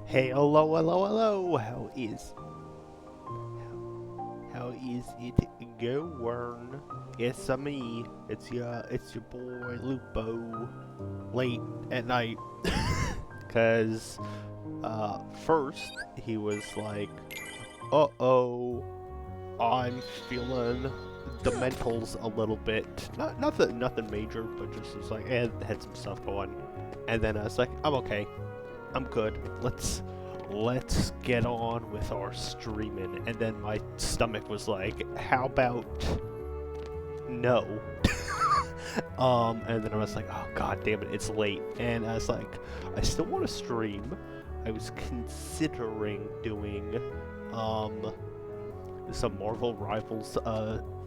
Hey, hello, hello, hello. How is it going? It's me. It's your boy Lupo. Late at night, cause first he was like, "Uh-oh, I'm feeling the mentals a little bit. Nothing major, but just was like, had some stuff going." And then I was like, "I'm okay. I'm good. Let's get on with our streaming." And then my stomach was like, how about no? And then I was like, oh god damn it, it's late. And I was like, I still want to stream. I was considering doing some Marvel Rivals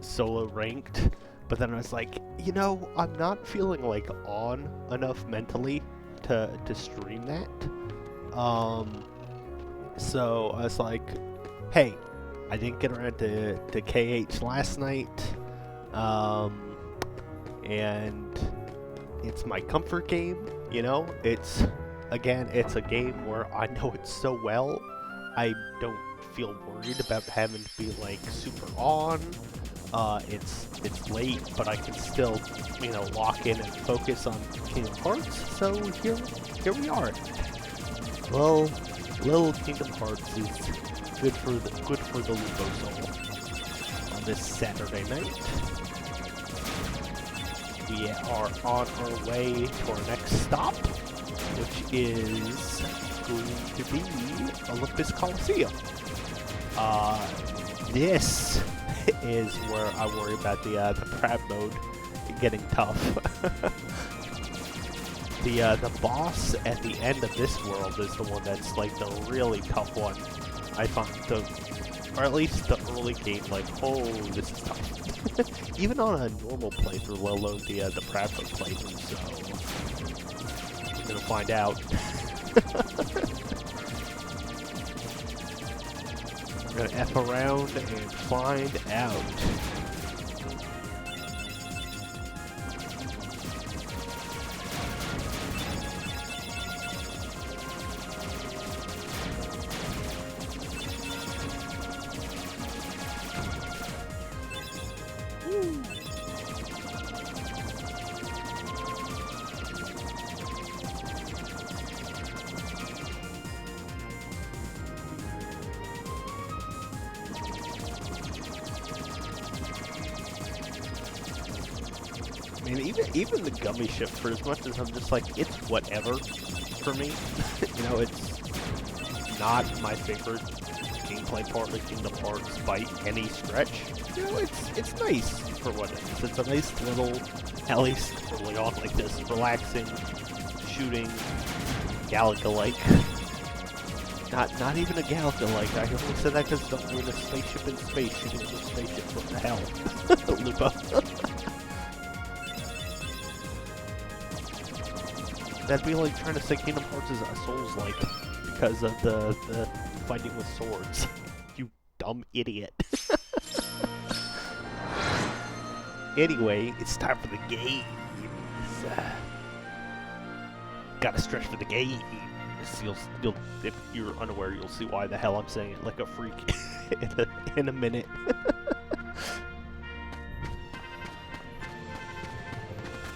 solo ranked, but then I was like, I'm not feeling like on enough mentally to stream that. So I was like, hey, I didn't get around to KH last night, and it's my comfort game, It's a game where I know it so well, I don't feel worried about having to be like super on. It's late, but I can still, lock in and focus on Kingdom Hearts. So here we are. Well, little Kingdom Hearts is good for the Lupo soul on this Saturday night. We are on our way to our next stop, which is going to be Olympus Coliseum. This is where I worry about the Prab mode getting tough. The boss at the end of this world is the one that's like the really tough one. I found or at least the early game, like, oh, this is tough. Even on a normal playthrough, let alone the Prab mode playthrough. So we're gonna find out. We're gonna F around and find out. I mean, even the gummy ship, for as much as I'm just like, it's whatever for me. It's not my favorite gameplay part of Kingdom Hearts by any stretch. It's nice for what it is. It's a nice little, at least early on, like this, relaxing, shooting, Galaga-like. Not even a Galaga-like. I only said that because we're in a spaceship in space shooting with a spaceship. What the hell? Lupo. That'd be like trying to say Kingdom Hearts is a Souls-like because of the fighting with swords. You dumb idiot. Anyway, it's time for the games. Gotta stretch for the games. You'll, if you're unaware, you'll see why the hell I'm saying it like a freak in a minute.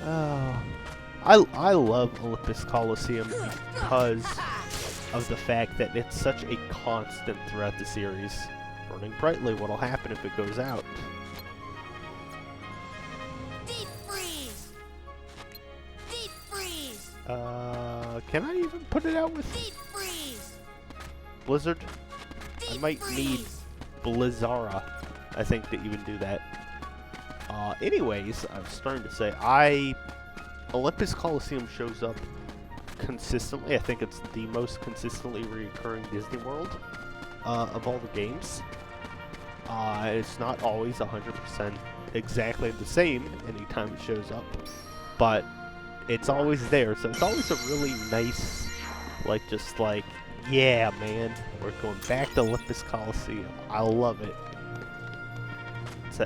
Oh. I love Olympus Coliseum because of the fact that it's such a constant throughout the series. Burning brightly, what'll happen if it goes out? Deep freeze! Deep freeze! Can I even put it out with Deep freeze! Blizzard? Deep I might need freeze! Blizzara, I think, to even do that. Anyways, I was starting to say, Olympus Coliseum shows up consistently. I think it's the most consistently recurring Disney World of all the games. It's not always 100% exactly the same anytime it shows up, but it's always there, so it's always a really nice, yeah, man, we're going back to Olympus Coliseum. I love it.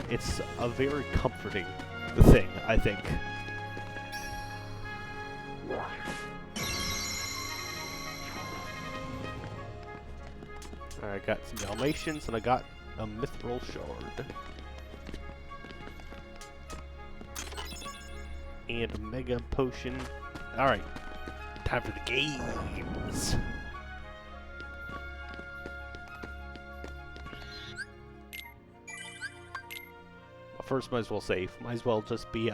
It's a very comforting thing, I think. I got some Dalmatians, and I got a Mithril Shard. And a Mega Potion. Alright, time for the games! Well, first, might as well save. Might as well just be,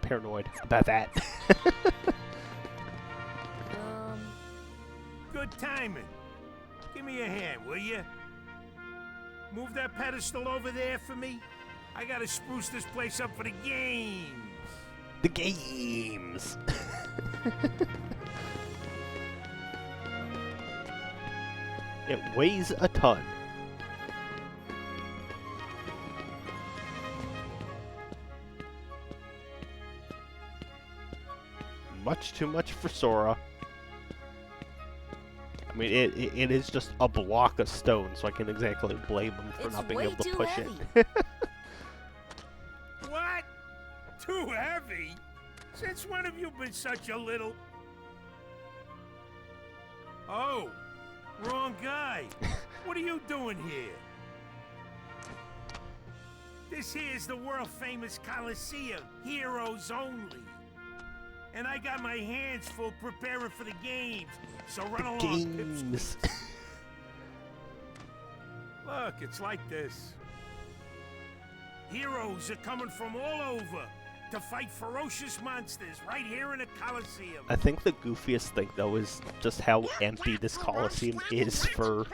paranoid about that. Good timing. Give me a hand, will you? Move that pedestal over there for me. I gotta spruce this place up for the games. The games! It weighs a ton. Much too much for Sora. I mean, it is just a block of stone, so I can exactly blame him for not being able to push it. What? Too heavy? Since when have you been such a little... Oh, wrong guy. What are you doing here? This here's the world-famous Coliseum, heroes only. And I got my hands full preparing for the games, so run along, Games. Look, it's like this. Heroes are coming from all over to fight ferocious monsters right here in the Coliseum. I think the goofiest thing, though, is just how empty this Coliseum is for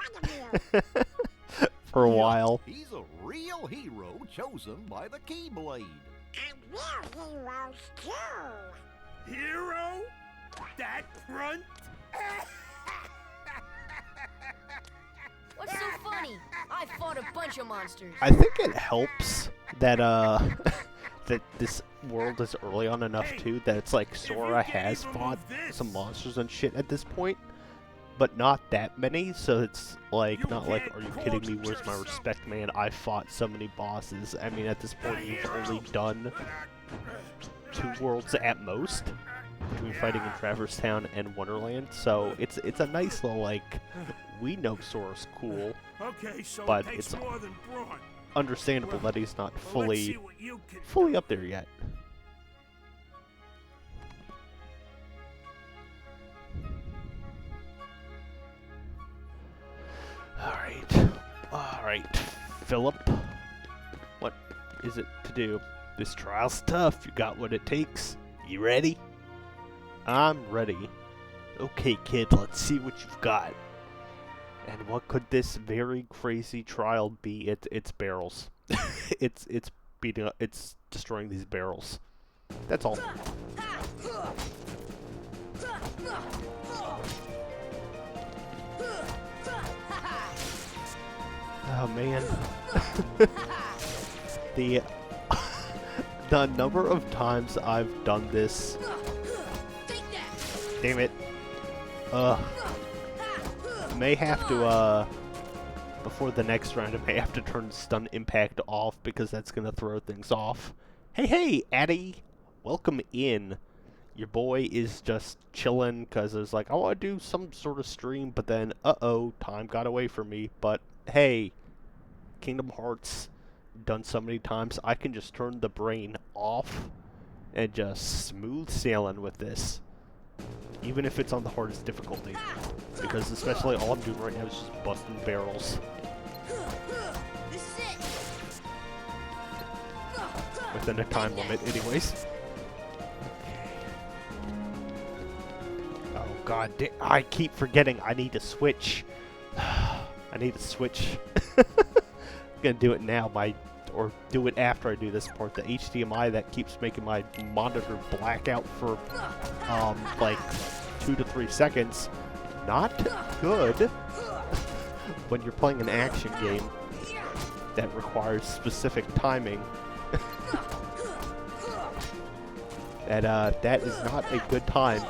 for a while. He's a real hero chosen by the Keyblade. And we're heroes too. Hero? That front? What's so funny? I fought a bunch of monsters. I think it helps that that this world is early on enough too that it's like Sora has fought some monsters and shit at this point, but not that many. So it's like not like, are you kidding me? Where's my respect, man? I fought so many bosses. I mean, at this point, you've only done 2 worlds at most between fighting in Traverse Town and Wonderland. So it's a nice little like, we know Sora's cool, Okay, so but it takes it's more than brawn. understandable that he's not Well, let's see fully what you can fully up there yet. Alright, Philip. What is it to do? This trial's tough. You got what it takes. You ready? I'm ready. Okay, kid, let's see what you've got. And what could this very crazy trial be? It's barrels. it's beating up, it's destroying these barrels. That's all. Oh man. The number of times I've done this. Damn it. May have to before the next round I may have to turn stun impact off because that's gonna throw things off. Hey Addy, welcome in. Your boy is just chilling because it's like I want to do some sort of stream, but then time got away from me. But hey, Kingdom Hearts done so many times, I can just turn the brain off and just smooth sailing with this. Even if it's on the hardest difficulty. Because especially all I'm doing right now is just busting barrels. Within a time limit anyways. Oh god, I keep forgetting I need to switch. I need to switch. I'm gonna do it now, or do it after I do this part. The HDMI that keeps making my monitor black out for like 2 to 3 seconds. Not good when you're playing an action game that requires specific timing. That is not a good time.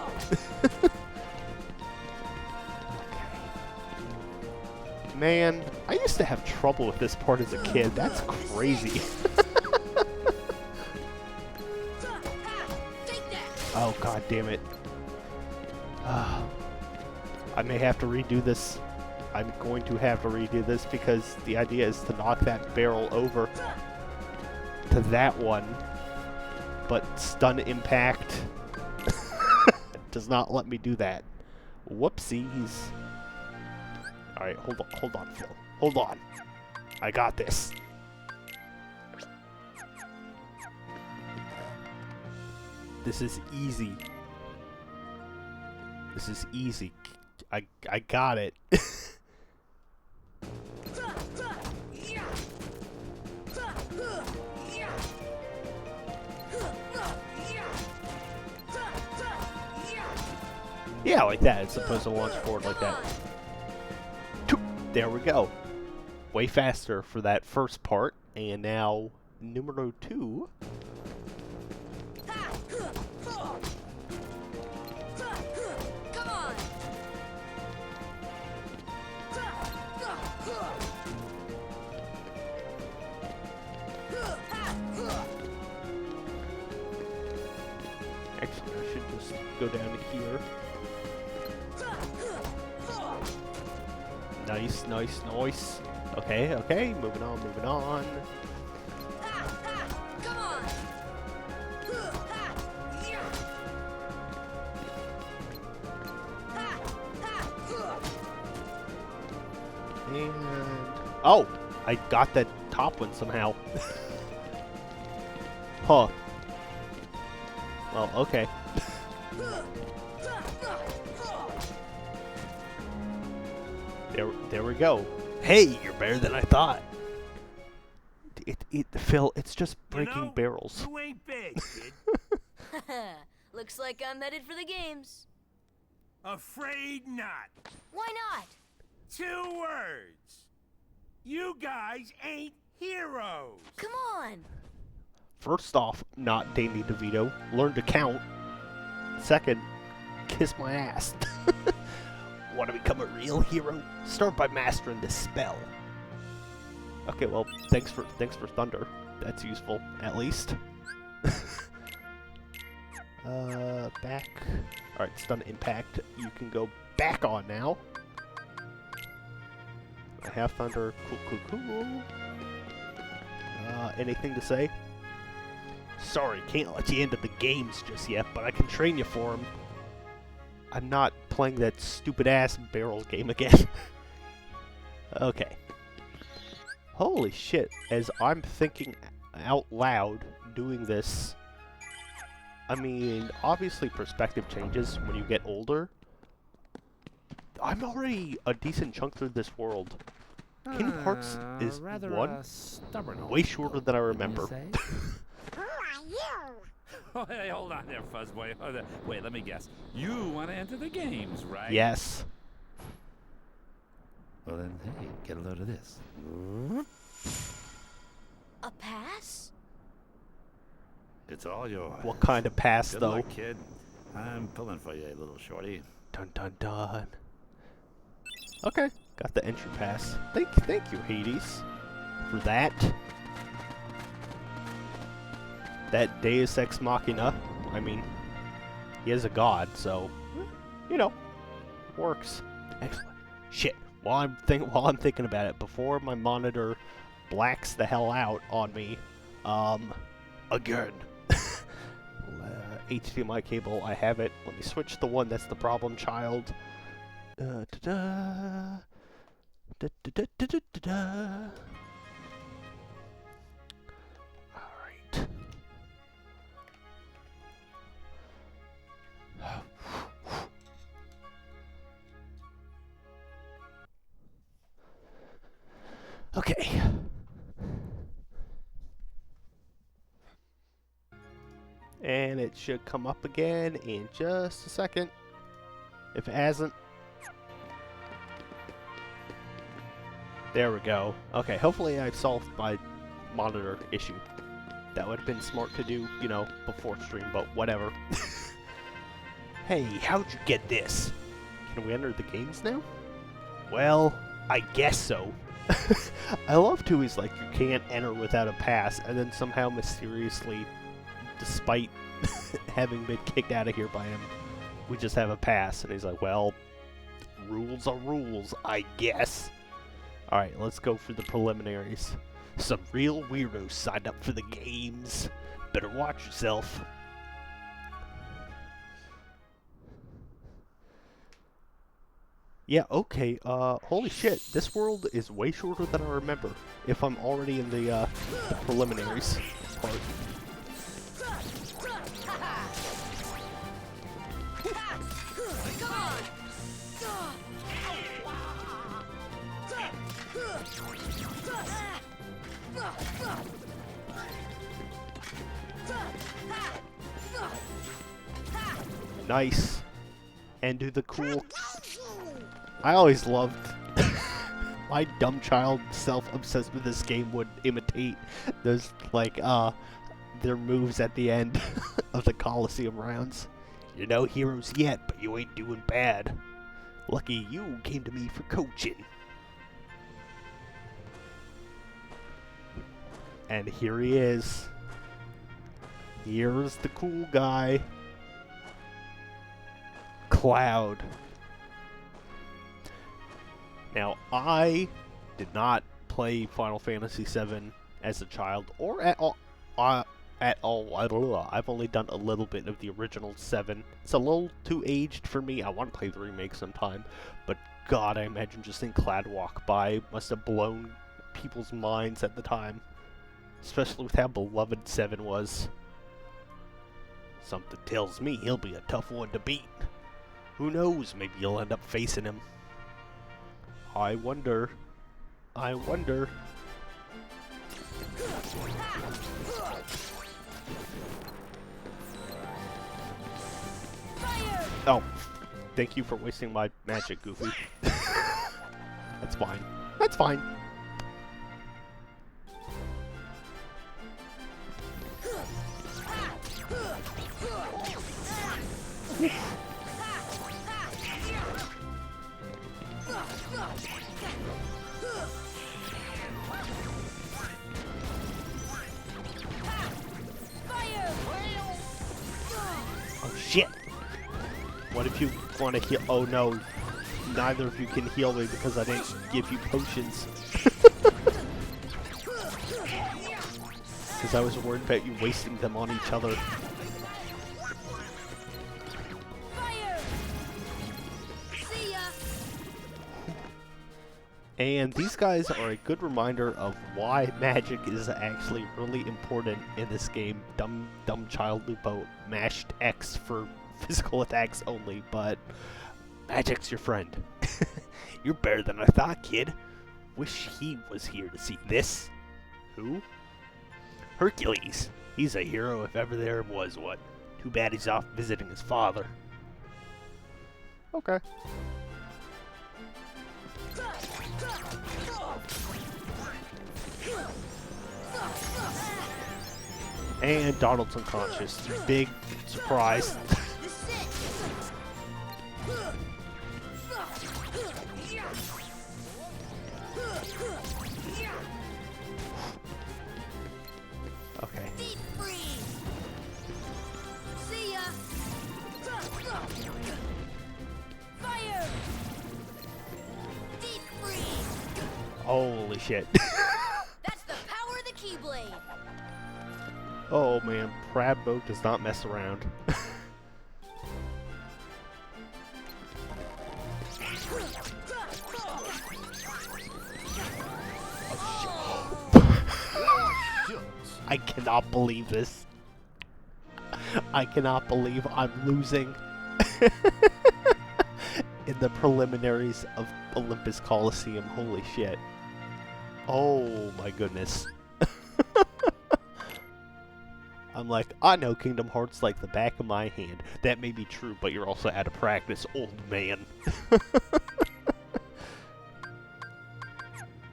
Man, I used to have trouble with this part as a kid. That's crazy. Oh god damn it. I may have to redo this I'm going to have to redo this because the idea is to knock that barrel over to that one, but stun impact does not let me do that. Whoopsies. Alright, hold on, Phil. Hold on. I got this. This is easy. This is easy. I got it. Yeah, like that. It's supposed to launch forward like that. There we go. Way faster for that first part. And now, numero 2. Come on. Actually, I should just go down to here. Nice, nice, nice. Okay, okay, moving on, moving on. Come on. And oh, I got that top one somehow. Huh. Well, okay. There we go. Hey, you're better than I thought. Phil, it's just breaking barrels. You ain't bad, kid. Looks like I'm headed for the games. Afraid not. Why not? 2 words. You guys ain't heroes. Come on. First off, not Danny DeVito. Learn to count. Second, kiss my ass. Want to become a real hero? Start by mastering this spell. Okay, well, thanks for thunder. That's useful, at least. Back. All right, stun impact. You can go back on now. I have thunder. Cool, cool, cool. Anything to say? Sorry, can't let you into the games just yet, but I can train you for them. I'm not playing that stupid-ass barrel game again. Okay. Holy shit, as I'm thinking out loud doing this, I mean, obviously perspective changes when you get older. I'm already a decent chunk through this world. Kingdom Hearts is rather stubborn. way shorter than I remember. Oh, hey, hold on there, Fuzzboy. Wait, let me guess. You want to enter the games, right? Yes. Well then, hey, get a load of this. A pass? It's all yours. What kind of pass, Good though? luck, kid. I'm pulling for you, little shorty. Dun dun dun. Okay, got the entry pass. Thank you, Hades, for that. That Deus Ex Machina. I mean, he is a god, so you know, works. Excellent. Shit. While I'm thinking about it, before my monitor blacks the hell out on me, again. HDMI cable, I have it. Let me switch the one that's the problem child. Da-da. Da-da-da-da-da-da. Alright. Okay. And it should come up again in just a second. If it hasn't. There we go. Okay, hopefully I've solved my monitor issue. That would have been smart to do, you know, before stream, but whatever. Hey, how'd you get this? Can we enter the games now? Well, I guess so. I love too, he's like, you can't enter without a pass, and then somehow mysteriously, despite having been kicked out of here by him, we just have a pass. And he's like, well, Rules are rules, I guess. Alright, let's go for the preliminaries. Some real weirdos signed up for the games. Better watch yourself. Yeah, okay, holy shit, this world is way shorter than I remember, if I'm already in the preliminaries part. Nice. And do the cool... I always loved... my dumb child self obsessed with this game would imitate those, like, their moves at the end of the Coliseum rounds. You're no heroes yet, but you ain't doing bad. Lucky you came to me for coaching. And here he is. Here's the cool guy. Cloud. Now, I did not play Final Fantasy VII as a child, or at all. I don't know. I've only done a little bit of the original 7. It's a little too aged for me. I want to play the remake sometime. But God, I imagine just seeing Cloud walk by must have blown people's minds at the time. Especially with how beloved 7 was. Something tells me he'll be a tough one to beat. Who knows, maybe you'll end up facing him. I wonder. I wonder. Oh, thank you for wasting my magic, Goofy. That's fine. That's fine. Oh shit! What if you want to heal? Oh no, neither of you can heal me because I didn't give you potions. Because I was worried about you wasting them on each other. And these guys are a good reminder of why magic is actually really important in this game. Dumb child Lupo mashed X for physical attacks only, but magic's your friend. You're better than I thought, kid. Wish he was here to see this. Who? Hercules. He's a hero if ever there was one. Too bad he's off visiting his father. Okay. And Donald's unconscious. Big surprise. Okay. Holy shit. That's the power of the Keyblade. Oh man, Prabbo does not mess around. I cannot believe this. I cannot believe I'm losing in the preliminaries of Olympus Coliseum. Holy shit. Oh my goodness. I'm like, I know Kingdom Hearts like the back of my hand. That may be true, but you're also out of practice, old man.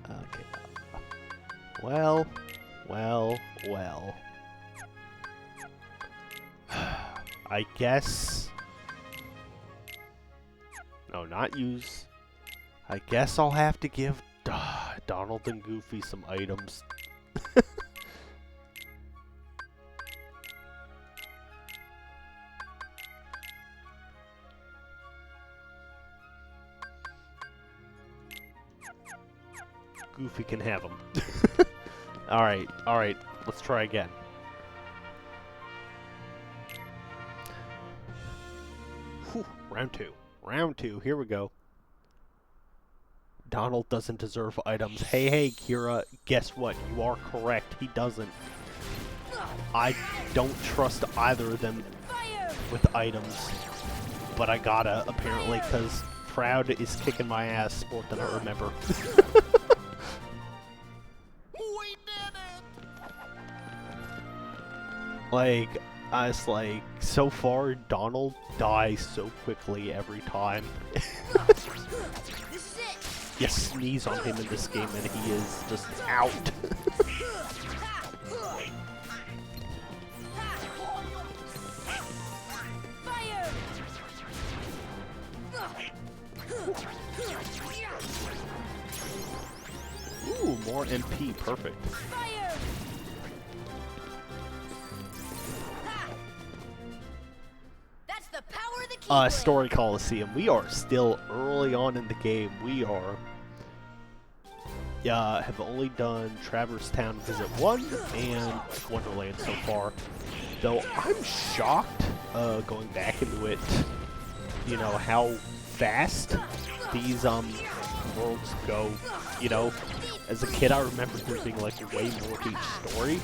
Okay. Well. I guess... No, not use. I guess I'll have to give Donald and Goofy some items. Goofy can have them. Alright, let's try again. Whew, round two, here we go. Donald doesn't deserve items. Hey, Kira, guess what? You are correct, he doesn't. I don't trust either of them with items, but I gotta, apparently, because Proud is kicking my ass more than I remember. We did it! Like, I was like, so far, Donald dies so quickly every time. This is it. You sneeze on him in this game and he is just out. Fire! Ooh, more MP, perfect. Fire! That's the power of the keyblade. Story Coliseum. We are still early on in the game. We are... have only done Traverse Town Visit 1 and Wonderland so far. Though I'm shocked, going back into it, you know, how fast these, worlds go. You know, as a kid I remember there being, like, way more to each story.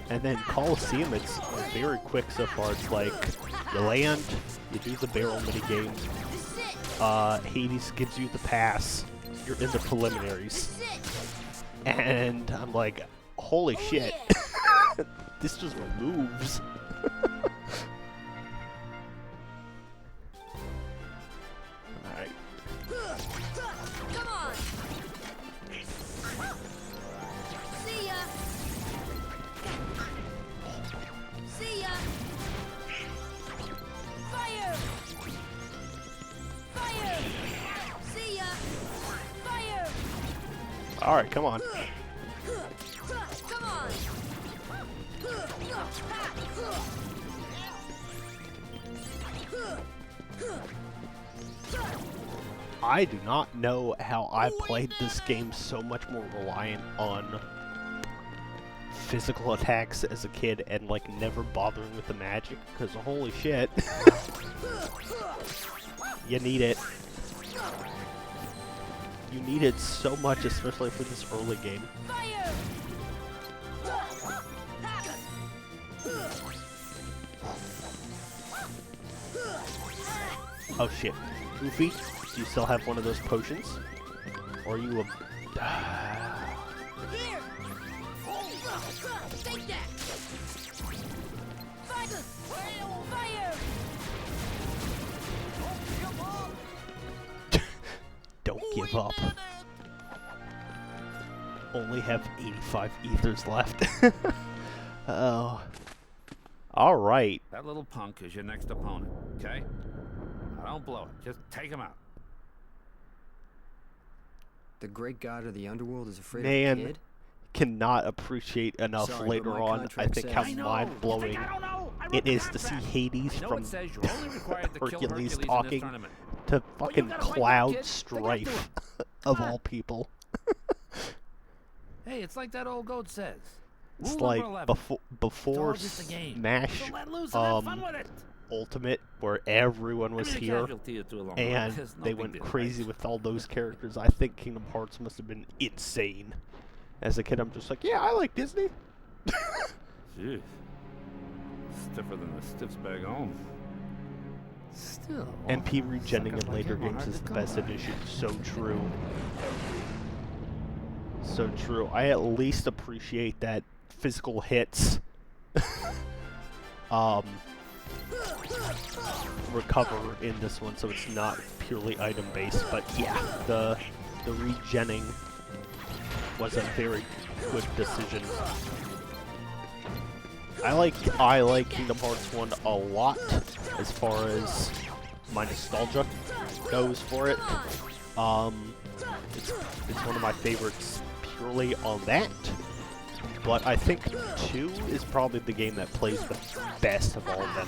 And then Coliseum, it's very quick so far. It's like, you land, you do the barrel minigame, Hades gives you the pass, you're in the preliminaries. And I'm like, holy shit, this just moves. Alright. Come on. See ya. See ya. Fire. Fire. See ya. Fire. Alright, come on. Come on. I do not know how I played this game so much more reliant on physical attacks as a kid and, like, never bothering with the magic, because holy shit. You need it. You need it so much, especially for this early game. Fire. Oh shit. Goofy, do you still have one of those potions? Or are you a... Here. Take that. Fire. Fire. Don't give up. Only have 85 ethers left. Oh. Alright. That little punk is your next opponent, okay? Now don't blow it. Just take him out. The great god of the underworld is afraid Man, of a kid? cannot appreciate enough Sorry, but later my on, I contract think, says- how I know. mind-blowing I don't know. I wrote it the is to see contract. Hades I know from it says you're only required to kill Hercules Hercules in talking this tournament. to Well, you fucking gotta fight Cloud that kid. Stick up to Strife, him. of all people. Hey, it's like that old goat says. It's Rule like number 11. before It's all just a game. Smash So let loose and have fun with it. Ultimate, where everyone was I mean, a here, casualty or two along the way. and There's no they big went deal, crazy right? with all those characters. I think Kingdom Hearts must have been insane. As a kid, I'm just like, yeah, I like Disney. Jeez. Stiffer than the stiffs back home. Still. MP regenning suckers in like later him are games hard is to the come best by. addition. So true. So true. I at least appreciate that physical hits recover in this one, so it's not purely item based. But yeah, the regenning was a very good decision. I like Kingdom Hearts 1 a lot as far as my nostalgia goes for it. It's one of my favorites purely on that. But I think 2 is probably the game that plays the best of all of them.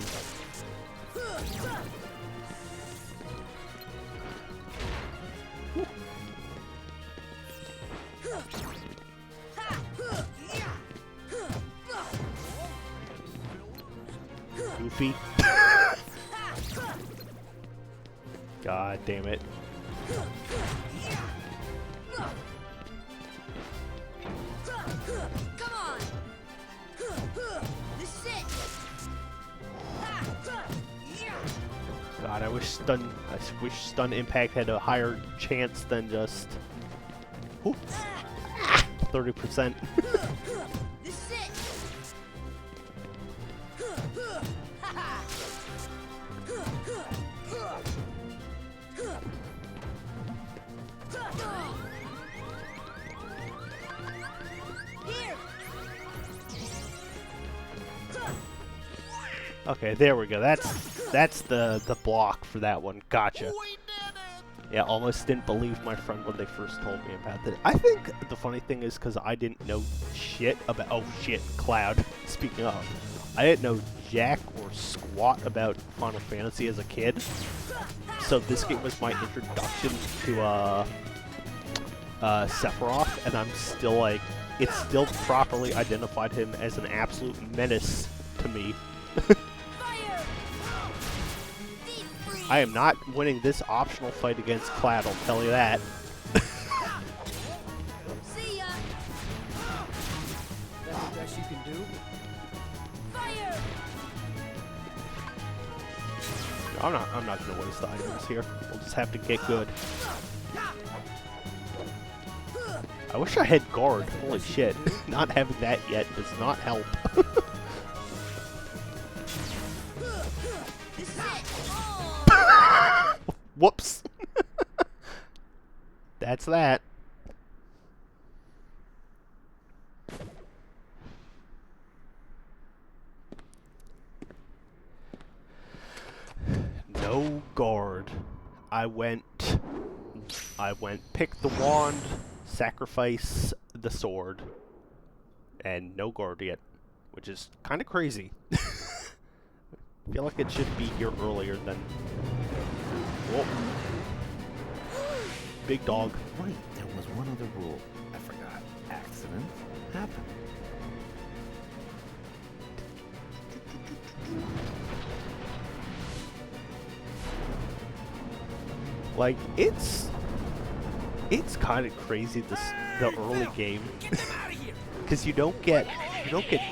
goofy. God damn it. Come on. This is it. God, I wish stun impact had a higher chance than just 30%. This is it. Here. Okay, there we go. That's the block for that one. Gotcha. We did it! Yeah, almost didn't believe my friend when they first told me about that. I think the funny thing is because I didn't know shit about. Oh shit, Cloud. Speaking of, I didn't know jack or squat about Final Fantasy as a kid. So this game was my introduction to Sephiroth, and I'm still like, it still properly identified him as an absolute menace to me. Fire. Deep freeze. I am not winning this optional fight against Cloud, I'll tell you that. See ya. That's the best you can do? Fire. I'm not gonna waste the items here. We'll just have to get good. I wish I had guard. Holy shit. Not having that yet does not help. This is it. Oh. Whoops. That's that. No guard. I went pick the wand, sacrifice the sword, and no guard yet, which is kind of crazy. I feel like it should be here earlier than... Whoa. Big dog. Wait, there was one other rule. I forgot. Accident happen. Like, it's kind of crazy the early game, because you don't get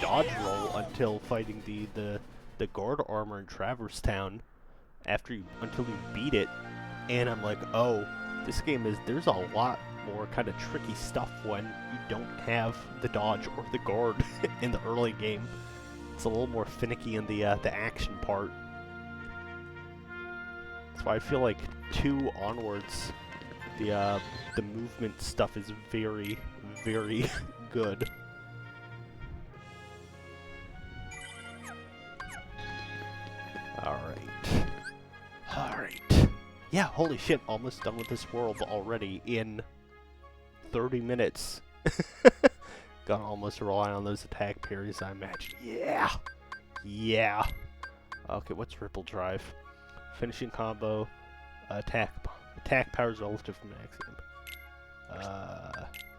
dodge roll until fighting the guard armor in Traverse Town until you beat it, and I'm like, oh, this game there's a lot more kind of tricky stuff when you don't have the dodge or the guard in the early game. It's a little more finicky in the action part. That's why I feel like 2 onwards, the movement stuff is very, very good. Alright. Yeah, holy shit, almost done with this world already in 30 minutes. Gonna almost rely on those attack parries, I imagine. Yeah! Yeah! Okay, what's Ripple Drive? Finishing combo, attack powers relative to maximum.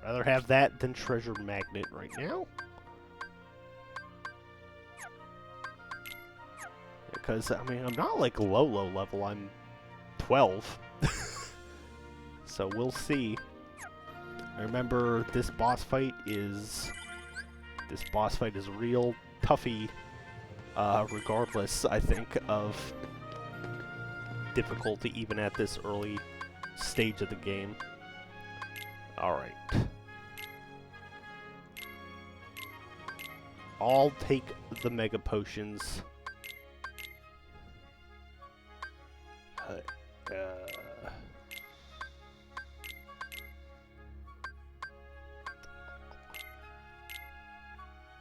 Rather have that than Treasure Magnet right now. Because, I mean, I'm not like low level, I'm 12. So we'll see. I remember this boss fight is real toughy, regardless, I think, of difficulty even at this early stage of the game. Alright. I'll take the Mega Potions.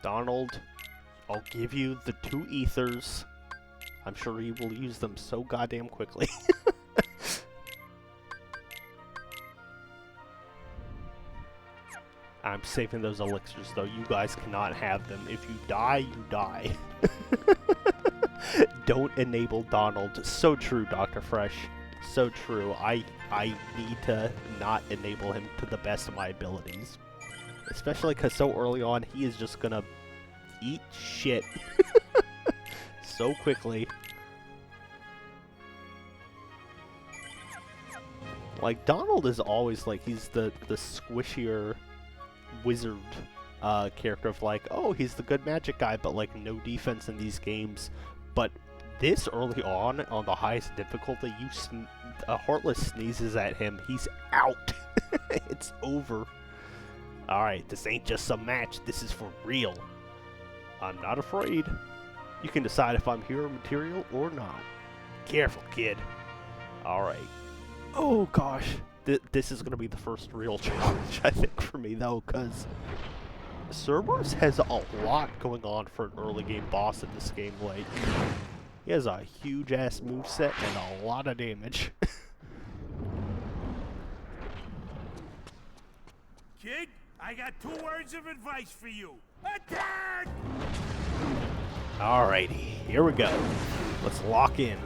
Donald, I'll give you the 2 ethers. I'm sure you will use them so goddamn quickly. I'm saving those elixirs, though. You guys cannot have them. If you die, you die. Don't enable Donald. So true, Dr. Fresh. So true. I need to not enable him to the best of my abilities. Especially because so early on, he is just gonna eat shit. so quickly. Like, Donald is always like, he's the squishier wizard character of like, oh, he's the good magic guy, but like no defense in these games. But this early on the highest difficulty, Heartless sneezes at him, he's out. It's over. Alright, this ain't just some match, this is for real. I'm not afraid. You can decide if I'm hero material or not. Careful, kid. Alright. Oh gosh. This is going to be the first real challenge, I think, for me, though, because Cerberus has a lot going on for an early game boss in this game. Like, he has a huge-ass moveset and a lot of damage. Kid, I got 2 words of advice for you. Attack! Alrighty, here we go. Let's lock in.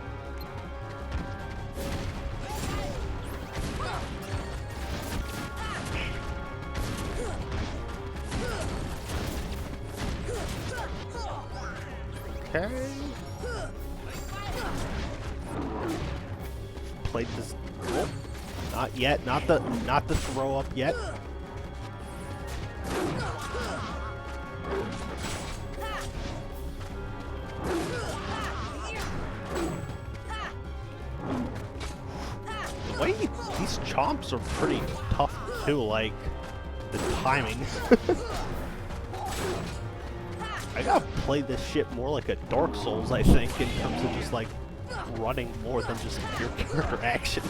Okay. Played this. Oh, not yet. Not the throw up yet. The way these chomps are pretty tough too. Like the timing. I gotta play this shit more like a Dark Souls, I think, in terms of just like running more than just pure character action.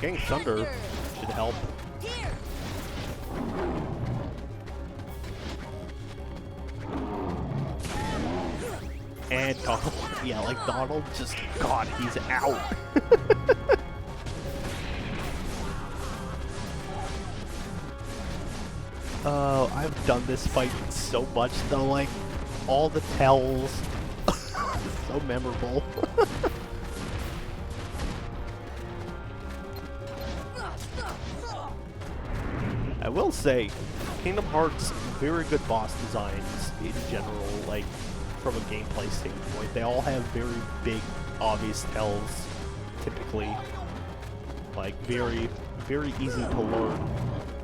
Getting thunder should help. And Donald, yeah, like Donald just, God, he's out. Oh, I've done this fight so much though, like, all the tells, so memorable. I will say, Kingdom Hearts, very good boss designs in general, like, from a gameplay standpoint. They all have very big, obvious tells, typically. Like, very, very easy to learn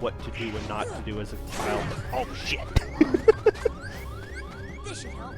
what to do and not to do as a child. Oh, shit! This should help.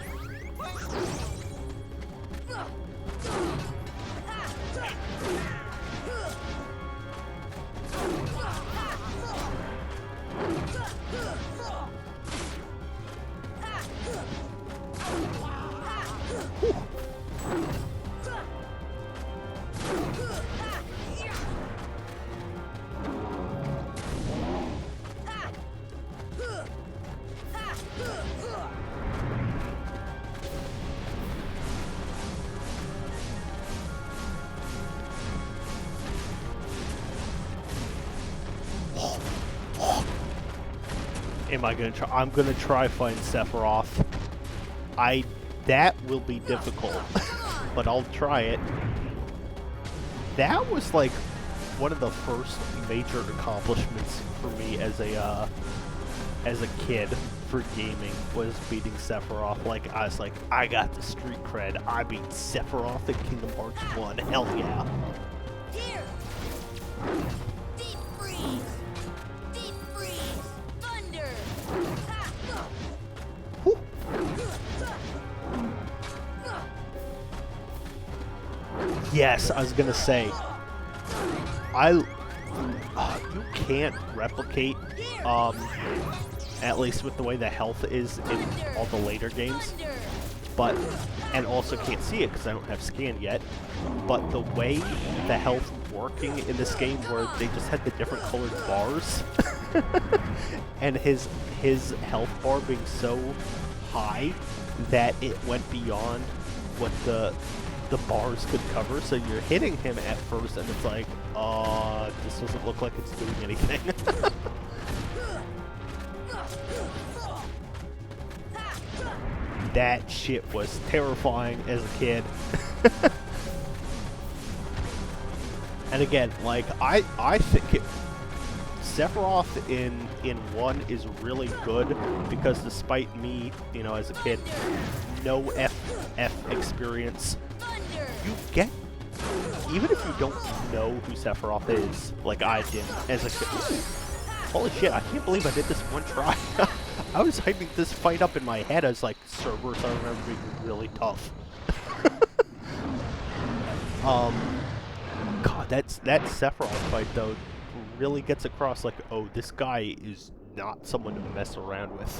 Am I gonna try? I'm gonna try find Sephiroth. That will be difficult, but I'll try it. That was like one of the first major accomplishments for me as a kid for gaming, was beating Sephiroth. Like, I was like, I got the street cred. I beat Sephiroth in Kingdom Hearts 1. Hell yeah. Here. Deep freeze. Deep freeze. Thunder. Whew. Yes, I was gonna say, you can't replicate, at least with the way the health is in all the later games, but, and also can't see it because I don't have scan yet, but the way the health working in this game where they just had the different colored bars, and his health bar being so high that it went beyond what the bars could cover, so you're hitting him at first and it's like, this doesn't look like it's doing anything. That shit was terrifying as a kid. And And again, like I think Sephiroth in 1 is really good because despite me, you know, as a kid, no FF experience, you get, even if you don't know who Sephiroth is, like I did as a kid. Holy shit, I can't believe I did this one try. I was hyping this fight up in my head as like Cerberus, I remember being really tough. God, that Sephiroth fight though really gets across like, oh, this guy is not someone to mess around with.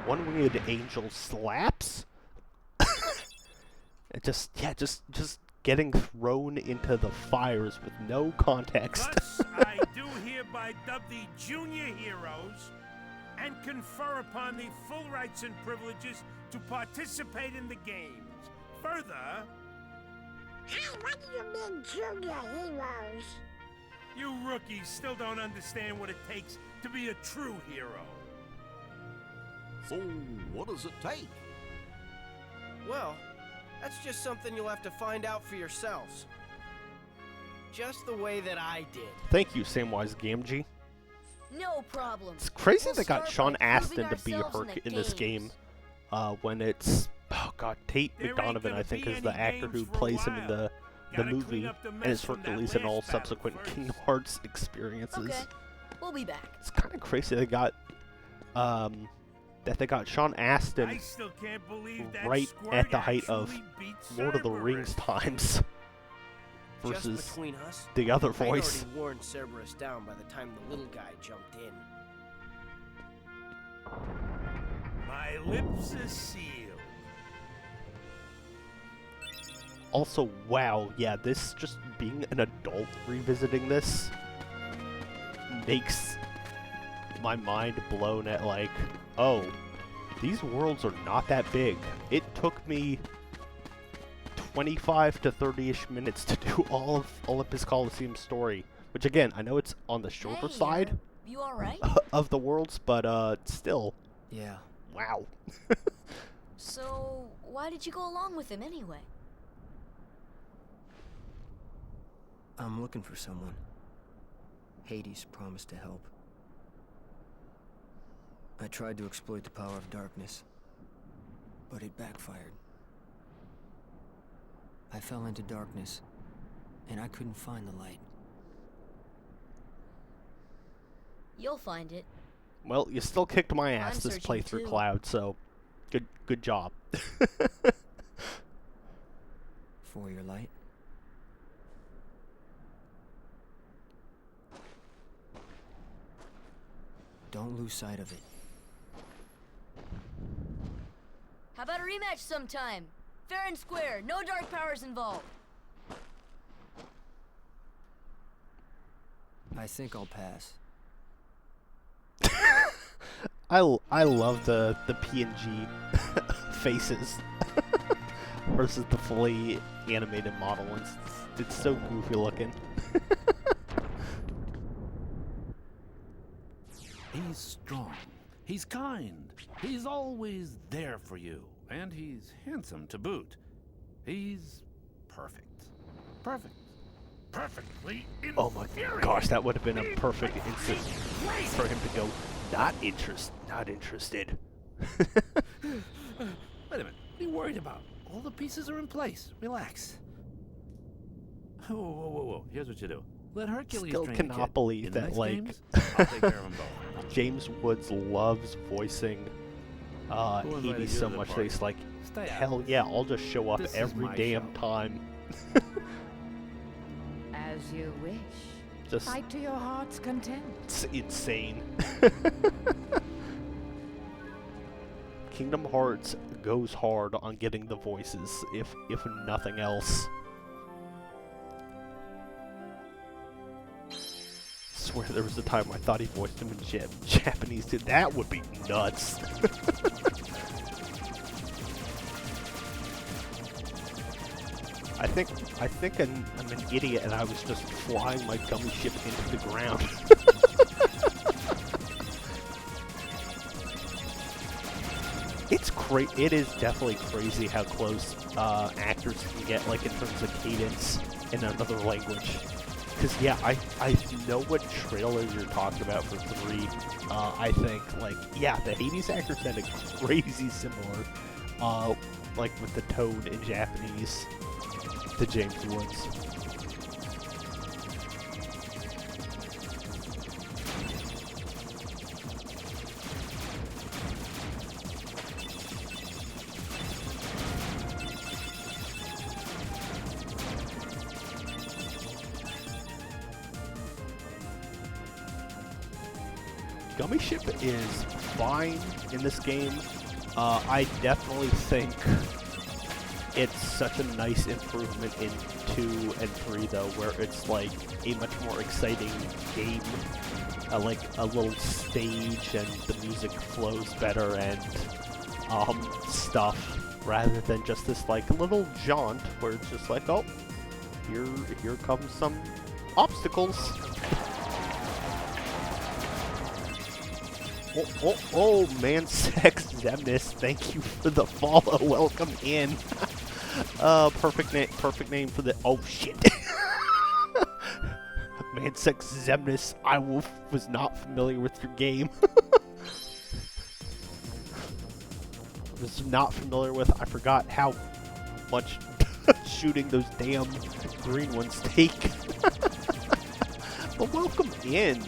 One-winged angel slaps? It just getting thrown into the fires with no context. Thus, I do hereby dub the junior heroes and confer upon the full rights and privileges to participate in the games. Further... Hey, what do you mean, junior heroes? You rookies still don't understand what it takes to be a true hero. So, what does it take? Well, that's just something you'll have to find out for yourselves. Just the way that I did. Thank you, Samwise Gamgee. No problem. It's crazy We'll they got start Sean by Astin proving to be ourselves Herc in this games. game. When it's, oh god, Tate There ain't McDonovan, gonna I think, be is the any actor games who for a plays him in while. the Gotta movie, clean up the and mess it's for from that release in all last battle subsequent first. Kingdom Hearts experiences. Okay, we'll be back. It's kind of crazy they got, that they got Sean I Astin still can't believe that right squirt at the height of actually beat Lord of the Cerberus. Rings times Just versus between us, the other I'd voice. already worn Cerberus down by the time the little guy jumped in. My lips are sealed. Also, wow, yeah, this, just being an adult revisiting this makes my mind blown at like, oh, these worlds are not that big. It took me 25 to 30-ish minutes to do all of Olympus Coliseum's story, which again, I know it's on the shorter Hey, side you alright? of the worlds, but still, Yeah. wow. So, why did you go along with him anyway? I'm looking for someone. Hades promised to help. I tried to exploit the power of darkness, but it backfired. I fell into darkness, and I couldn't find the light. You'll find it. Well, you still kicked my ass I'm this searching playthrough, too. Cloud, so good job. For your light? Don't lose sight of it. How about a rematch sometime? Fair and square, no dark powers involved. I think I'll pass. I love the PNG faces versus the fully animated model. It's so goofy looking. He's strong. He's kind. He's always there for you. And he's handsome to boot. He's perfect. Perfect. Perfectly Oh my gosh, that would have been a perfect instant for him to go, not interested. Wait a minute. What are you worried about? All the pieces are in place. Relax. Whoa, whoa, whoa, whoa. Here's what you do. Let Hercules Still train the cannot kid. believe In the that, next like, games, I'll take care of them both. James Woods loves voicing Who invited Hades you so to the much that party? he's like, Stay out. hell yeah, I'll just show up This is every my damn show. time. As you wish. Just, Fight to your heart's content. it's insane. Kingdom Hearts goes hard on getting the voices, if nothing else. Swear there was a time I thought he voiced him in Japanese too. That would be nuts. I think I'm an idiot and I was just flying my gummy ship into the ground. It is definitely crazy how close actors can get, like, in terms of cadence in another language. Because, yeah, I know what trailer you're talking about for 3. I think, like, yeah, the Hades actor sounded crazy similar, like, with the tone in Japanese to James Woods. Gummy Ship is fine in this game. I definitely think it's such a nice improvement in 2 and 3, though, where it's like a much more exciting game. Like a little stage, and the music flows better, and stuff, rather than just this like little jaunt where it's just like, oh, here comes some obstacles. Oh, man, Sex Zemnis, thank you for the follow. Welcome in. Perfect name for the. Oh shit. Man, Sex Zemnis, I was not familiar with your game. Was not familiar with. I forgot how much shooting those damn green ones take. But welcome in.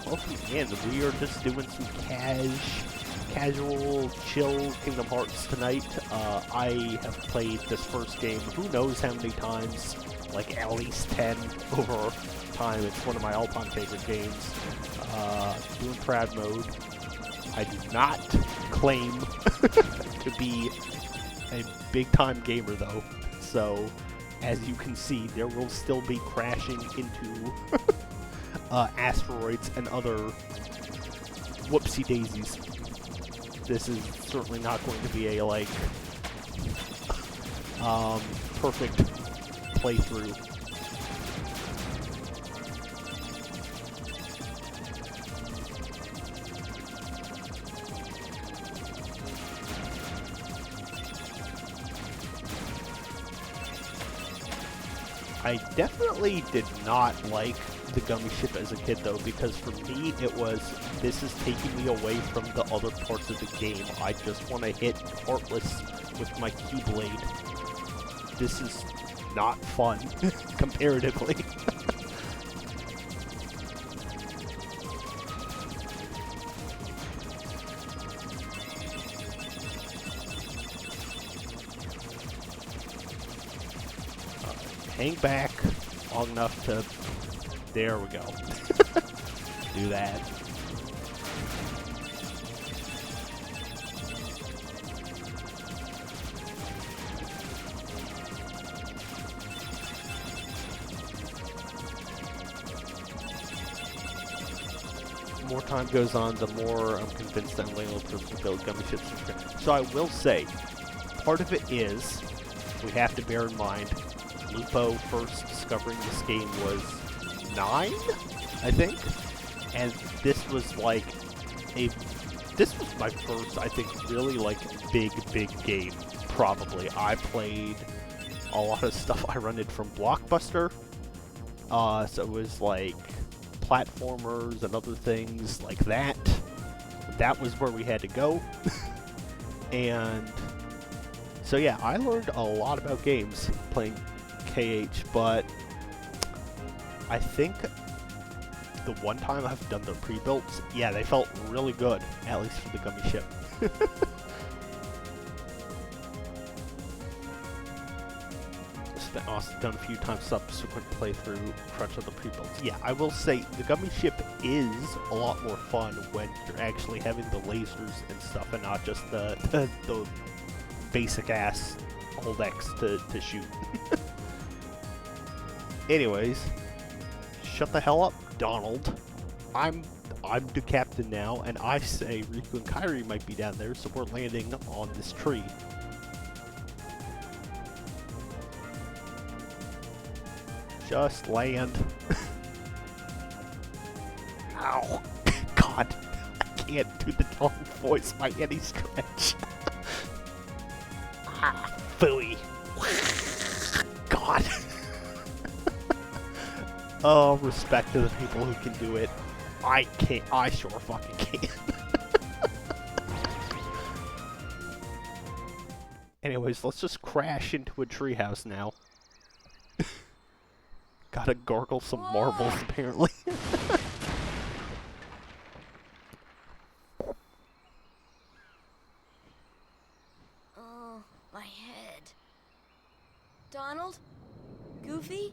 Welcome in. We are just doing some casual, chill Kingdom Hearts tonight. I have played this first game who knows how many times, like at least 10 over time. It's one of my all-time favorite games. Doing proud mode. I do not claim to be a big-time gamer though, so as you can see, there will still be crashing into asteroids and other whoopsie daisies. This is certainly not going to be a like perfect playthrough. I definitely did not like the Gummy Ship as a kid, though, because for me it was, this is taking me away from the other parts of the game. I just want to hit Heartless with my Keyblade. This is not fun, comparatively. Hang back long enough to... There we go. Do that. More time goes on, the more I'm convinced that Layla will build Gummy Ships. So I will say, part of it is, we have to bear in mind, Lupo first discovering this game was 9, I think, and this was like this was my first, I think, really like big game, probably. I played a lot of stuff I rented from Blockbuster, so it was like platformers and other things like that. That was where we had to go. And so yeah, I learned a lot about games playing KH, but I think the one time I've done the pre-builts, yeah, they felt really good, at least for the Gummy Ship. Also done a few times subsequent playthrough crunch of the pre-builts. Yeah, I will say the Gummy Ship is a lot more fun when you're actually having the lasers and stuff, and not just the basic ass hold X to shoot. Anyways, shut the hell up, Donald. I'm the captain now, and I say Riku and Kairi might be down there, so we're landing on this tree. Just land. Ow. God, I can't do the Donald voice by any stretch. Ah, phooey. God. Oh, respect to the people who can do it. I can't. I sure fucking can't. Anyways, let's just crash into a treehouse now. Gotta gargle some marbles, apparently. Oh, my head. Donald? Goofy?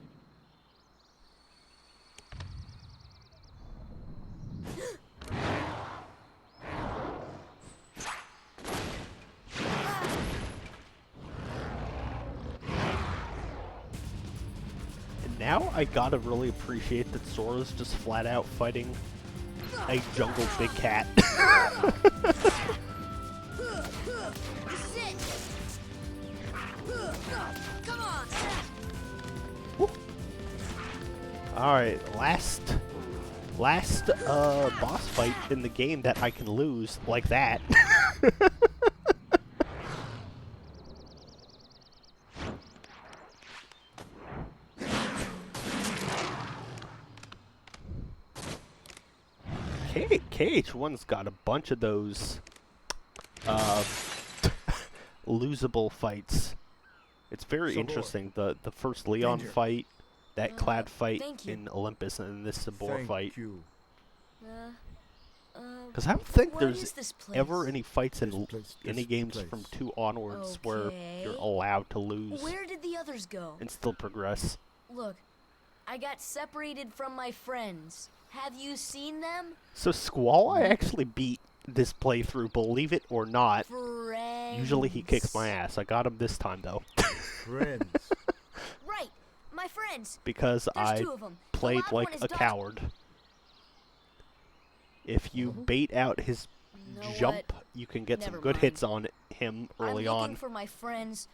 And now I gotta really appreciate that Sora's just flat out fighting a jungle big cat. This is it! Come on! Alright, last boss fight in the game that I can lose like that. KH1's got a bunch of those losable fights. It's very interesting. The first Leon fight, that Clad fight in Olympus, and this Sabor fight. Because I don't think there's ever any fights in any games from 2 onwards where you're allowed to lose Where did the others go? and still progress. Look, I got separated from my friends. Have you seen them? So Squall, I actually beat this playthrough, believe it or not. Friends. Usually he kicks my ass. I got him this time, though. Friends. Right, my friends. Because There's I 2 of them. played The loud like one is a Dodge. coward. If you bait out his You know jump, what? you can get Never some good mind. hits on him early I'm on. looking for my friends,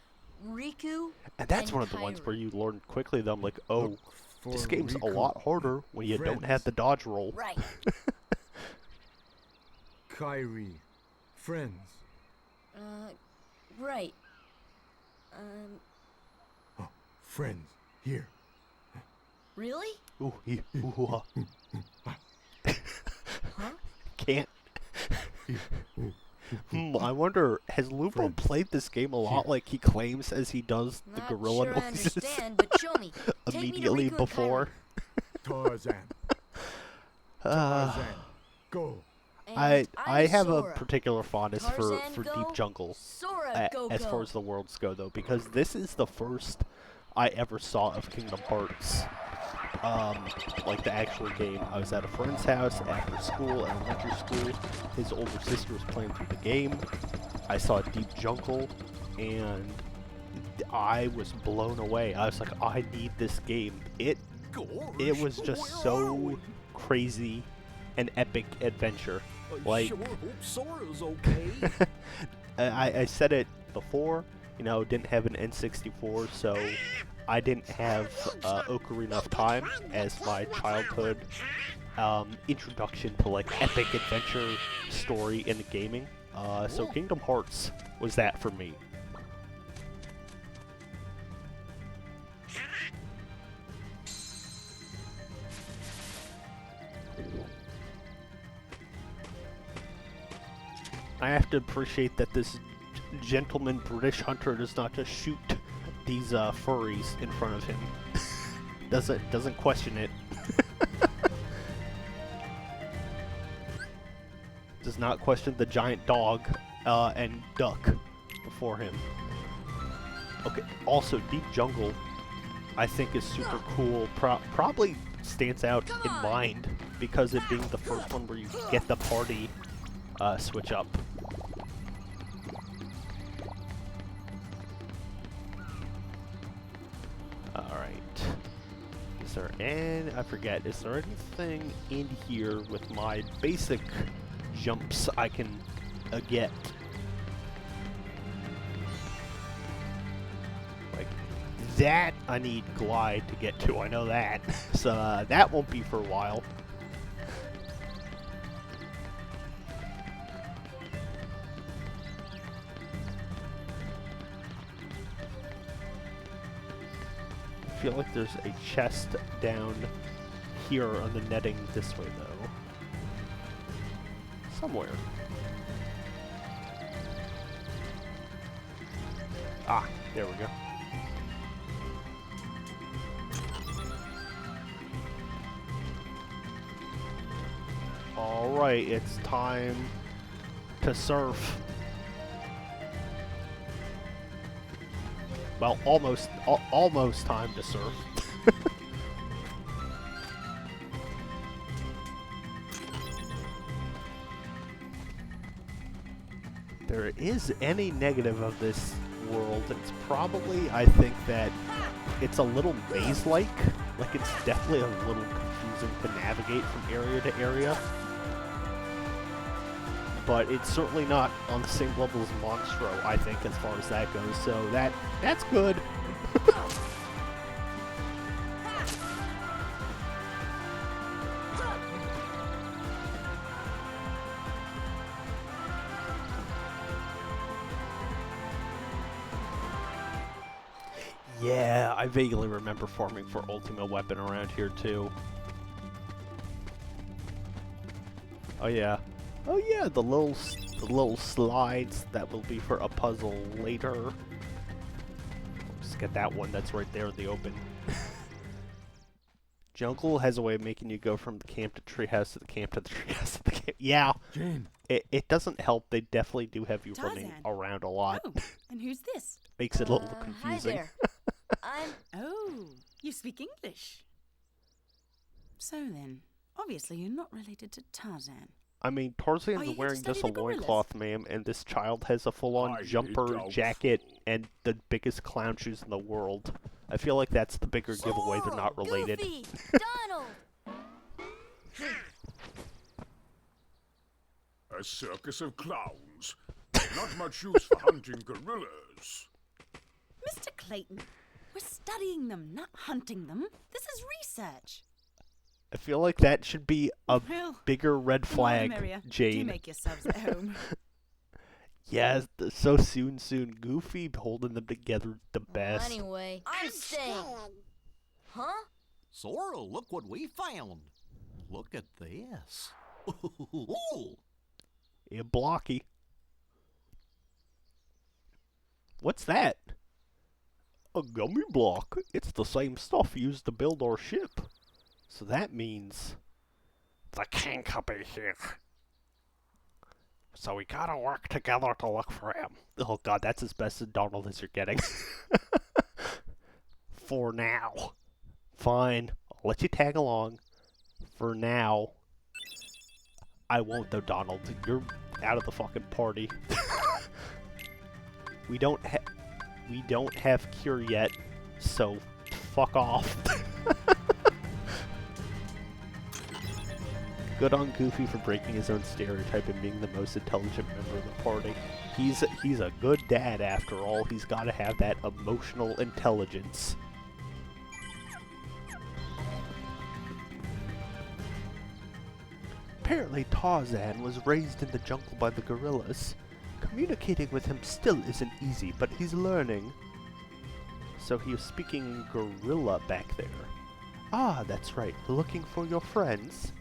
Riku. And that's and one of the ones Kairi. where you learn quickly that I'm like, oh, this For game's a Riku. lot harder when you don't have Friends. the dodge roll. Right. Kairi. Friends. Right. Oh, friends. Here. Really? Ooh, ooh, Huh? Can't. I wonder, has Lupo Friends. played this game a lot like he claims as he does the Not gorilla sure I noises understand, but show me. Take me to immediately Riku and before? Tarzan. Uh, Tarzan. Go. And I I'm have Sora. a particular fondness for Tarzan Deep go, Jungle Sora go as go. far as the worlds go, though, because this is the first I ever saw of Kingdom Hearts. Like the actual game. I was at a friend's house after school, elementary school. His older sister was playing through the game. I saw Deep Jungle, and I was blown away. I was like, I need this game. It was just so crazy, an epic adventure. Like, sure hope Sora's okay. I said it before, you know, didn't have an N64, so I didn't have Ocarina of Time as my childhood introduction to like epic adventure story in gaming. So Kingdom Hearts was that for me. I have to appreciate that this gentleman British hunter does not just shoot these furries in front of him. doesn't question it. Does not question the giant dog and duck before him. Okay, also Deep Jungle I think is super cool. Probably stands out in mind because it being the first one where you get the party switch up. Alright. Is there I forget, is there anything in here with my basic jumps I can get? Like, that I need glide to get to, I know that. So that won't be for a while. I feel like there's a chest down here on the netting this way, though. Somewhere. Ah, there we go. Alright, it's time to surf. Well, almost time to surf. There is any negative of this world, it's probably, I think, that it's a little maze-like. Like, it's definitely a little confusing to navigate from area to area. But it's certainly not on the same level as Monstro, I think, as far as that goes. So that's good. Yeah, I vaguely remember farming for Ultima Weapon around here too. Oh yeah. Oh yeah, the little slides that will be for a puzzle later. Just get that one that's right there in the open. Jungle has a way of making you go from the camp to treehouse to the camp to the treehouse to the camp. Yeah. Jane. It doesn't help. They definitely do have you running around a lot. Oh, and who's this? Makes it a little confusing. Hi there. Oh, you speak English. So then, obviously you're not related to Tarzan. I mean, Tarzan's wearing just a loincloth, ma'am, and this child has a full-on jumper, jacket, and the biggest clown shoes in the world. I feel like that's the bigger giveaway they're not related. Goofy, Donald! A circus of clowns. Not much use for hunting gorillas. Mr. Clayton, we're studying them, not hunting them. This is research. I feel like that should be a bigger red flag, Jane. Do make yourselves at home. Yes, so soon. Goofy holding them together the best. Anyway, I'm staying. Huh? Sora, look what we found. Look at this. Yeah, blocky. What's that? A gummy block. It's the same stuff used to build our ship. So that means the king could be here. So we gotta work together to look for him. Oh god, that's as best as Donald as you're getting. For now. Fine, I'll let you tag along. For now. I won't though, Donald. You're out of the fucking party. We don't have cure yet, so fuck off. Good on Goofy for breaking his own stereotype and being the most intelligent member of the party. He's a good dad after all. He's got to have that emotional intelligence. Apparently Tarzan was raised in the jungle by the gorillas. Communicating with him still isn't easy, but he's learning. So he was speaking in gorilla back there. Ah, that's right. Looking for your friends?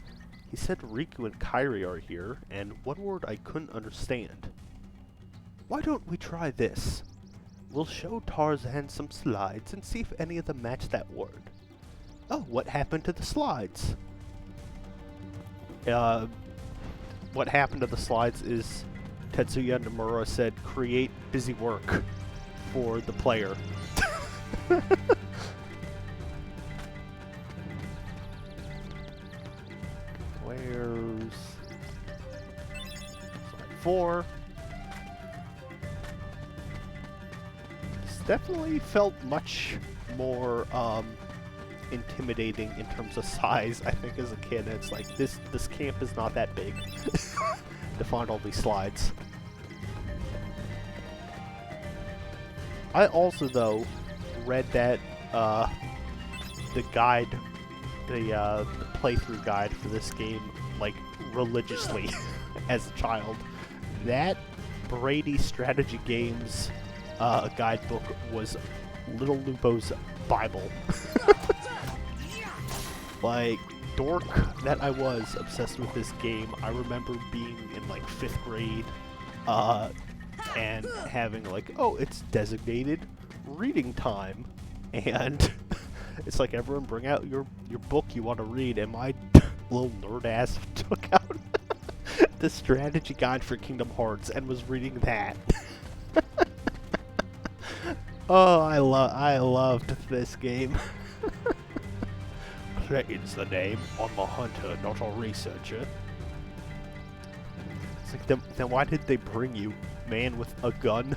He said Riku and Kairi are here, and one word I couldn't understand. Why don't we try this? We'll show Tarzan some slides and see if any of them match that word. Oh, what happened to the slides? What happened to the slides is Tetsuya Nomura said, create busy work for the player. Where's slide 4? This definitely felt much more intimidating in terms of size. I think as a kid, it's like this camp is not that big to find all these slides. I also though read that the guide, the playthrough guide for this game, like religiously as a child. That Brady Strategy Games guidebook was Little Lupo's Bible. Like, dork that I was obsessed with this game, I remember being in like 5th grade, and having like, oh, it's designated reading time, and it's like, everyone bring out your book you want to read, and my little nerd ass took out the strategy guide for Kingdom Hearts and was reading that. Oh, I loved this game. Clayton's the name. I'm a hunter, not a researcher. It's like, then why did they bring you, man with a gun?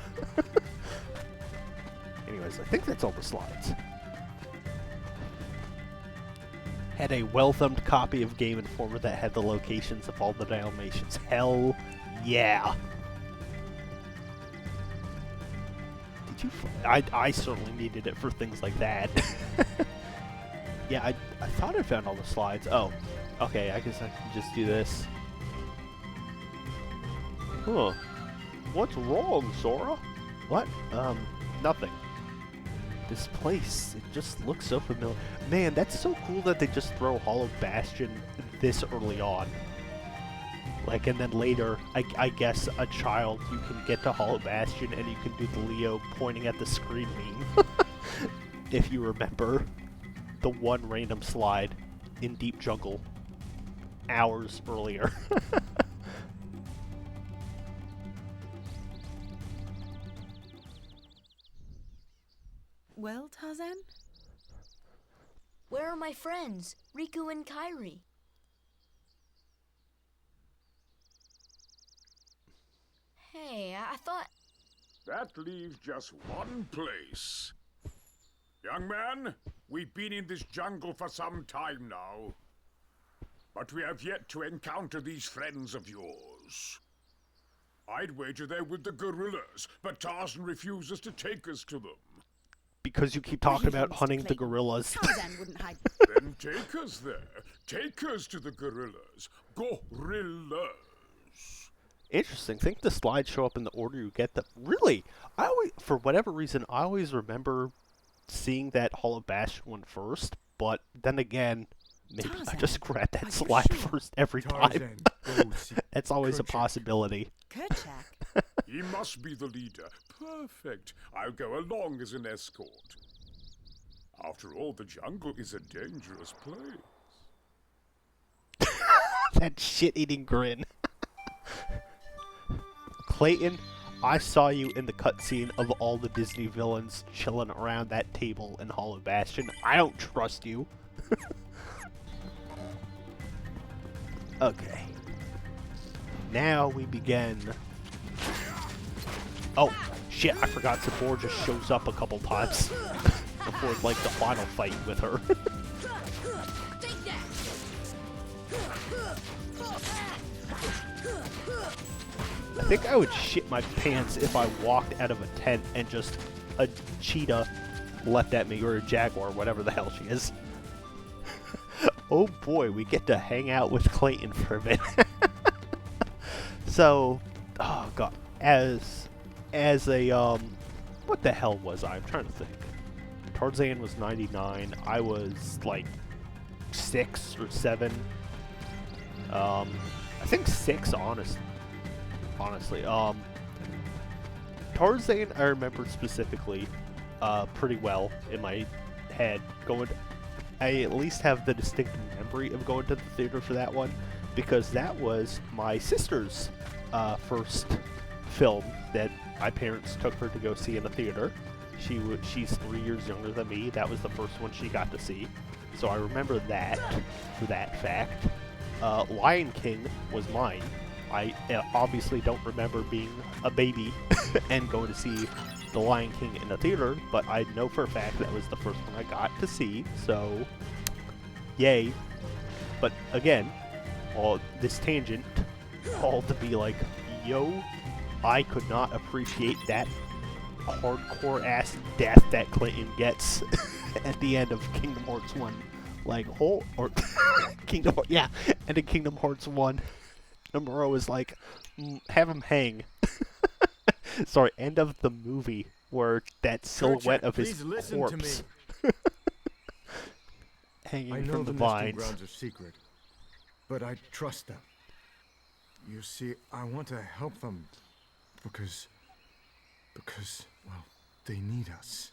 Anyways, I think that's all the slides. Had a well-thumbed copy of Game Informer that had the locations of all the Dalmatians. Hell yeah! Did you? I certainly needed it for things like that. Yeah, I thought I found all the slides. Oh, okay, I guess I can just do this. Huh. What's wrong, Sora? What? Nothing. This place, it just looks so familiar. Man, that's so cool that they just throw Hollow Bastion this early on. Like, and then later, I guess a child, you can get to Hollow Bastion and you can do the Leo pointing at the screen meme. If you remember the one random slide in Deep Jungle hours earlier. Well, Tarzan? Where are my friends, Riku and Kairi? Hey, I thought... That leaves just one place. Young man, we've been in this jungle for some time now. But we have yet to encounter these friends of yours. I'd wager they're with the gorillas, but Tarzan refuses to take us to them. Because you keep talking about hunting the gorillas. Tarzan wouldn't hide. Then take us there. Take us to the gorillas. Gorillas. Interesting. Think the slides show up in the order you get them. Really? I always, for whatever reason, I always remember seeing that Hollow Bastion one first, but then again, maybe Tarzan, I just grabbed that slide first every time. That's always a possibility. Kerchak. He must be the leader. Perfect. I'll go along as an escort. After all, the jungle is a dangerous place. That shit-eating grin. Clayton, I saw you in the cutscene of all the Disney villains chilling around that table in Hollow Bastion. I don't trust you. Okay. Now we begin. Oh, shit, I forgot Sabor just shows up a couple times before, like, the final fight with her. I think I would shit my pants if I walked out of a tent and just a cheetah leapt at me, or a jaguar, whatever the hell she is. Oh boy, we get to hang out with Clayton for a bit. So, oh god, as a, what the hell was I? I'm trying to think. Tarzan was 99, I was, like, 6 or 7. I think 6, honestly. Tarzan, I remember specifically, pretty well in my head. I at least have the distinct memory of going to the theater for that one, because that was my sister's first film that my parents took her to go see in the theater. She's 3 years younger than me. That was the first one she got to see, so I remember that for that fact. Lion King was mine. I obviously don't remember being a baby and going to see The Lion King in the theater, but I know for a fact that was the first one I got to see, so yay. But again, all this tangent, all to be like, yo, I could not appreciate that hardcore-ass death that Clayton gets at the end of Kingdom Hearts 1. Like, Kingdom Hearts, yeah, and in Kingdom Hearts 1, Nomura is like, have him hang. Sorry, end of the movie, where that silhouette of his corpse hanging I know from the the nesting vines. grounds are secret, but I trust them. You see, I want to help them because, well, they need us.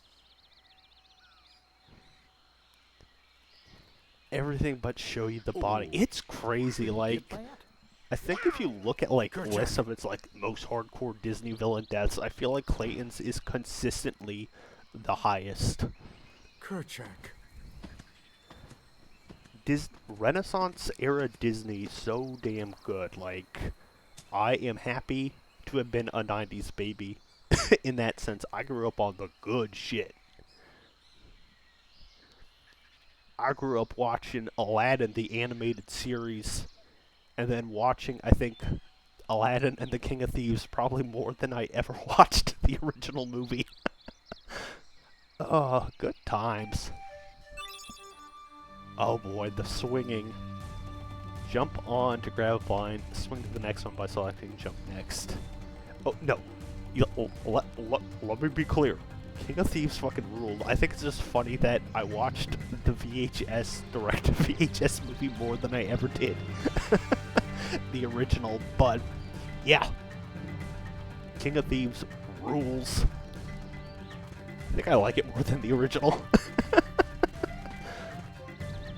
Everything but show you the body. It's crazy, like, I think if you look at, like, lists of its, like, most hardcore Disney villain deaths, I feel like Clayton's is consistently the highest. Kerchak. Renaissance era Disney, so damn good. Like, I am happy to have been a 90s baby in that sense. I grew up on the good shit. I grew up watching Aladdin, the animated series, and then watching, I think, Aladdin and the King of Thieves probably more than I ever watched the original movie. Oh, good times. Oh boy, the swinging. Jump on to grab a vine, swing to the next one by selecting jump next. Oh, no. Let me be clear. King of Thieves fucking ruled. I think it's just funny that I watched the direct-to-VHS movie more than I ever did the original, but yeah. King of Thieves rules. I think I like it more than the original.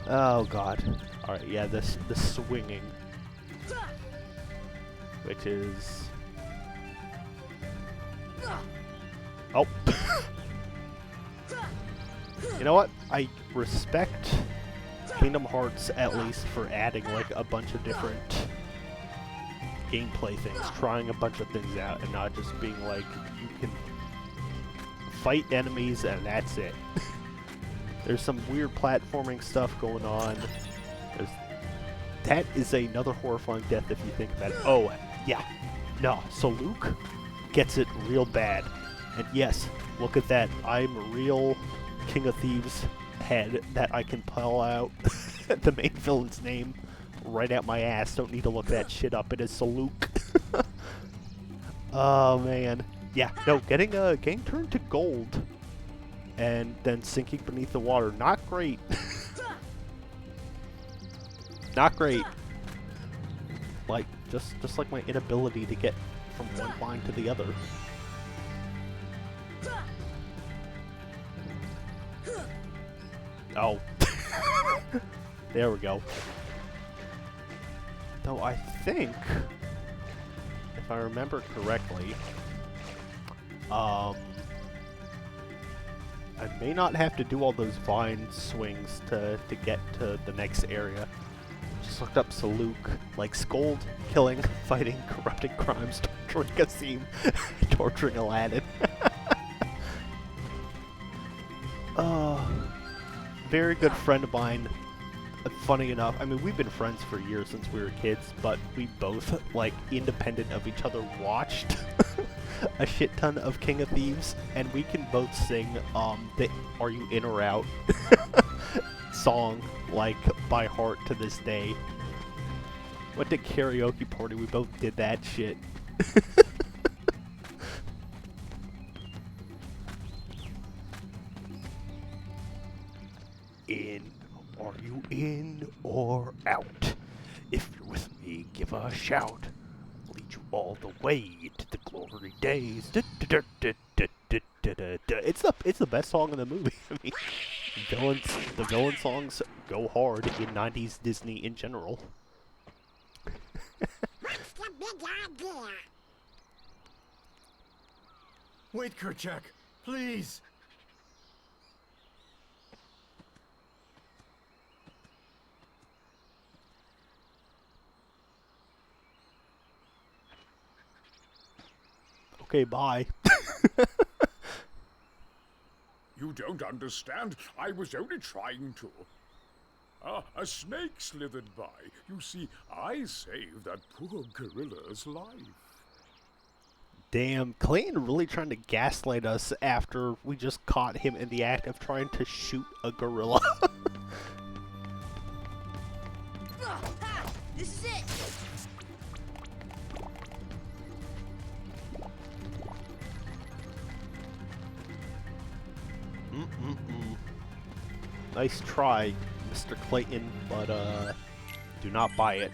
Oh god. Alright, yeah, the swinging. Which is... Oh. You know what? I respect Kingdom Hearts at least for adding like a bunch of different gameplay things, trying a bunch of things out, and not just being like, you can fight enemies and that's it. There's some weird platforming stuff going on. That is another horrifying death if you think about it. Oh, yeah. No, so Luke gets it real bad. And yes, look at that. I'm a real King of Thieves head that I can pull out the main villain's name right out my ass. Don't need to look that shit up. It is Saluk. Oh, man. Yeah, no, getting turned to gold and then sinking beneath the water. Not great. Not great. Like, just like my inability to get from one line to the other. Oh. There we go. Though I think, if I remember correctly, I may not have to do all those vine swings to get to the next area. Just looked up Saluk, like Scold, killing, fighting, corrupting crimes, torturing Kasim, torturing Aladdin. Very good friend of mine. Funny enough, I mean, we've been friends for years since we were kids, but we both, like, independent of each other, watched a shit ton of King of Thieves, and we can both sing the Are You In or Out song, like, by heart to this day. Went to karaoke party, we both did that shit. Are you in or out? If you're with me, give a shout. Lead you all the way to the glory days. It's the best song in the movie. I mean, the villain songs go hard in 90s Disney in general. What's the big idea? Wait, Kerchak, please. Okay, bye. You don't understand. I was only trying to. A snake slithered by. You see, I saved that poor gorilla's life. Damn, Clayton really trying to gaslight us after we just caught him in the act of trying to shoot a gorilla. This is it! Nice try, Mr. Clayton, but do not buy it.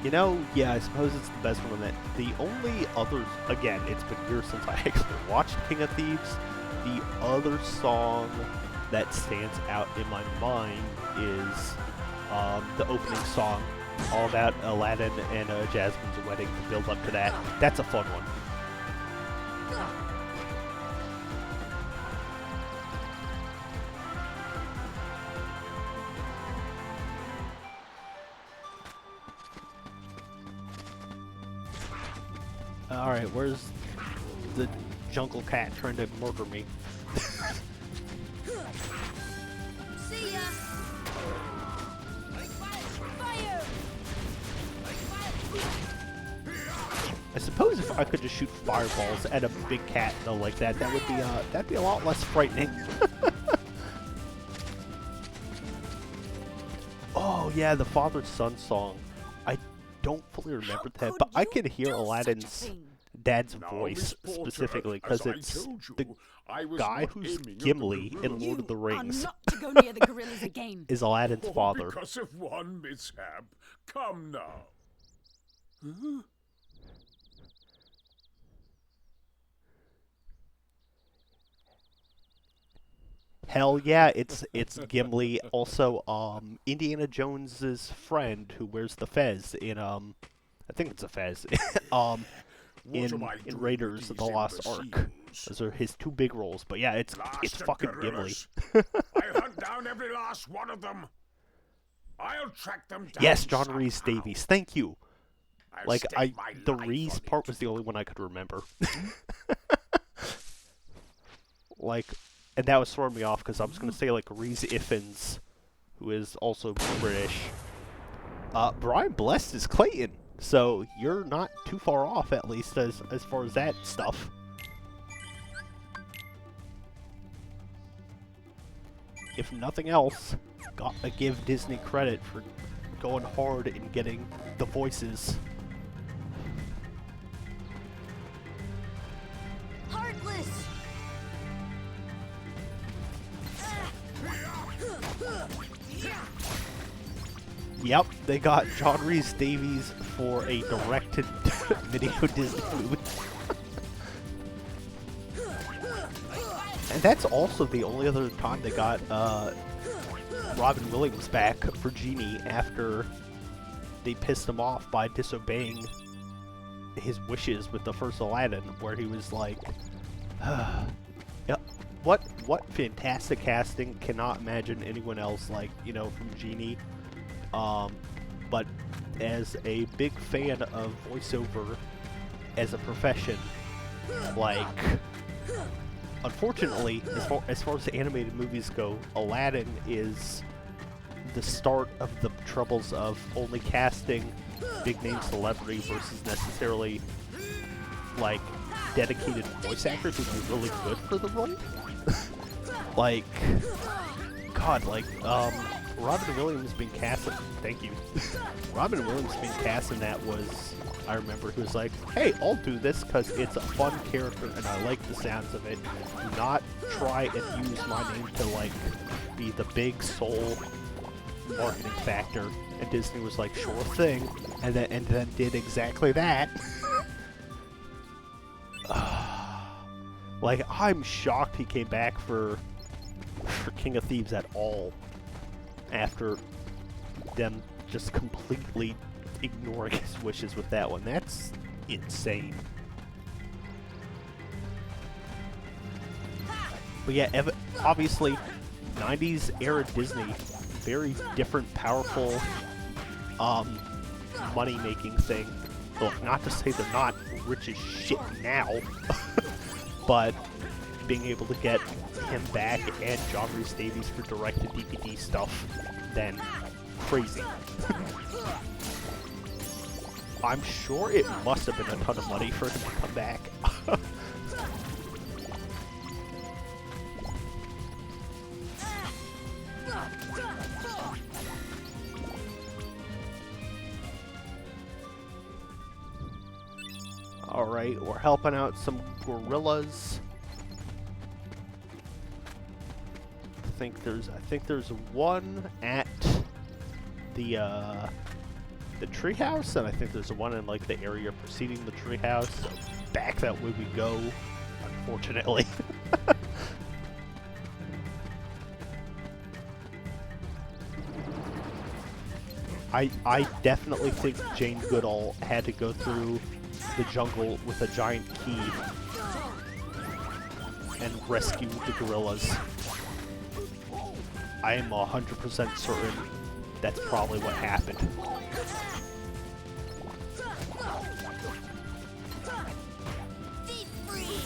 You know, yeah, I suppose it's the best one. That the only others, again, it's been years since I actually watched King of Thieves. The other song that stands out in my mind is the opening song, all about Aladdin and Jasmine's wedding, to build up to that. That's a fun one. Alright, where's the jungle cat trying to murder me? See ya! Fire! I suppose if I could just shoot fireballs at a big cat though like that, that'd be a lot less frightening. Oh yeah, the father-son song. I don't fully remember that, but I can hear Aladdin's dad's voice specifically because it's the guy who's Gimli in Lord of the Rings. Not to go near the gorillas again. Is Aladdin's father. Because of one mishap. Come now. Huh? Hell yeah, it's Gimli. Also, Indiana Jones's friend who wears the fez in I think it's a fez. in Raiders of the Lost Ark. Those are his two big roles. But yeah, it's fucking Gimli. I'll hunt down every last one of them. I'll track them down. Yes, John Rhys Davies. Thank you. I'll Like stake the my Rhys life on part was the only one I could remember. Like, and that was throwing me off because I was gonna say like Rhys Ifans, who is also British. Brian Blessed is Clayton, so you're not too far off, at least as far as that stuff. If nothing else, gotta give Disney credit for going hard in getting the voices. Heartless! Yep, they got John Rhys Davies for a directed video Disney movie. And that's also the only other time they got Robin Williams back for Genie after they pissed him off by disobeying his wishes with the first Aladdin, where he was like, yeah, what fantastic casting. Cannot imagine anyone else, like, you know, from Genie. But as a big fan of voiceover as a profession, like, unfortunately, as far as the animated movies go, Aladdin is the start of the troubles of only casting big name celebrity versus necessarily like dedicated voice actors who'd be really good for the role. Like, God, like, Robin Williams being cast. Thank you. Robin Williams being cast in that was, I remember, he was like, "Hey, I'll do this because it's a fun character and I like the sounds of it. Do not try and use my name to like be the big sole marketing factor." And Disney was like, "Sure thing," and then did exactly that. Like, I'm shocked he came back for King of Thieves at all after them just completely ignoring his wishes with that one. That's insane. But yeah, obviously, 90s era Disney, very different, powerful, money-making thing. Look, not to say they're not rich as shit now, but being able to get him back and John Rhys Davies for direct-to-DVD stuff, then crazy. I'm sure it must have been a ton of money for him to come back. Alright, we're helping out some gorillas. I think there's one at the treehouse, and I think there's one in like the area preceding the treehouse. So back that way we go, unfortunately. I definitely think Jane Goodall had to go through the jungle with a giant key and rescue the gorillas. I am 100% certain that's probably what happened. Be free.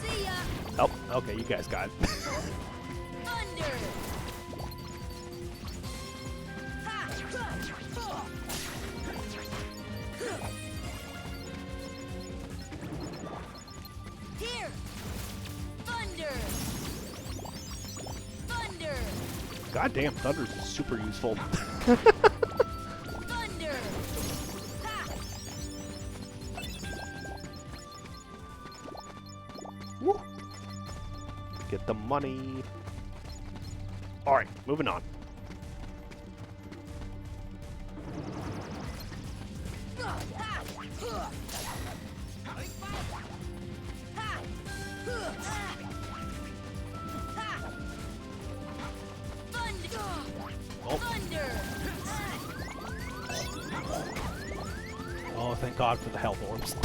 See ya. Oh, okay, you guys got it. Thunder. Here. Thunder. Thunder. Goddamn, Thunder's super useful. Thunder. Woo. Get the money. Alright, moving on. Oh. Oh, thank God for the Hellworms.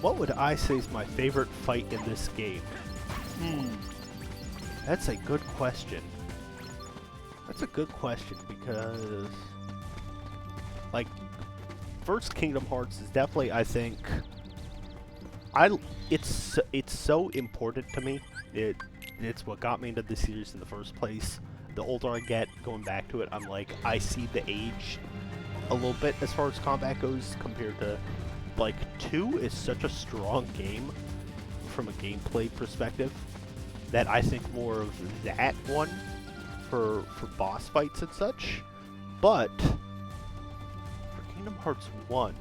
What would I say is my favorite fight in this game? That's a good question. That's a good question because, like, first Kingdom Hearts is definitely, I think, it's so important to me. It's what got me into the series in the first place. The older I get, going back to it, I'm like, I see the age a little bit as far as combat goes compared to, like, 2 is such a strong game from a gameplay perspective that I think more of that one for boss fights and such. But for Kingdom Hearts 1,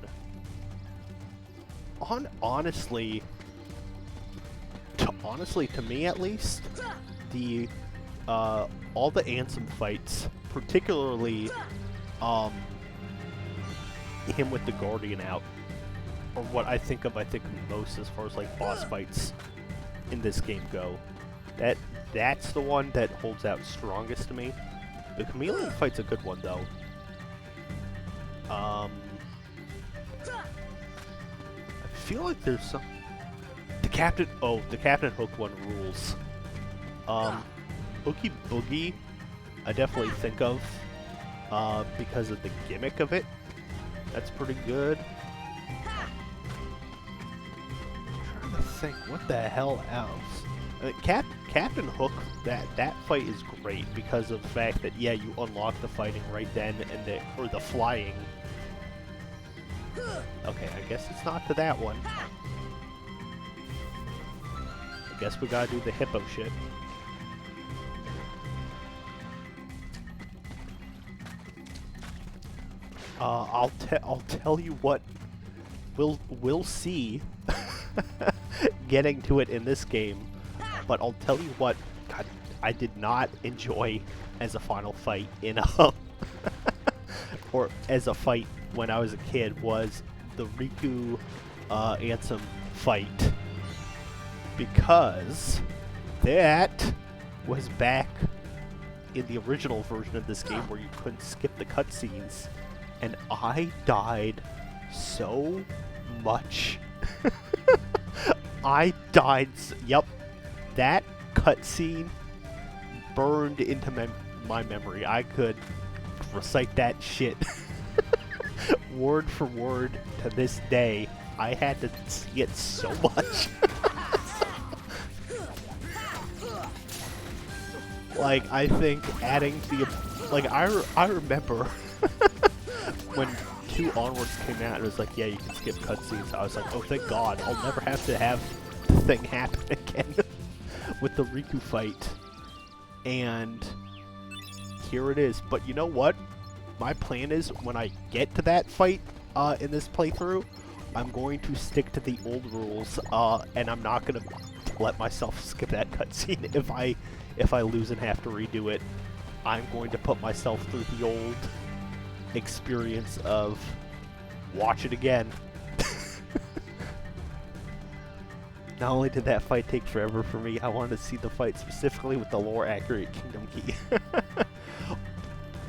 honestly, to me at least, the all the Ansem fights, particularly him with the Guardian out, are what I think of most as far as like boss fights in this game go. That's the one that holds out strongest to me. The Chameleon fight's a good one though. I feel like there's some. The Captain Hook one rules. Oogie Boogie, I definitely think of because of the gimmick of it. That's pretty good. I'm trying to think, what the hell else? Captain Hook, that fight is great because of the fact that yeah, you unlock the fighting right then and the flying. Okay, I guess it's not to that one. I guess we gotta do the hippo shit. I'll tell you what. We'll see. Getting to it in this game, but I'll tell you what. God, I did not enjoy as a final fight in or as a fight when I was a kid was the Riku Ansem fight, because that was back in the original version of this game where you couldn't skip the cutscenes, and I died so much. I died. Yep, that cutscene burned into my memory. I could recite that shit word for word to this day. I had to see it so much. Like, I think adding the... Like, I remember when 2 onwards came out, and it was like, yeah, you can skip cutscenes. I was like, oh, thank God. I'll never have to have the thing happen again with the Riku fight. And here it is. But you know what? my plan is when I get to that fight in this playthrough, I'm going to stick to the old rules, and I'm not gonna let myself skip that cutscene if I lose and have to redo it. I'm going to put myself through the old experience of watch it again. Not only did that fight take forever for me, I wanted to see the fight specifically with the lore accurate Kingdom Key.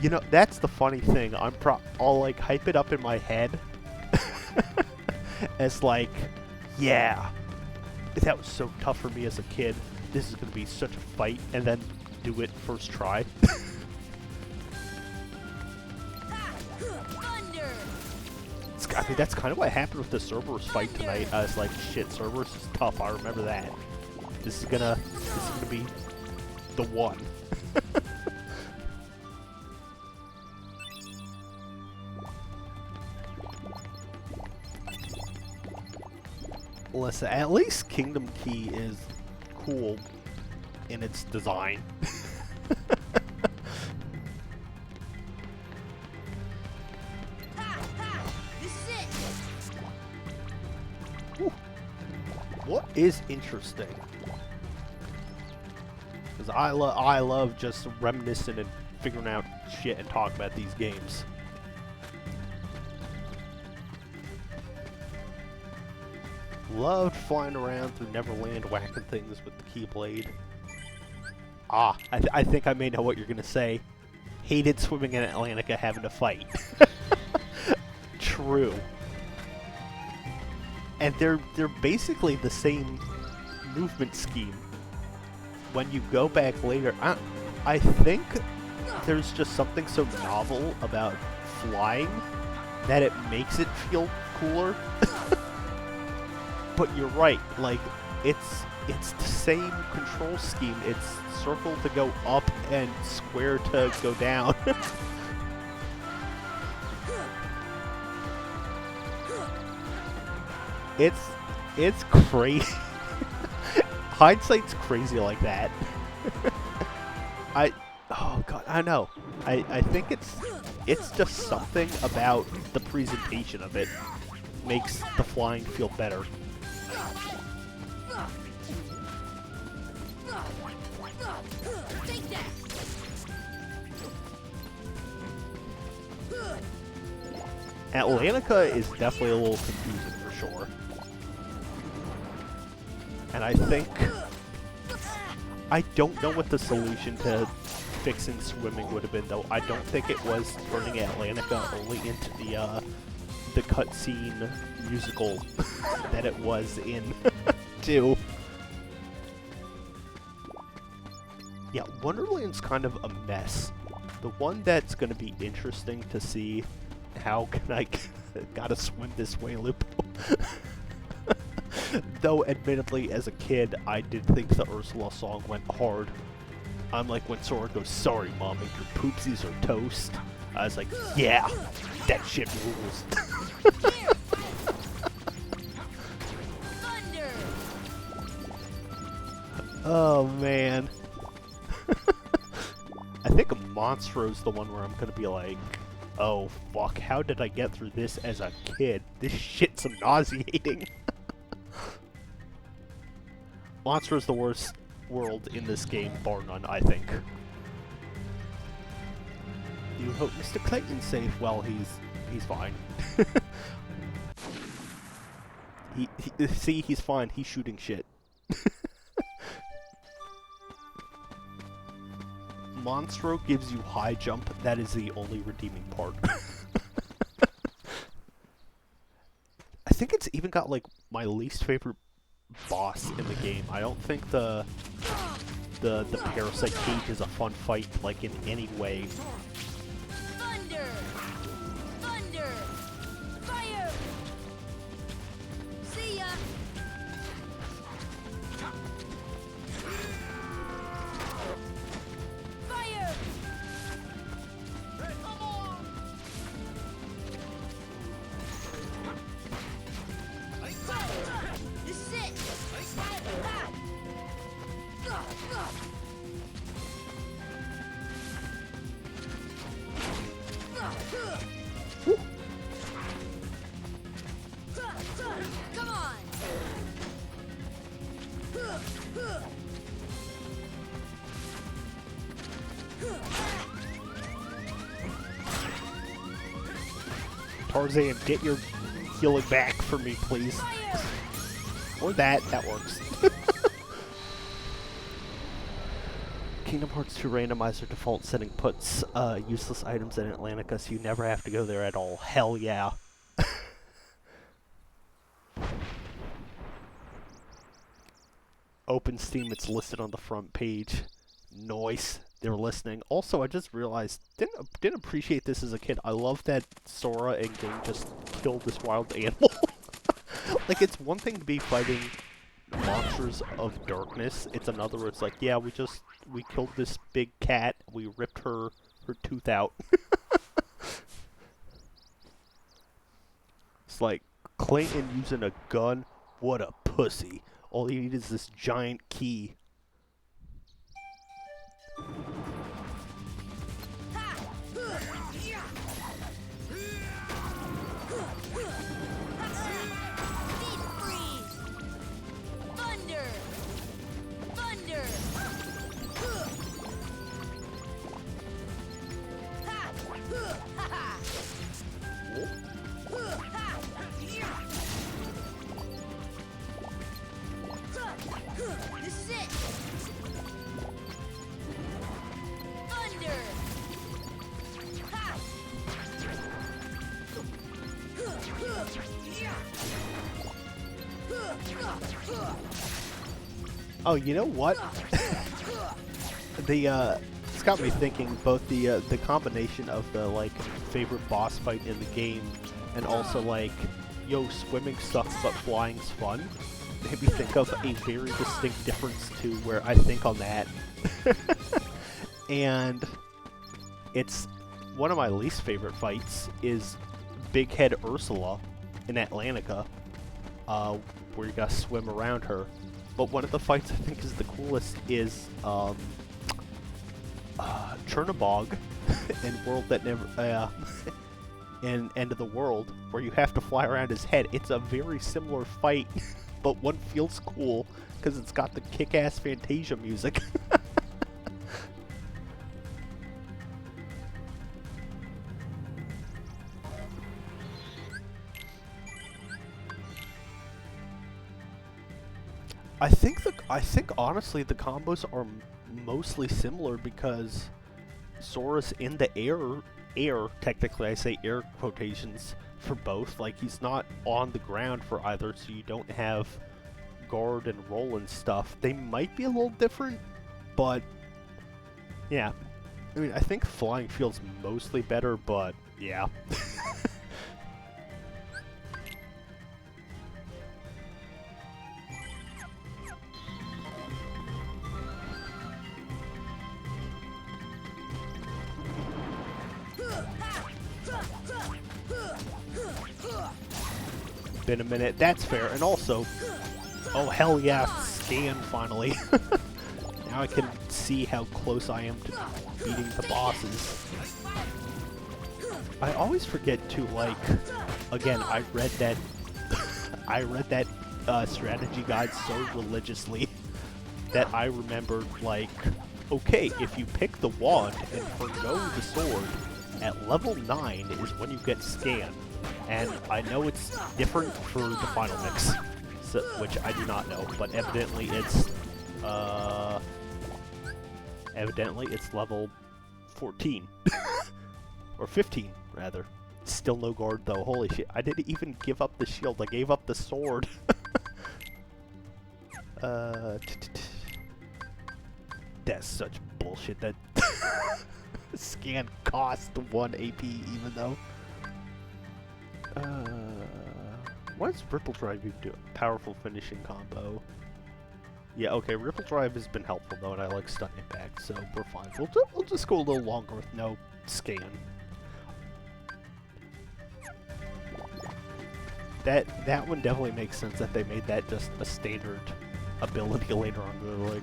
You know, that's the funny thing. I'll like hype it up in my head as like, yeah, that was so tough for me as a kid. This is gonna be such a fight, and then do it first try. I mean, that's kind of what happened with the Cerberus fight tonight. I was like, shit, Cerberus is tough. I remember that. This is gonna be the one. Listen, at least Kingdom Key is cool in its design. What is interesting? Because I love just reminiscing and figuring out shit and talking about these games. Loved flying around through Neverland, whacking things with the Keyblade. Ah, I think I may know what you're gonna say. Hated swimming in Atlantica having to fight. True. And they're basically the same movement scheme. When you go back later, I think there's just something so novel about flying that it makes it feel cooler. But you're right, like it's the same control scheme. It's circle to go up and square to go down. It's crazy. Hindsight's crazy like that. Oh god, I know. I think it's just something about the presentation of it makes the flying feel better. Atlantica is definitely a little confusing for sure. And I think I don't know what the solution to fixing swimming would have been, though. I don't think it was turning Atlantica only into the cutscene musical that it was in 2. Yeah, Wonderland's kind of a mess. The one that's going to be interesting to see how can I gotta swim this way, Lupo. Though, admittedly, as a kid, I did think the Ursula song went hard. I'm like when Sora goes, "Sorry, Mom, if your poopsies are toast." I was like, yeah, that shit rules. Oh, man. I think Monstro's the one where I'm gonna be like, oh, fuck, how did I get through this as a kid? This shit's nauseating. Monstro's the worst world in this game, bar none, I think. You hope Mr. Clayton's safe? Well, he's fine. See, he's fine. He's shooting shit. Monstro gives you high jump. That is the only redeeming part. I think it's even got, like, my least favorite boss in the game. I don't think the Parasite Cage is a fun fight, like, in any way. Thunder! Thunder! Fire! See ya! Fire! Come on! This is it! Tarzan, get your healing back for me, please. Or that works. Kingdom Hearts 2 randomizer default setting puts useless items in Atlantica, so you never have to go there at all. Hell yeah. Open Steam, it's listed on the front page. Nice. They're listening. Also, I just realized, didn't appreciate this as a kid. I love that Sora and Ging just killed this wild animal. Like, it's one thing to be fighting monsters of darkness. It's another where it's like, yeah, we killed this big cat. We ripped her tooth out. It's like, Clayton using a gun? What a pussy. All you need is this giant key. This is it! Thunder! Ha! Oh, you know what? It's got me thinking both the combination of the like favorite boss fight in the game and also like, yo, swimming sucks but flying's fun. Made me think of a very distinct difference to where I think on that. And it's one of my least favorite fights is Big Head Ursula in Atlantica, where you gotta swim around her. But one of the fights I think is the coolest is Chernobog in World That Never in End of the World, where you have to fly around his head. It's a very similar fight, but one feels cool because it's got the kick-ass Fantasia music. I think honestly the combos are mostly similar because Sora's in the air, technically I say air quotations for both, like he's not on the ground for either, so you don't have guard and roll and stuff. They might be a little different, but yeah. I mean, I think flying feels mostly better, but yeah. Been a minute. That's fair. And also, oh hell yeah, scan finally. Now I can see how close I am to beating the bosses. I always forget to, like, again, I read that strategy guide so religiously that I remembered, like, okay, if you pick the wand and forgo the sword, at level 9 is when you get scan. And I know it's different for the final mix, so, which I do not know, but evidently it's level 14. Or 15, rather. Still no guard, though. Holy shit. I didn't even give up the shield. I gave up the sword. That's such bullshit. That scan cost 1 AP, even though. What does Ripple Drive do? Powerful finishing combo. Yeah, okay, Ripple Drive has been helpful, though, and I like stunning back, so we're fine. We'll just go a little longer with no scan. That one definitely makes sense that they made that just a standard ability later on. They're like,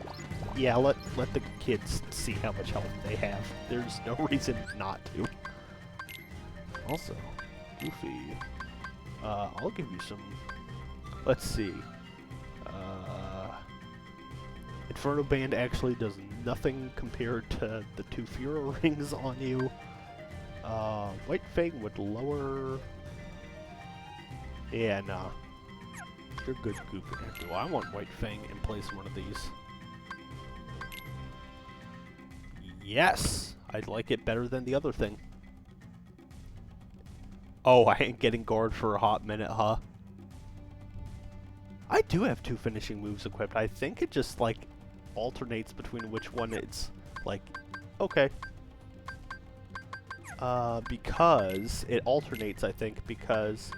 yeah, let the kids see how much health they have. There's no reason not to. Also, Goofy, I'll give you some. Let's see. Inferno Band actually does nothing compared to the 2 Furo rings on you. White Fang would lower Yeah, nah. You're good, Goop. Do I want White Fang in place of one of these? Yes! I'd like it better than the other thing. Oh, I ain't getting gored for a hot minute, huh? I do have 2 finishing moves equipped. I think it just, like, alternates between which one it's, like, okay. Because it alternates, I think, because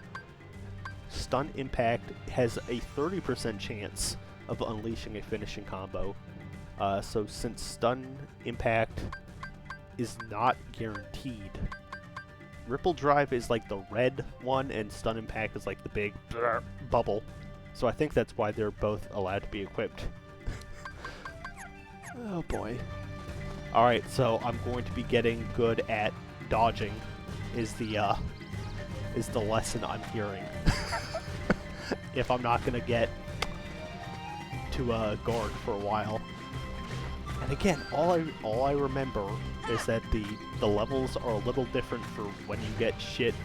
Stun Impact has a 30% chance of unleashing a finishing combo. So since Stun Impact is not guaranteed, Ripple Drive is like the red one, and Stun Impact is like the big bubble. So I think that's why they're both allowed to be equipped. Oh boy. Alright, so I'm going to be getting good at dodging is the lesson I'm hearing. If I'm not gonna get to guard for a while. And again, all I remember is that the levels are a little different for when you get shit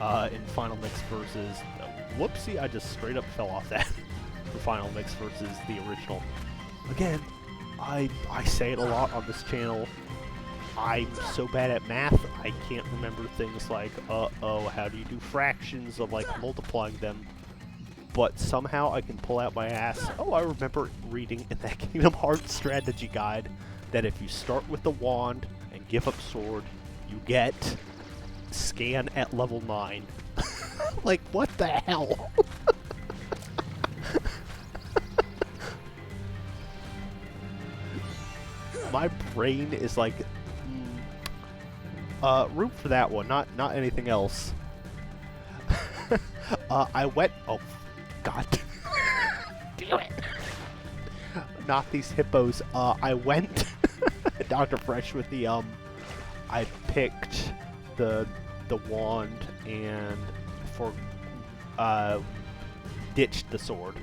in Final Mix versus whoopsie, I just straight up fell off that for Final Mix versus the original. Again, I say it a lot on this channel. I'm so bad at math, I can't remember things like, uh-oh, how do you do fractions of, like, multiplying them? But somehow I can pull out my ass. Oh, I remember reading in that Kingdom Hearts strategy guide that if you start with the wand and give up sword, you get scan at level 9. Like, what the hell? My brain is like, root for that one, not anything else. I went, oh, God. Damn it. Not these hippos. I went Dr. Fresh with the, I picked the wand and ditched the sword.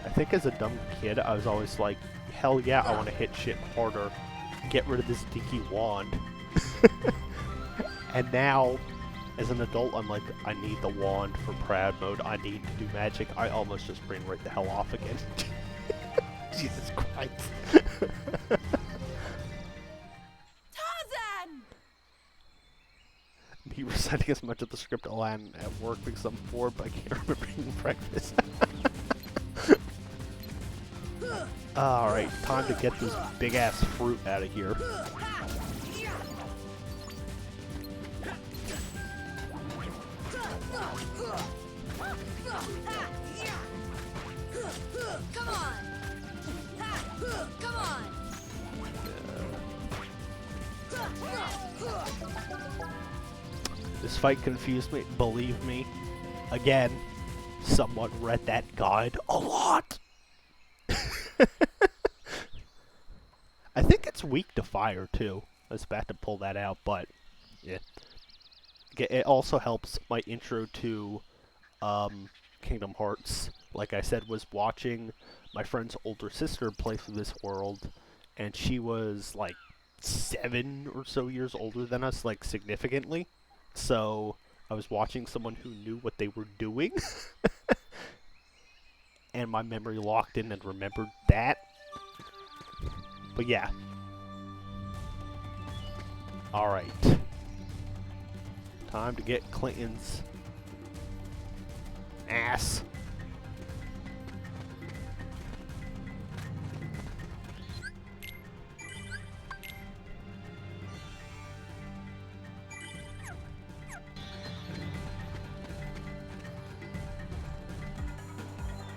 I think as a dumb kid, I was always like, hell yeah, I want to hit shit harder. Get rid of this dinky wand. And now, as an adult, I'm like, I need the wand for proud mode. I need to do magic. I almost just brain right the hell off again. Jesus Christ. Tarzan! Me reciting as much of the script Alan at work because I'm bored, but I can't remember eating breakfast. Alright, time to get this big-ass fruit out of here. Come on! Come on! This fight confused me. Believe me, again, someone read that guide a lot. I think it's weak to fire too. I was about to pull that out, but yeah. It also helps my intro to Kingdom Hearts. Like I said, was watching my friend's older sister play through this world, and she was like 7 or so years older than us, like significantly. So I was watching someone who knew what they were doing, and my memory locked in and remembered that. But yeah. Alright. Time to get Clinton's ass.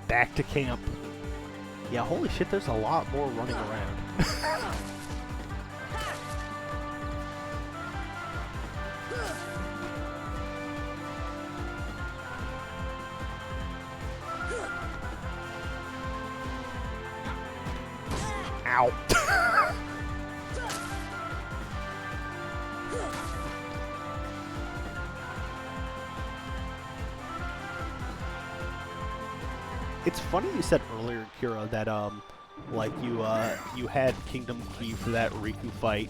Back to camp. Yeah, holy shit, there's a lot more running around. Ow. It's funny you said earlier, Kira, that like you had Kingdom Key for that Riku fight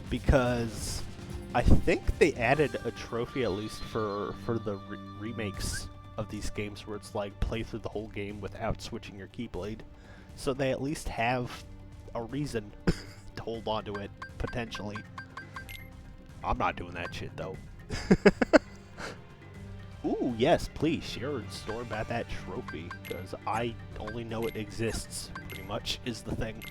because I think they added a trophy at least for the remakes of these games where it's like play through the whole game without switching your keyblade. So they at least have a reason to hold on to it, potentially. I'm not doing that shit, though. Ooh, yes, please, share and store about that trophy, because I only know it exists, pretty much, is the thing.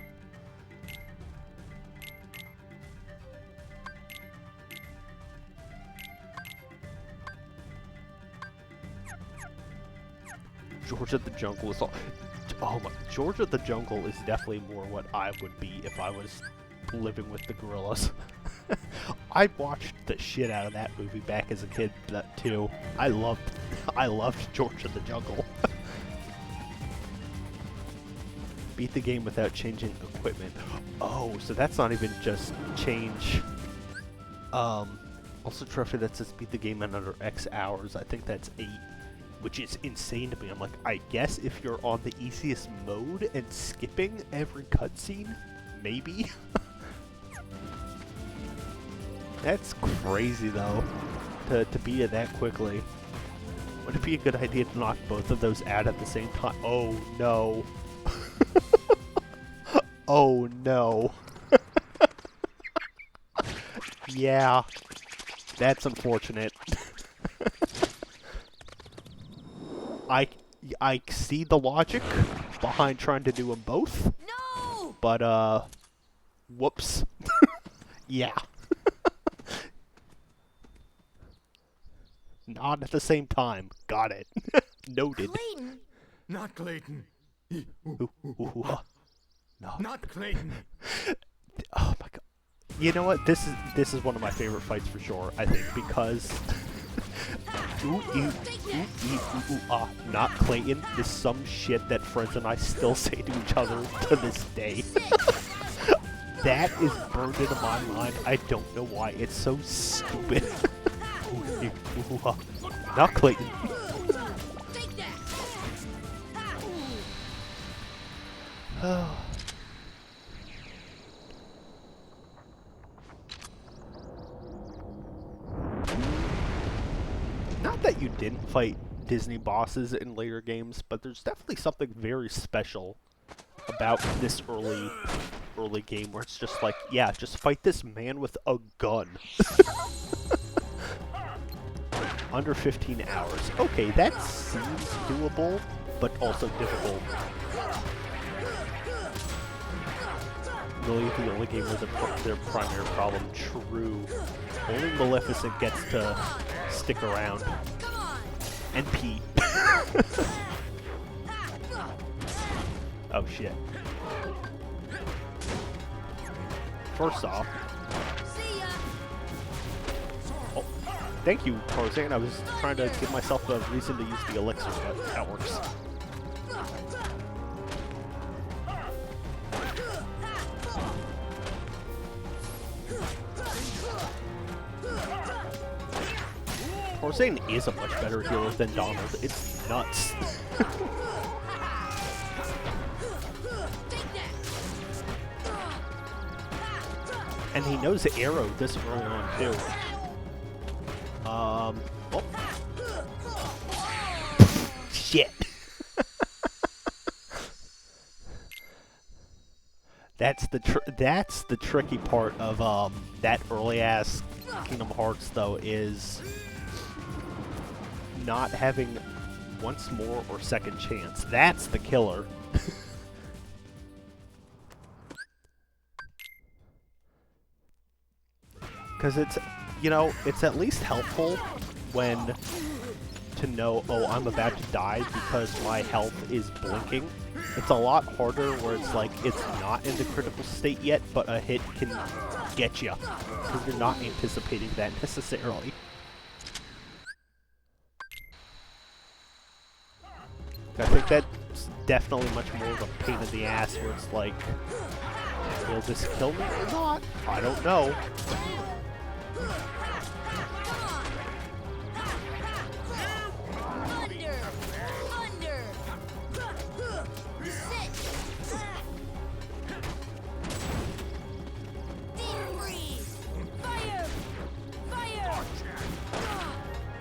George of the Jungle is all... Oh my... George of the Jungle is definitely more what I would be if I was living with the gorillas. I watched the shit out of that movie back as a kid, too. I loved George of the Jungle. Beat the game without changing equipment. Oh, so that's not even just change. Also trophy that says beat the game in under X hours. I think that's 8. Which is insane to me. I'm like, I guess if you're on the easiest mode and skipping every cutscene, maybe? That's crazy, though, to beat it that quickly. Would it be a good idea to knock both of those out at the same time? Oh, no. Oh, no. Yeah, that's unfortunate. I see the logic behind trying to do them both. No! But, whoops. Yeah. Not at the same time. Got it. Noted. Clayton! Not Clayton. No. Not Clayton. Oh my god. You know what? This is one of my favorite fights for sure, I think, because not Clayton is some shit that friends and I still say to each other to this day. That is burned into my mind. I don't know why. It's so stupid. Not Clayton. Not that you didn't fight Disney bosses in later games, but there's definitely something very special about this early game where it's just like, yeah, just fight this man with a gun. Under 15 hours. Okay, that seems doable, but also difficult. Really the only game where their primary problem, true. Only Maleficent gets to stick around and pee. Oh shit. First off, oh, thank you, Tarzan. I was trying to give myself a reason to use the elixir, but that works. Tarzan is a much better healer than Donald. It's nuts. And he knows the arrow this early on, too. Oh. Shit. That's the tricky part of that early ass Kingdom Hearts, though, is not having once more or second chance. That's the killer. Because it's, you know, it's at least helpful when to know, oh, I'm about to die because my health is blinking. It's a lot harder where it's like, it's not in the critical state yet, but a hit can get you. Because you're not anticipating that necessarily. I think that's definitely much more of a pain in the ass where it's like, will this kill me or not? I don't know.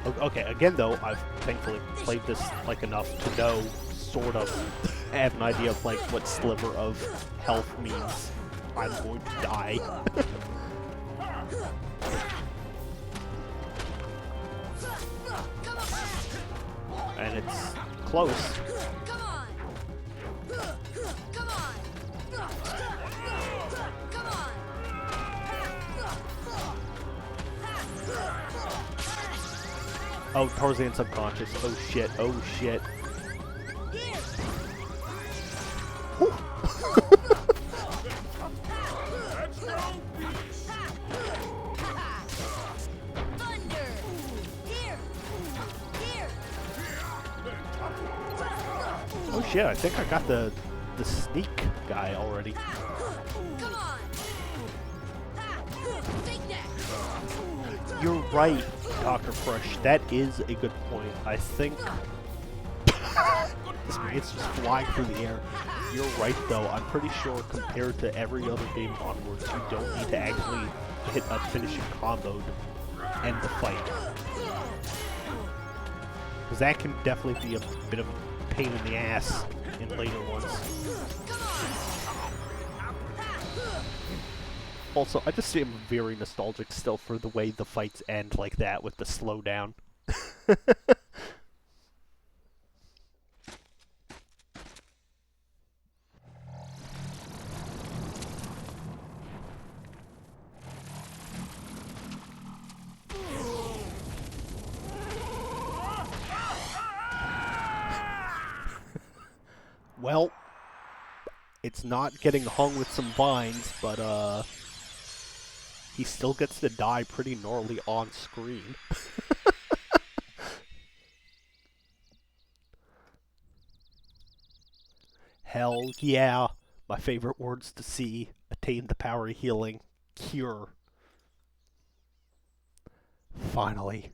Okay, again though, I've thankfully played this like enough to know, sort of, have an idea of like what sliver of health means I'm going to die. And it's close. Oh, Tarzan's subconscious. Oh shit, oh shit. Oh shit, I think I got the sneak guy already. You're right, Dr. Fresh. That is a good point. I think this man's just flying through the air. You're right, though. I'm pretty sure compared to every other game onwards, you don't need to actually hit a finishing combo to end the fight. Because that can definitely be a bit of a pain in the ass in later ones. Also, I just am very nostalgic still for the way the fights end like that with the slowdown. Well, it's not getting hung with some vines, but he still gets to die pretty gnarly on screen. Hell yeah. My favorite words to see. Attain the power of healing. Cure. Finally.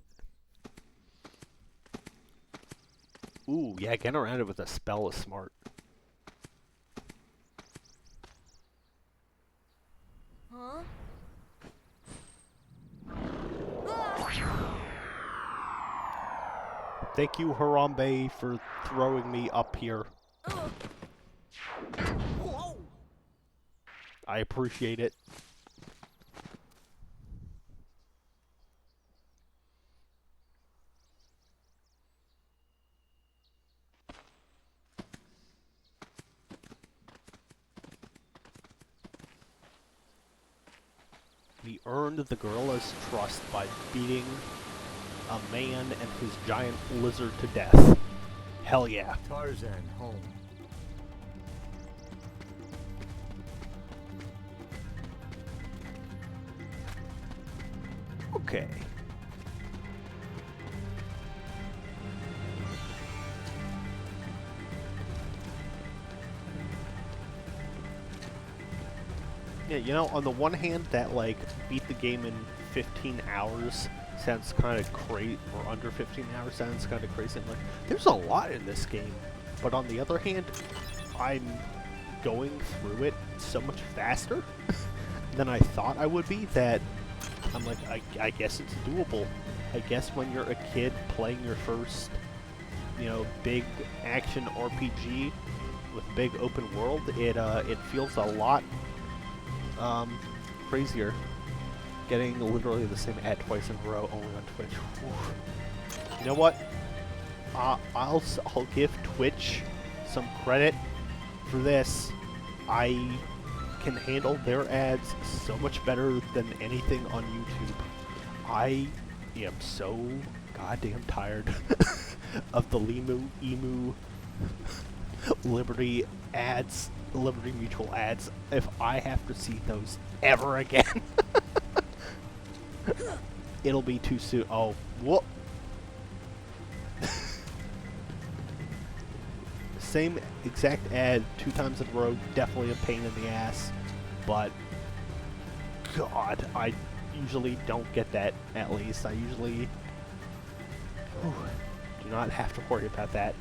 Ooh, yeah, getting around it with a spell is smart. Huh? Thank you, Harambe, for throwing me up here. I appreciate it. We earned the gorilla's trust by beating a man and his giant lizard to death. Hell yeah. Tarzan, home. Okay. Yeah, you know, on the one hand, that, like, beat the game in 15 hours sounds kind of crazy, or under 15 hours sounds kind of crazy. I'm like, there's a lot in this game. But on the other hand, I'm going through it so much faster than I thought I would be that I'm like, I guess it's doable. I guess when you're a kid playing your first, you know, big action RPG with big open world, it feels a lot crazier. Getting literally the same ad twice in a row only on Twitch. Whew. You know what? I'll give Twitch some credit for this. I can handle their ads so much better than anything on YouTube. I am so goddamn tired of the Emu Liberty ads, Liberty Mutual ads. If I have to see those ever again, it'll be too soon. Oh, whoop. Same exact ad 2 times in a row, definitely a pain in the ass, but God, I usually don't get that, at least. I usually do not have to worry about that.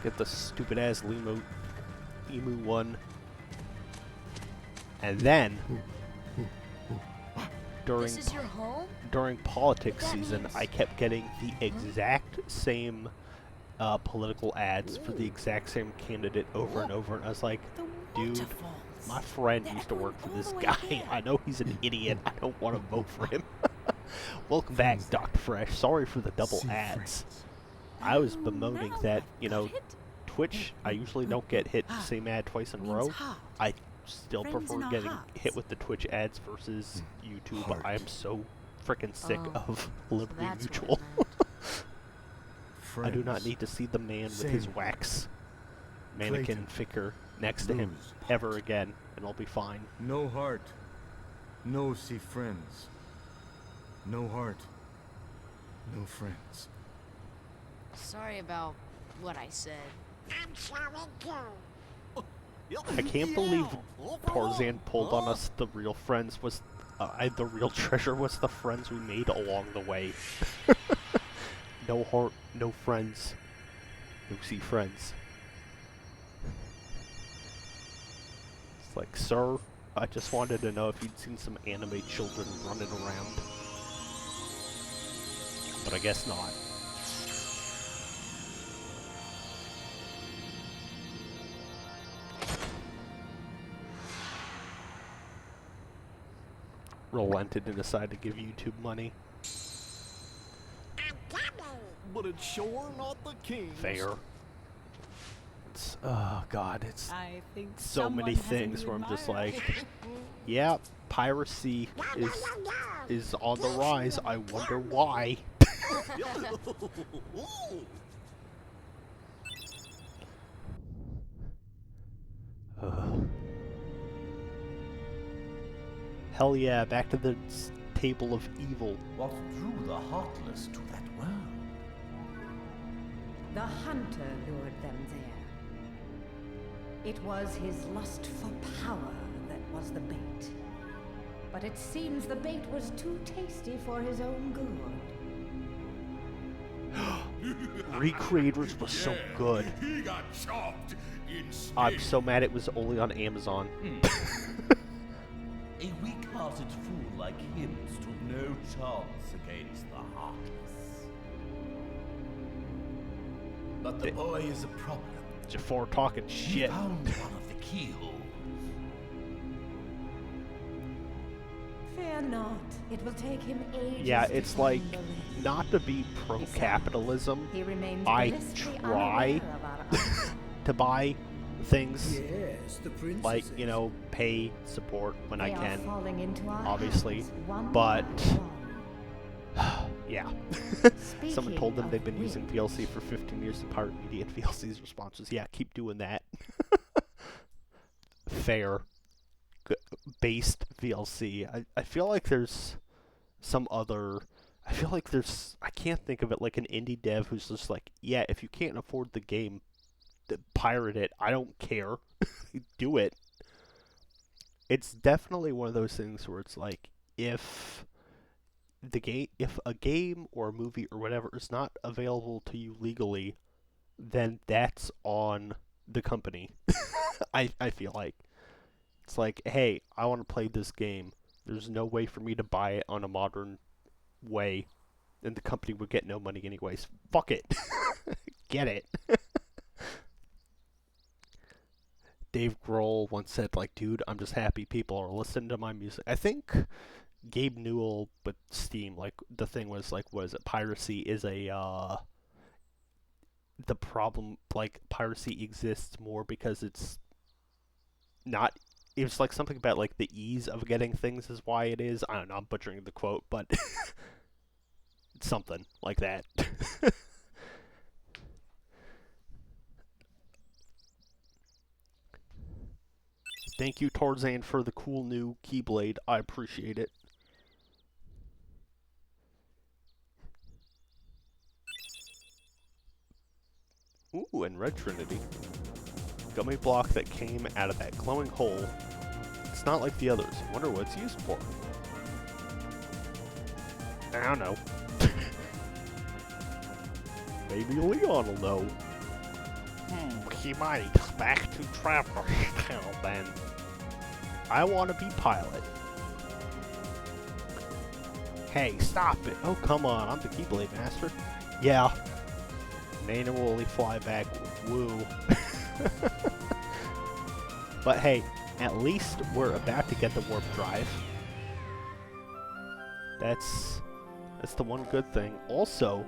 Get the stupid ass Limo emu one. And then, This is your home? during politics That season, means- I kept getting the exact same political ads for the exact same candidate over and over, and I was like, dude, my friend used to work for this guy. I know he's an idiot. I don't want to vote for him. Welcome back, Dr. Fresh. Sorry for the double ads. I was bemoaning that, you know, Twitch, I usually don't get hit the same ad twice in a row. I still prefer getting hit with the Twitch ads versus YouTube. I am so freaking sick of Liberty Mutual. I do not need to see the man with his wax mannequin figure next to him ever again, and I'll be fine. No heart. No see friends. No heart. No friends. Sorry about what I said. I'm sorry too. I can't believe Tarzan pulled on us. The real friends was, the real treasure was the friends we made along the way. No heart, no friends. No see friends. It's like, sir, I just wanted to know if you'd seen some anime children running around. But I guess not. Relented and decided to give YouTube money. But it's sure not the king. Fair. It's, oh god, it's I think so many things where I'm just like, yeah, piracy is on the rise. I wonder why. Hell yeah, back to the table of evil. What drew the heartless to that world? The hunter lured them there. It was his lust for power that was the bait. But it seems the bait was too tasty for his own good. Recreators was so good. He got chopped instead. I'm so mad it was only on Amazon. A weak-hearted fool like him stood no chance against the heartless. But the boy is a problem. Jafar talking He shit. found one of the keyholes. Fear not. It will take him ages. Yeah, to it's find like, the link. not to be pro-capitalism, He remains I blissfully try unaware of our to buy things, Yes, the princess. like, you know, pay support when I They are can, falling into our obviously, hands, one but, by one. yeah. Someone told them they've been using VLC for 15 years to pirate media, and VLC's response was, yeah, keep doing that. Fair. Based VLC. I feel like there's some other... I feel like there's... I can't think of it like an indie dev who's just like, yeah, if you can't afford the game, pirate it. I don't care. Do it. It's definitely one of those things where it's like, if a game or a movie or whatever is not available to you legally, then that's on the company. I feel like. It's like, hey, I want to play this game. There's no way for me to buy it on a modern way, and the company would get no money anyways. Fuck it. Get it. Dave Grohl once said, like, dude, I'm just happy people are listening to my music. I think Gabe Newell, but Steam, like, the thing was, like, was it piracy is a, the problem, like, piracy exists more because it's not, it was, like, something about, like, the ease of getting things is why it is. I don't know, I'm butchering the quote, but something like that. Thank you, Tarzan, for the cool new Keyblade. I appreciate it. Ooh, and Red Trinity. Gummy block that came out of that glowing hole. It's not like the others. Wonder what it's used for. I don't know. Maybe Leon will know. He might. Back to Traverse Town, then. I want to be pilot. Hey, stop it. Oh, come on. I'm the Keyblade Master. Yeah. Manually fly back. Woo. But hey, at least we're about to get the warp drive. That's the one good thing. Also,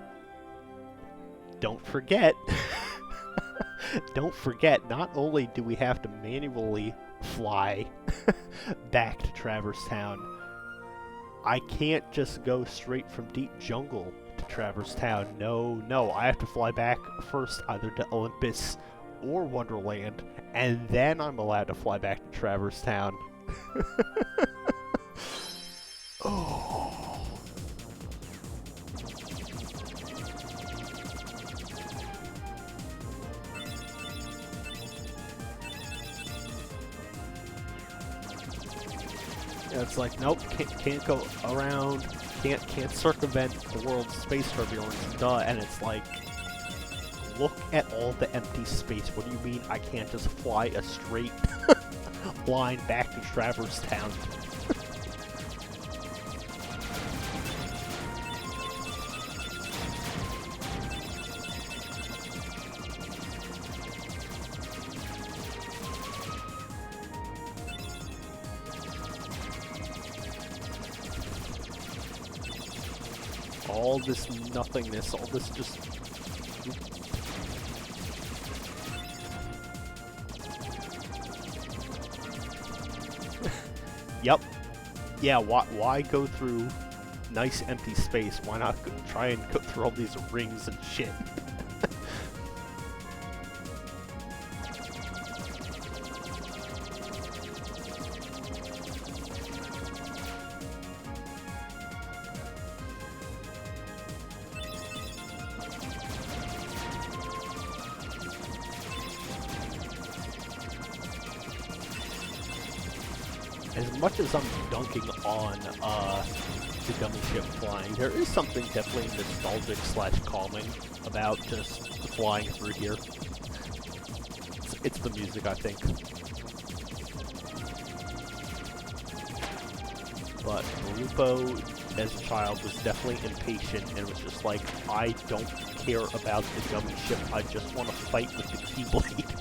don't forget, not only do we have to manually fly back to Traverse Town, I can't just go straight from Deep Jungle to Traverse Town. No, I have to fly back first either to Olympus or Wonderland, and then I'm allowed to fly back to Traverse Town. Oh. Yeah, it's like, nope, can't go around, can't circumvent the world's space turbulence, duh, and it's like, look at all the empty space. What do you mean I can't just fly a straight line back to Traverse Town? All this nothingness, all this just... Yep. Yeah, why go through nice empty space? Why not try and go through all these rings and shit? As much as I'm dunking on the gummy ship flying, there is something definitely nostalgic / calming about just flying through here. It's the music, I think. But Lupo, as a child, was definitely impatient and was just like, I don't care about the gummy ship, I just want to fight with the Keyblade.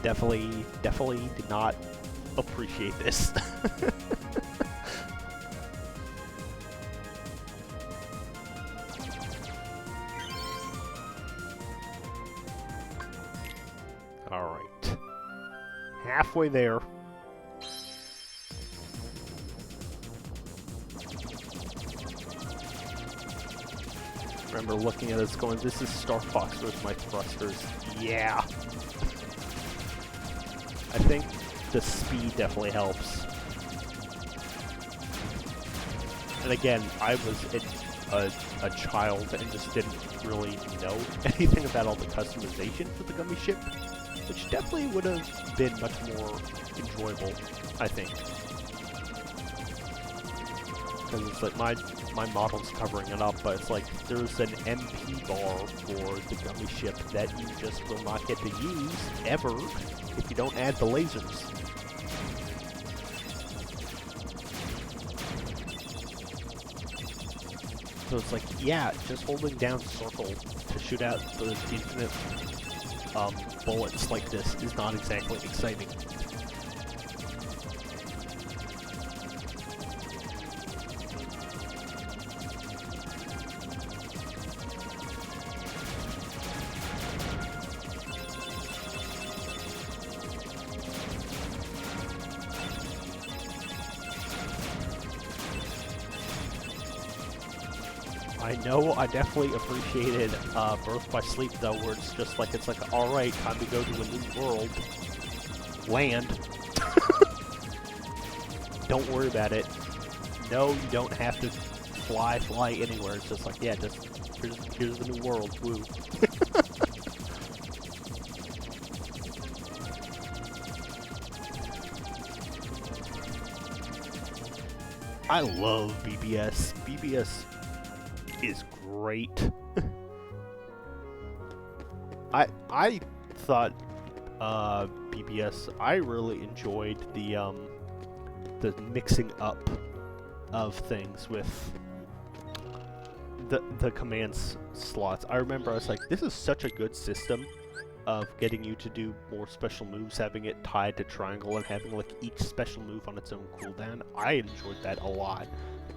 Definitely did not appreciate this. Alright. Halfway there. Remember looking at this going, this is Star Fox with my thrusters. Yeah. I think the speed definitely helps. And again, I was a child and just didn't really know anything about all the customization for the gummy ship, which definitely would have been much more enjoyable, I think. Because it's like my model's covering it up, but it's like there's an MP bar for the gummy ship that you just will not get to use ever if you don't add the lasers. So it's like, yeah, just holding down circle to shoot out the infinite bullets like this is not exactly exciting. I know I definitely appreciated Birth by Sleep though, where it's just like, it's like, alright, time to go to a new world. Land. Don't worry about it. No, you don't have to fly anywhere. It's just like, yeah, just, here's the new world, woo. I love BBS. BBS is great. I thought BBS, I really enjoyed the mixing up of things with the commands slots. I remember I was like, this is such a good system of getting you to do more special moves, having it tied to triangle and having like each special move on its own cooldown. I enjoyed that a lot.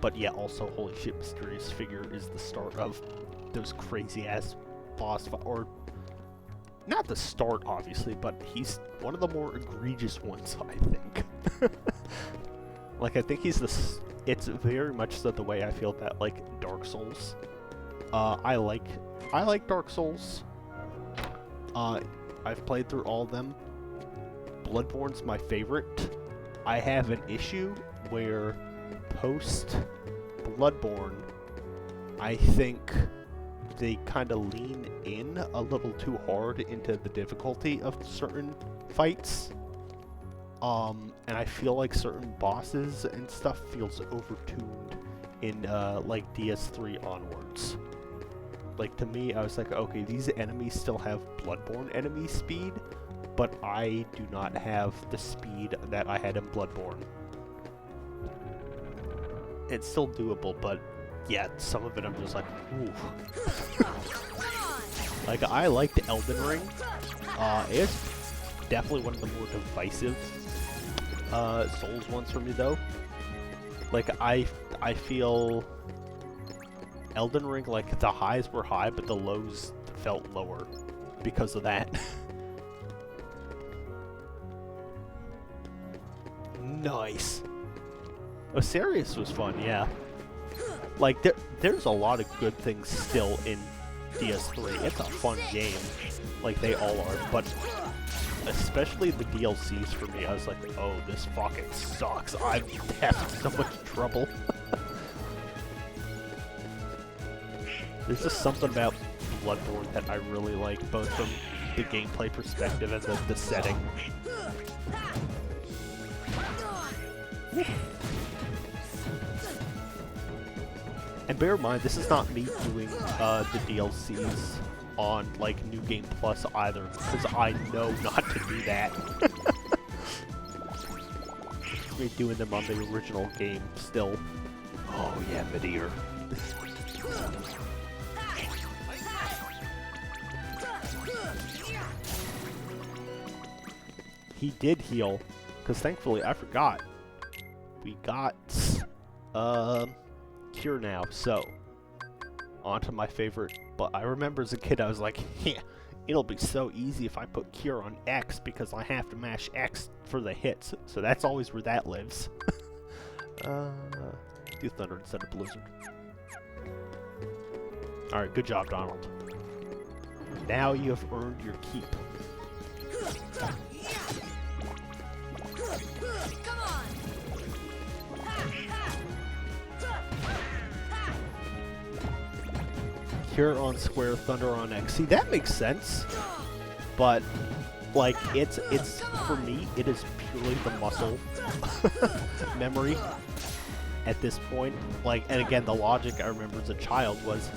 But yeah, also, holy shit, Mysterious Figure is the start of those crazy ass boss or not the start, obviously, but he's one of the more egregious ones, I think. Like, I think he's it's very much so the way I feel about, like, Dark Souls. I like Dark Souls. I've played through all of them. Bloodborne's my favorite. I have an issue where post-Bloodborne, I think they kind of lean in a little too hard into the difficulty of certain fights. And I feel like certain bosses and stuff feels overtuned in, like, DS3 onwards. Like, to me, I was like, okay, these enemies still have Bloodborne enemy speed, but I do not have the speed that I had in Bloodborne. It's still doable, but yeah, some of it I'm just like, ooh. Like, I liked Elden Ring. It's definitely one of the more divisive Souls ones for me, though. Like, I feel Elden Ring, like, the highs were high, but the lows felt lower because of that. Nice. Osiris was fun, yeah. Like, there's a lot of good things still in DS3. It's a fun game, like they all are, but especially the DLCs for me, I was like, oh, this fucking sucks. I'm having so much trouble. There's just something about Bloodborne that I really like, both from the gameplay perspective and the setting. And bear in mind, this is not me doing the DLCs on, like, New Game Plus either, because I know not to do that. Me doing them on the original game still. Oh yeah, Midir. He did heal, because thankfully I forgot. We got Cure now, so on to my favorite. But I remember as a kid I was like, yeah, it'll be so easy if I put Cure on X because I have to mash X for the hits. So that's always where that lives. Do Thunder instead of Blizzard. Alright, good job, Donald. Now you have earned your keep. Come on! Cure on square, Thunder on X. See, that makes sense. But, like, it's for me, it is purely the muscle memory at this point. Like, and again, the logic I remember as a child was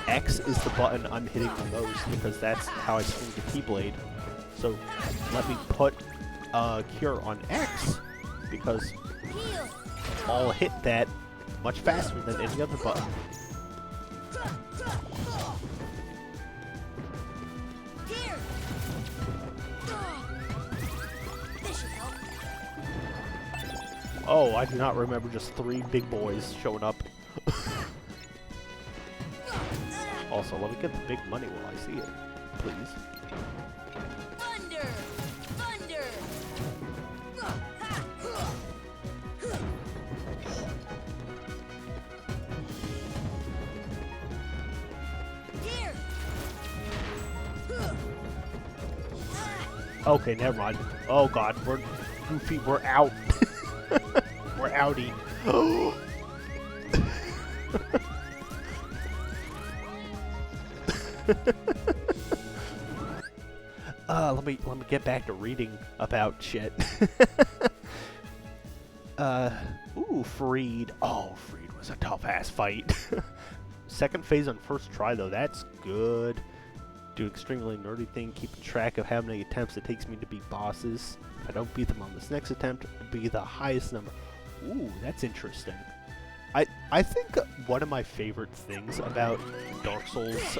X is the button I'm hitting the most because that's how I swing the Keyblade. So, let me put Cure on X because I'll hit that much faster than any other button. Oh, I do not remember just 3 big boys showing up. Also, let me get the big money while I see it, please. Thunder! Thunder! Here! Okay, never mind. Oh god, we're Goofy, we're out. We're outie. Let me get back to reading about shit. Ooh, Freed. Oh, Freed was a tough ass fight. Second phase on first try though, that's good. Do extremely nerdy thing, keeping track of how many attempts it takes me to beat bosses. If I don't beat them on this next attempt, it'll be the highest number. Ooh, that's interesting. I think one of my favorite things about Dark Souls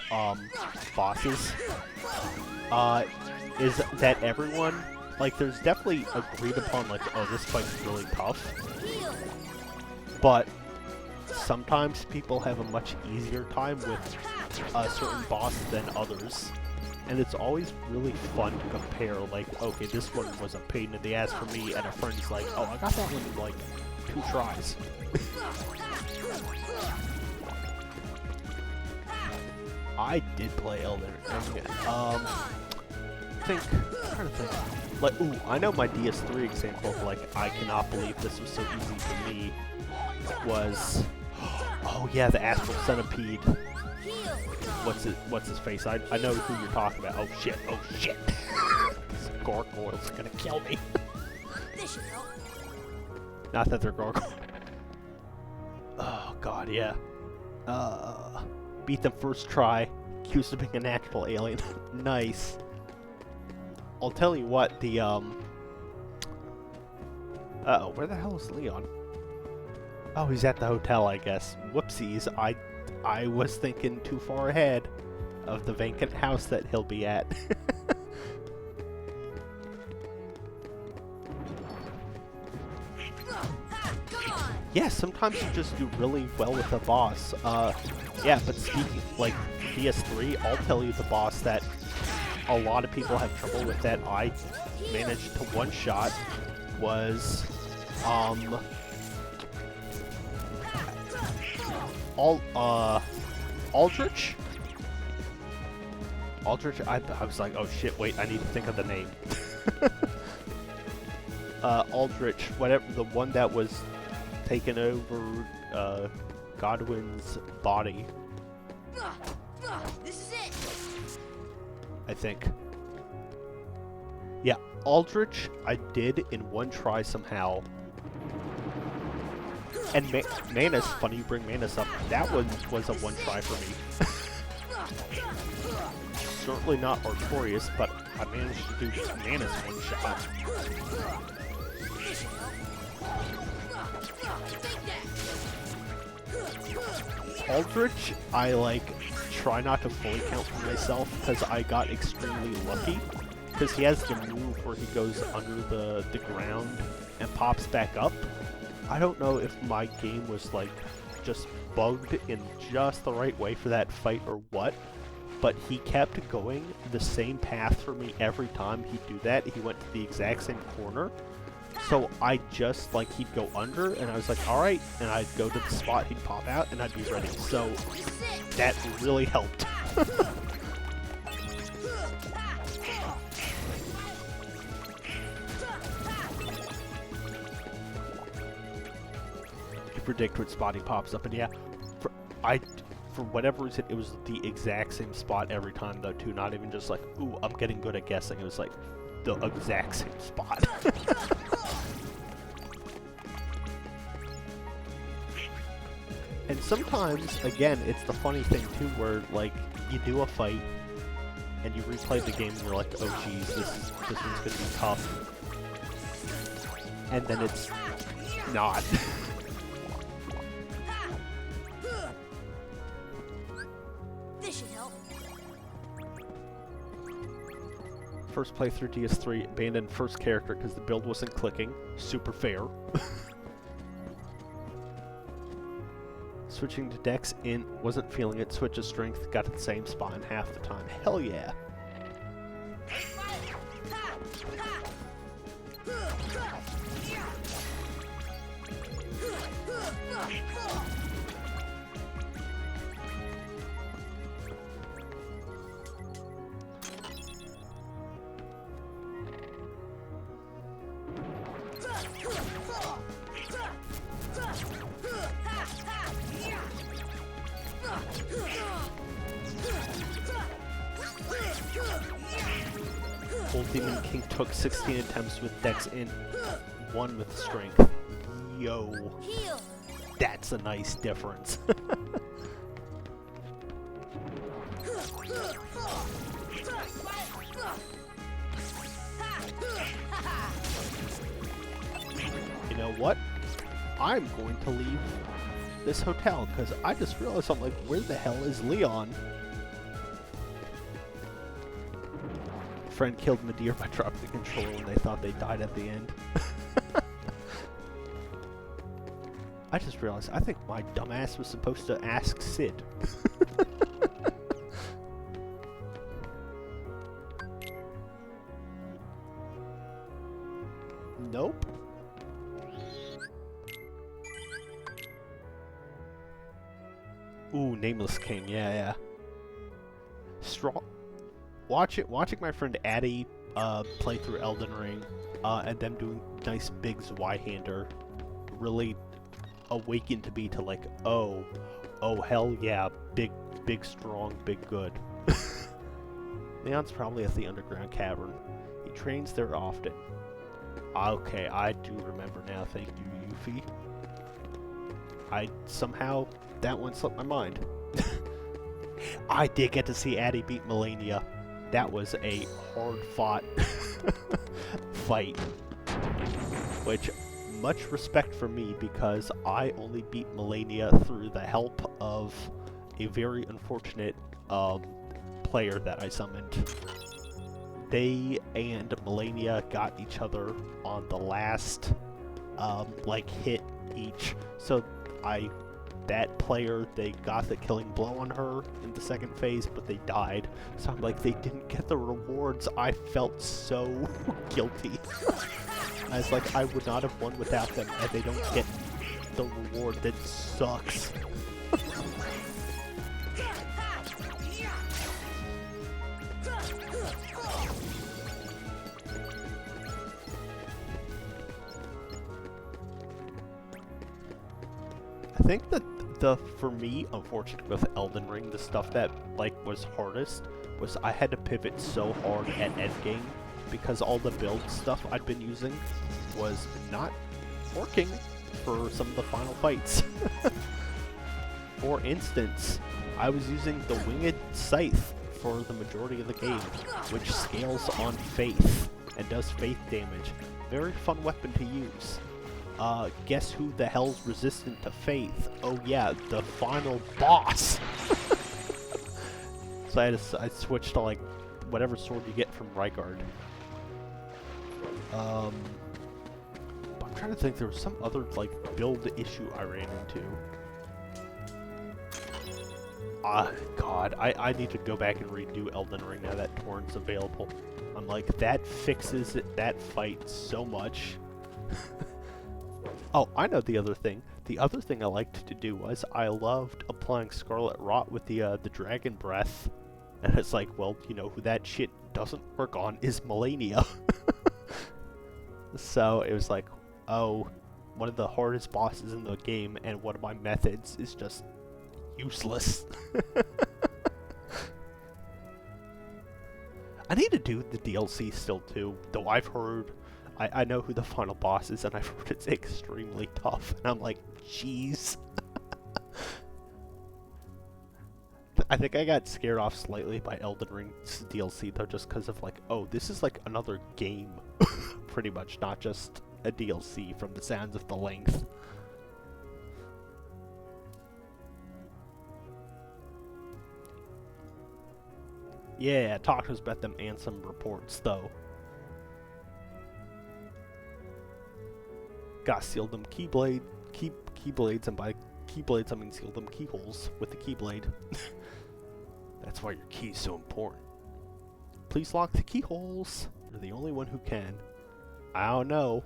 bosses is that everyone, like, there's definitely agreed upon, like, oh, this fight's really tough, but sometimes people have a much easier time with a certain boss than others, and it's always really fun to compare, like, okay, this one was a pain in the ass for me, and a friend's like, oh, I got that one in, like, 2 tries. I did play Elden Ring. I'm trying to think. Like, ooh, I know my DS3 example of, like, I cannot believe this was so easy for me was, oh yeah, the Astral Centipede. What's his face? I know who you're talking about. Oh shit, This gargoyle's gonna kill me. Not that they're gargoyles. Oh god, yeah. Beat them first try. Accused of being a natural alien. Nice. I'll tell you what, the uh-oh, where the hell is Leon? Oh, he's at the hotel, I guess. Whoopsies, I was thinking too far ahead of the vacant house that he'll be at. Yeah, sometimes you just do really well with a boss. Yeah, but speaking, like, DS3, I'll tell you the boss that a lot of people have trouble with that I managed to one-shot was, Aldrich? Aldrich? I was like, oh shit, wait, I need to think of the name. Aldrich, whatever, the one that was taken over, Godwin's body. This is it. I think. Yeah, Aldrich, I did in one try somehow. And Manus, funny you bring Manus up, that one was a one try for me. Certainly not Artorias, but I managed to do Manus one shot. Aldrich, I, like, try not to fully count for myself because I got extremely lucky. Because he has the move where he goes under the ground and pops back up. I don't know if my game was, like, just bugged in just the right way for that fight or what, but he kept going the same path for me every time he'd do that. He went to the exact same corner. So I just, like, he'd go under, and I was like, alright, and I'd go to the spot, he'd pop out, and I'd be ready. So that really helped. You predict which spot he pops up, and yeah, for whatever reason, it was the exact same spot every time, though, too. Not even just like, ooh, I'm getting good at guessing. It was like the exact same spot. And sometimes, again, it's the funny thing, too, where, like, you do a fight, and you replay the game, and you're like, oh, geez, this one's gonna be tough. And then it's not. This should help. First playthrough DS3, abandoned first character because the build wasn't clicking. Super fair. Switching to Dex in, wasn't feeling it. Switch to Strength, got to the same spot in half the time. Hell yeah. Old Demon King took 16 attempts with Dex in, 1 with Strength. Yo. That's a nice difference. what? I'm going to leave this hotel, because I just realized, I'm like, where the hell is Leon? Friend killed Madeir by dropping the control and they thought they died at the end. I just realized, I think my dumbass was supposed to ask Sid. Nope. Ooh, Nameless King, yeah. Watching my friend Addie play through Elden Ring, and them doing nice big Zweihander really awakened me to like, oh hell yeah, big, strong, big good. Leon's probably at the underground cavern. He trains there often. Okay, I do remember now, thank you, Yuffie. Somehow, that one slipped my mind. I did get to see Addie beat Melania. That was a hard-fought fight. Which, much respect for me, because I only beat Melania through the help of a very unfortunate player that I summoned. They and Melania got each other on the last, hit each. So that player, they got the killing blow on her in the second phase, but they died. So I'm like, they didn't get the rewards. I felt so guilty. I was like, I would not have won without them, and they don't get the reward. That sucks. I think that for me, unfortunately, with Elden Ring, the stuff that was hardest was I had to pivot so hard at endgame because all the build stuff I'd been using was not working for some of the final fights. For instance, I was using the Winged Scythe for the majority of the game, which scales on faith and does faith damage. Very fun weapon to use. Guess who the hell's resistant to faith? Oh yeah, the final boss! So I switched to whatever sword you get from Rygard. I'm trying to think, there was some other build issue I ran into. God, I need to go back and redo Elden Ring now that Torrent's available. I'm like, that fixes that fight so much. Oh, I know the other thing. The other thing I liked to do was I loved applying Scarlet Rot with the Dragon Breath. And it's like, well, you know who that shit doesn't work on is Melania. So it was like, oh, one of the hardest bosses in the game, and one of my methods is just useless. I need to do the DLC still too, though I've heard, I know who the final boss is, and I've heard it's extremely tough, and I'm like, jeez. I think I got scared off slightly by Elden Ring's DLC though, just because of oh, this is another game, pretty much, not just a DLC from the sounds of the length. Yeah, talk to us about them Ansem reports though. Gotta seal them keyblades, and by keyblades I mean seal them keyholes with the keyblade. That's why your key is so important. Please lock the keyholes. You're the only one who can. I don't know.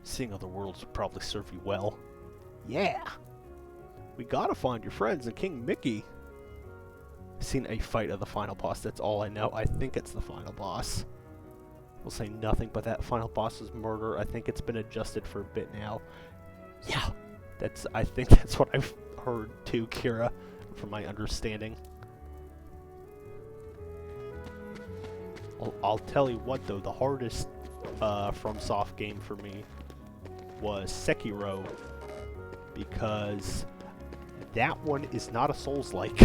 Seeing other worlds would probably serve you well. Yeah! We gotta find your friends and King Mickey. I've seen a fight of the final boss, that's all I know. I think it's the final boss. We'll say nothing but that final boss's murder. I think it's been adjusted for a bit now. Yeah! I think that's what I've heard too, Kira, from my understanding. I'll tell you what though, the hardest FromSoft game for me was Sekiro, because that one is not a Souls-like.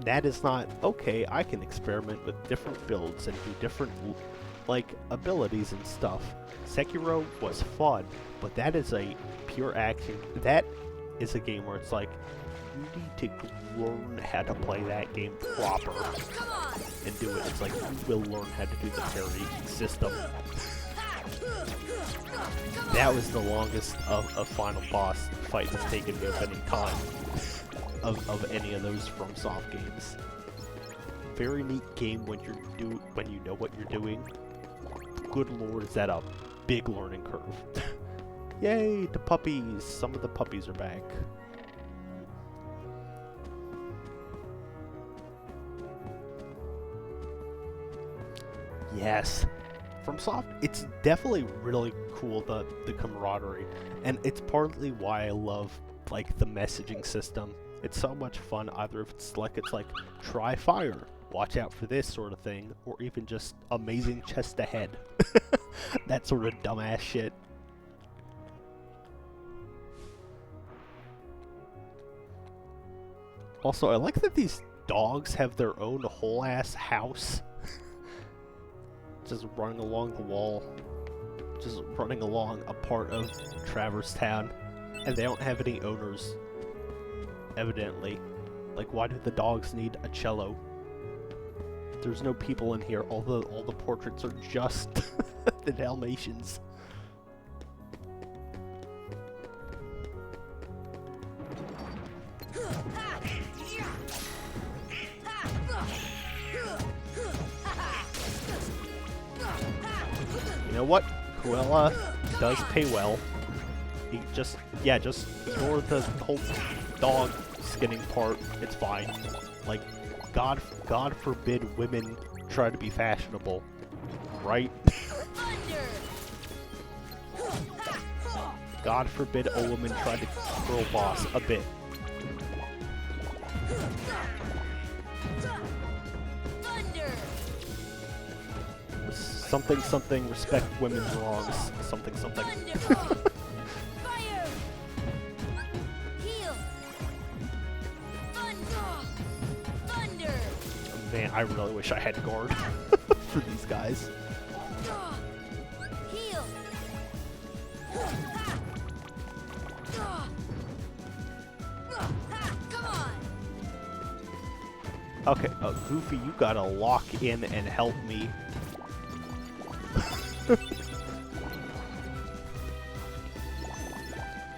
That is not, okay, I can experiment with different builds and do different like, abilities and stuff. Sekiro was fun, but that is a pure action. That is a game where it's like, you need to learn how to play that game proper and do it. It's like, you will learn how to do the parry system. That was the longest a final boss fight has taken me of any time of any of those FromSoft games. Very neat game when you know what you're doing. Good lord, is that a big learning curve. Yay, the puppies! Some of the puppies are back. Yes. FromSoft, it's definitely really cool, the camaraderie. And it's partly why I love, like, the messaging system. It's so much fun, either if it's like, try fire, watch out for this sort of thing, or even just amazing chest ahead. That sort of dumbass shit. Also, I like that these dogs have their own whole-ass house. Just running along the wall. Just running along a part of Traverse Town. And they don't have any owners. Evidently. Like, why do the dogs need a cello? There's no people in here. All the portraits are just the Dalmatians. You know what? Cruella does pay well. You just ignore the whole dog skinning part. It's fine. Like, God forbid women try to be fashionable, right? God forbid a woman try to girl boss a bit. Something, respect women's wrongs. Something. Fire! Heal! Thunder! Man, I really wish I had guard for these guys. Heal! Come on! Okay, Goofy, you gotta lock in and help me.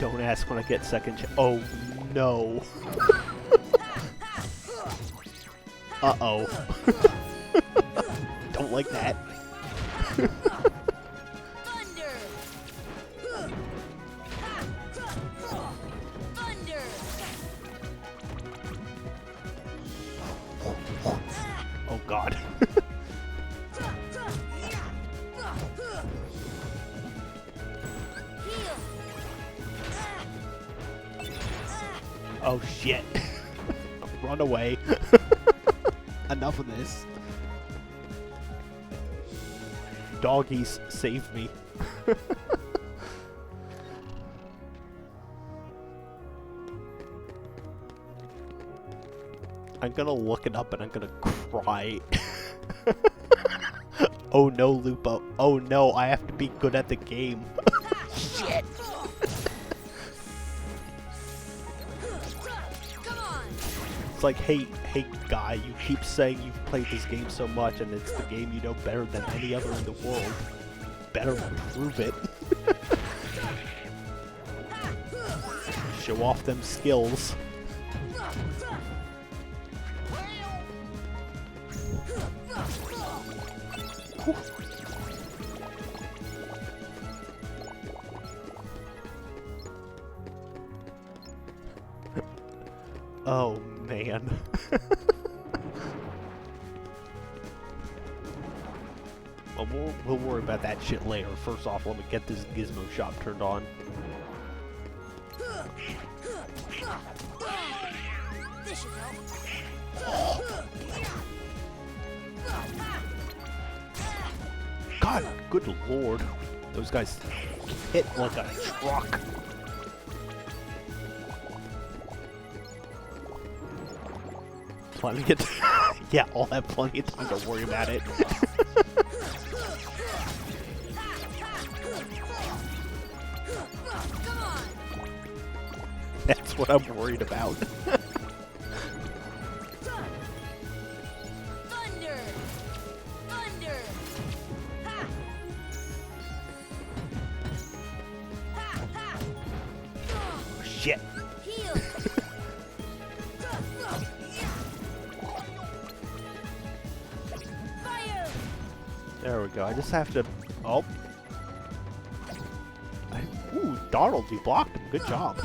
Don't ask when I get second chance. Oh no. Uh-oh. Don't like that. Thunder! Thunder! Oh god. Oh shit. Run away. Enough of this. Doggies, save me. I'm gonna look it up and I'm gonna cry. Oh no, Lupo. Oh no, I have to be good at the game. Shit. It's like, hey guy, you keep saying you've played this game so much and it's the game you know better than any other in the world. Better prove it. Show off them skills. Oh man. Well, we'll worry about that shit later. First off, let me get this gizmo shop turned on. This should help. God, good lord. Those guys hit like a truck. Plenty of yeah, I'll have plenty of time to worry about it. That's what I'm worried about. Thunder! Thunder! Ha! Ha! Ha! Shit. Heal! Fire! There we go. I just have to... Oh. Ooh, Donald, you blocked him. Good job.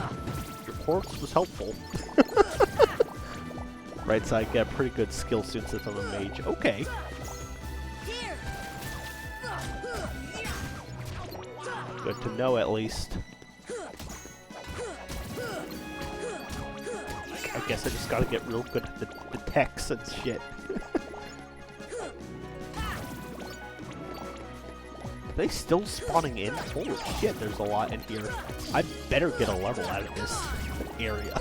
Your corpse was helpful. Right, so I get a pretty good skill since I'm a mage. Okay. Good to know, at least. I guess I just gotta get real good at the text and shit. Are they still spawning in? Holy shit, there's a lot in here. I better get a level out of this area.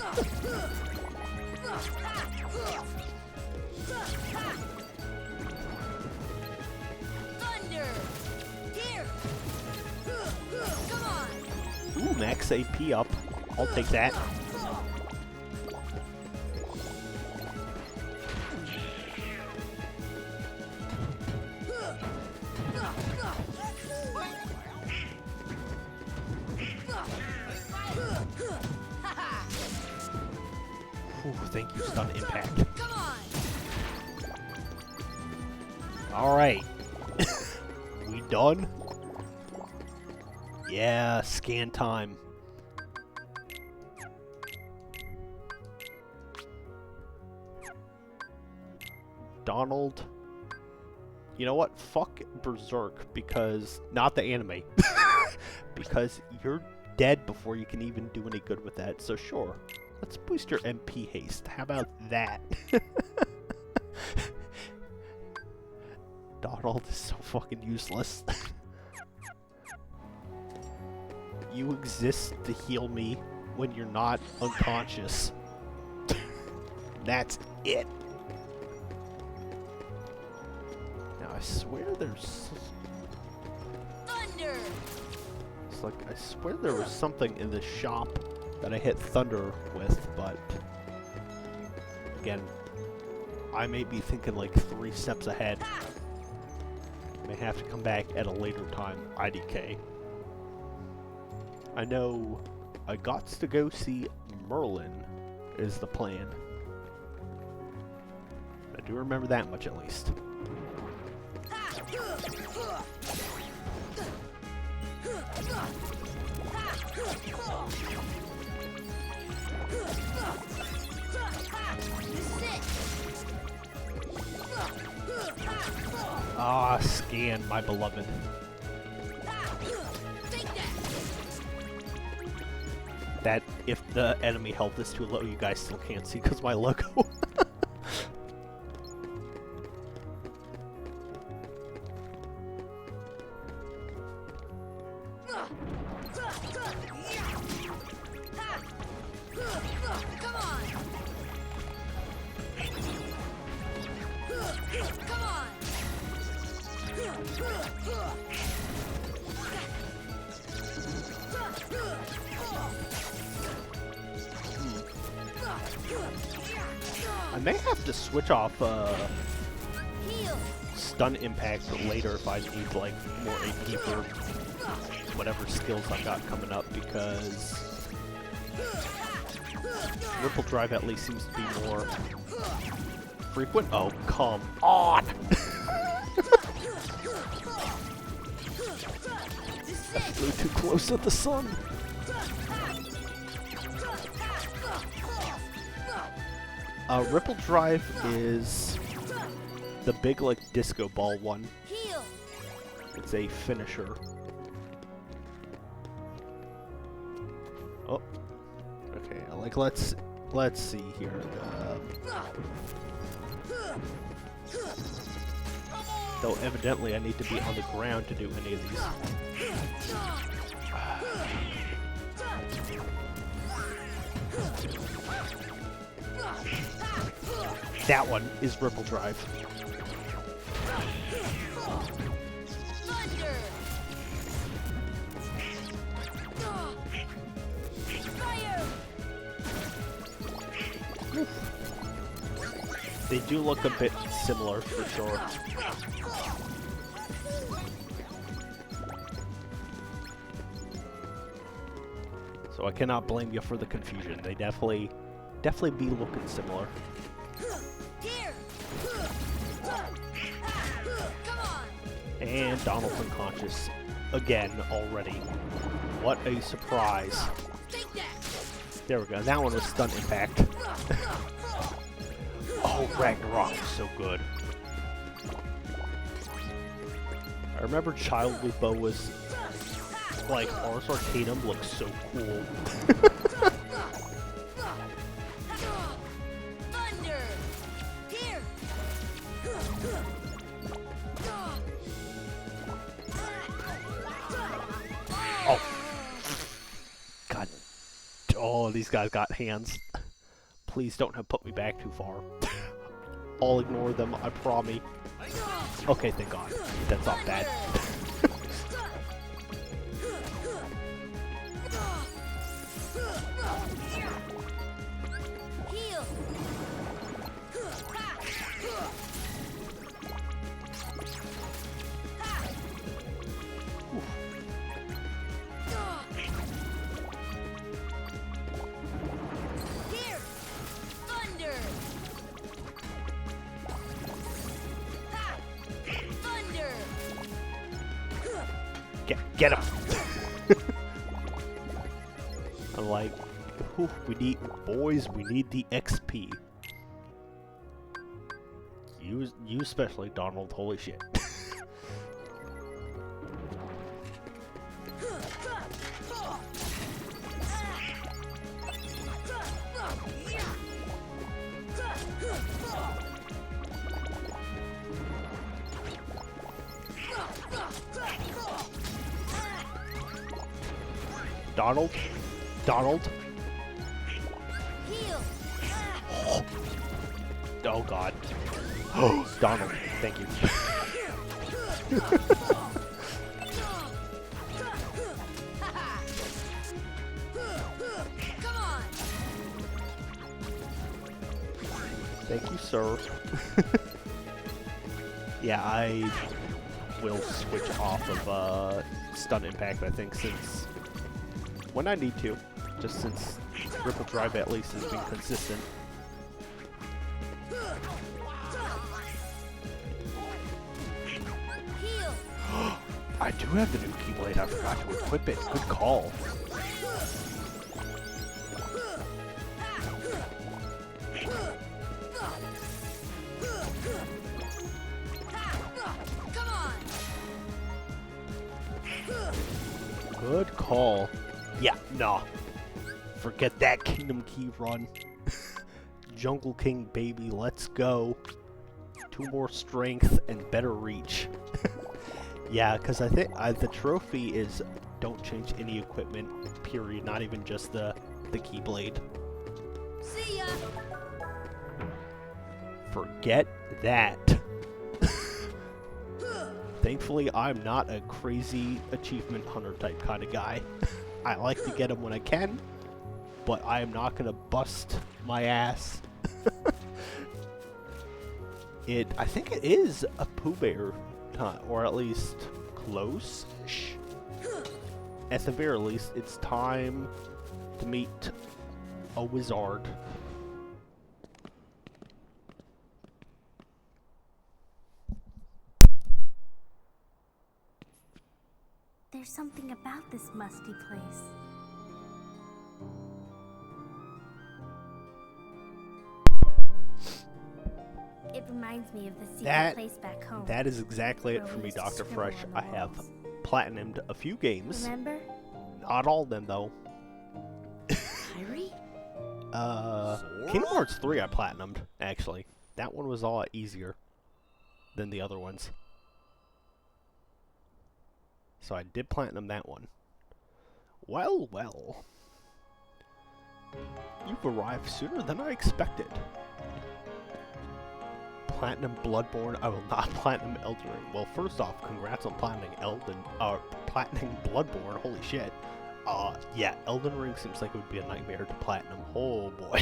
Thunder! Here! Come on! Ooh, max AP up. I'll take that. Ooh, thank you, stun impact. Come on! Alright. We done? Yeah, scan time. Donald. You know what? Fuck Berserk, because... Not the anime. Because you're dead before you can even do any good with that, so sure. Let's boost your MP haste. How about that? Donald is so fucking useless. You exist to heal me when you're not unconscious. That's it. Now I swear there's... Thunder! It's like, I swear there was something in the shop that I hit thunder with, but... Again, I may be thinking like 3 steps ahead. May have to come back at a later time, IDK. I know I got to go see Merlin is the plan. I do remember that much at least. Ah, scan, my beloved. That, if the enemy health is too low, you guys still can't see because my logo. I may have to switch off stun impact later if I need like more AP for whatever skills I've got coming up, because Ripple Drive at least seems to be more frequent. Oh, come on! I flew too close to the sun. Ripple Drive is the big, like, disco ball one. It's a finisher. Oh. Okay, like, let's see here. Though evidently I need to be on the ground to do any of these. That one is Ripple Drive. Thunder! Fire! They do look a bit similar for sure. So I cannot blame you for the confusion. They definitely be looking similar. And Donald's unconscious again already. What a surprise. There we go. That one was stunt impact. Oh, Ragnarok is so good. I remember Child Lupo was like Ars Arcanum looks so cool. Oh. God. Oh, these guys got hands. Please don't have put me back too far. I'll ignore them, I promise. Okay, thank God. That's not bad. Get him! I'm like, we need, boys, we need the XP. You especially, Donald, holy shit. Donald? Donald? Oh, oh God. Oh, Donald, thank you. Thank you, sir. Yeah, I will switch off of stun impact, I think, since when I need to, just since Ripple Drive at least has been consistent. I do have the new Keyblade, I forgot to equip it. Good call. Good call. Yeah, nah. Forget that Kingdom Key run. Jungle King, baby, let's go. 2 more strength and better reach. Yeah, because I think the trophy is don't change any equipment, period. Not even just the Keyblade. See ya! Forget that. Thankfully, I'm not a crazy achievement hunter type kind of guy. I like to get them when I can, but I am not going to bust my ass. I think it is a Pooh Bear time, or at least close-ish. At the very least, it's time to meet a wizard. There's something about this musty place. It reminds me of the secret place back home. That is exactly it for me, Dr. Fresh. I have platinumed a few games. Remember? Not all of them, though. Kyrie? Kingdom Hearts 3 I platinumed, actually. That one was a lot easier than the other ones. So I did platinum that one. Well, well. You've arrived sooner than I expected. Platinum Bloodborne, I will not platinum Elden Ring. Well, first off, congrats on platinum platinum Bloodborne, holy shit. Yeah, Elden Ring seems like it would be a nightmare to platinum. Oh boy.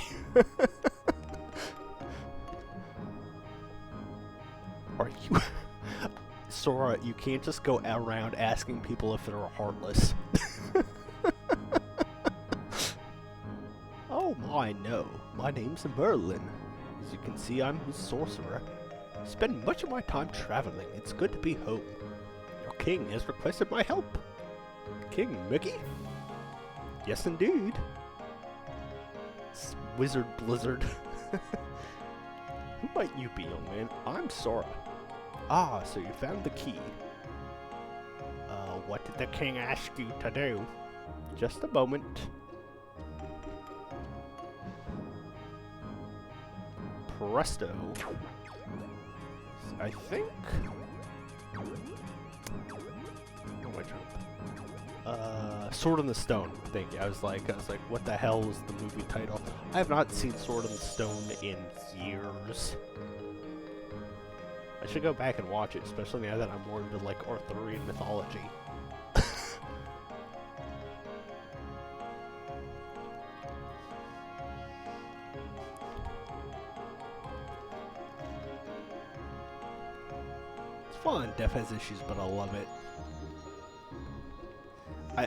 Sora, you can't just go around asking people if they're heartless. Oh my, no. My name's Merlin. As you can see, I'm a sorcerer. I spend much of my time traveling. It's good to be home. Your king has requested my help. King Mickey? Yes, indeed. Wizard Blizzard. Who might you be, young man? I'm Sora. Ah, so you found the key. What did the king ask you to do? Just a moment. Presto. I think... Oh, my turn. Sword in the Stone, I think. I was like, what the hell was the movie title? I have not seen Sword in the Stone in years. I should go back and watch it, especially now that I'm more into, like, Arthurian mythology. It's fun. Def has issues, but I love it.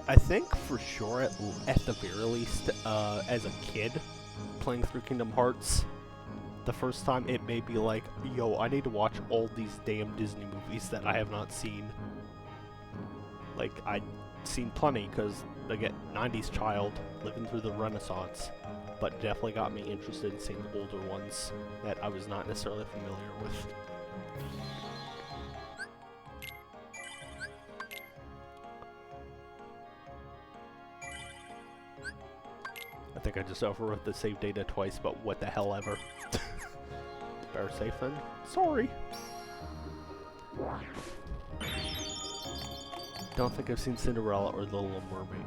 I think for sure, at the very least, as a kid, playing through Kingdom Hearts, the first time it made me like, yo, I need to watch all these damn Disney movies that I have not seen. Like, I'd seen plenty, because, again, 90s child, living through the Renaissance, but definitely got me interested in seeing older ones that I was not necessarily familiar with. I think I just overwrote the save data twice, but what the hell ever. Better safe then. Sorry. Don't think I've seen Cinderella or The Little Mermaid.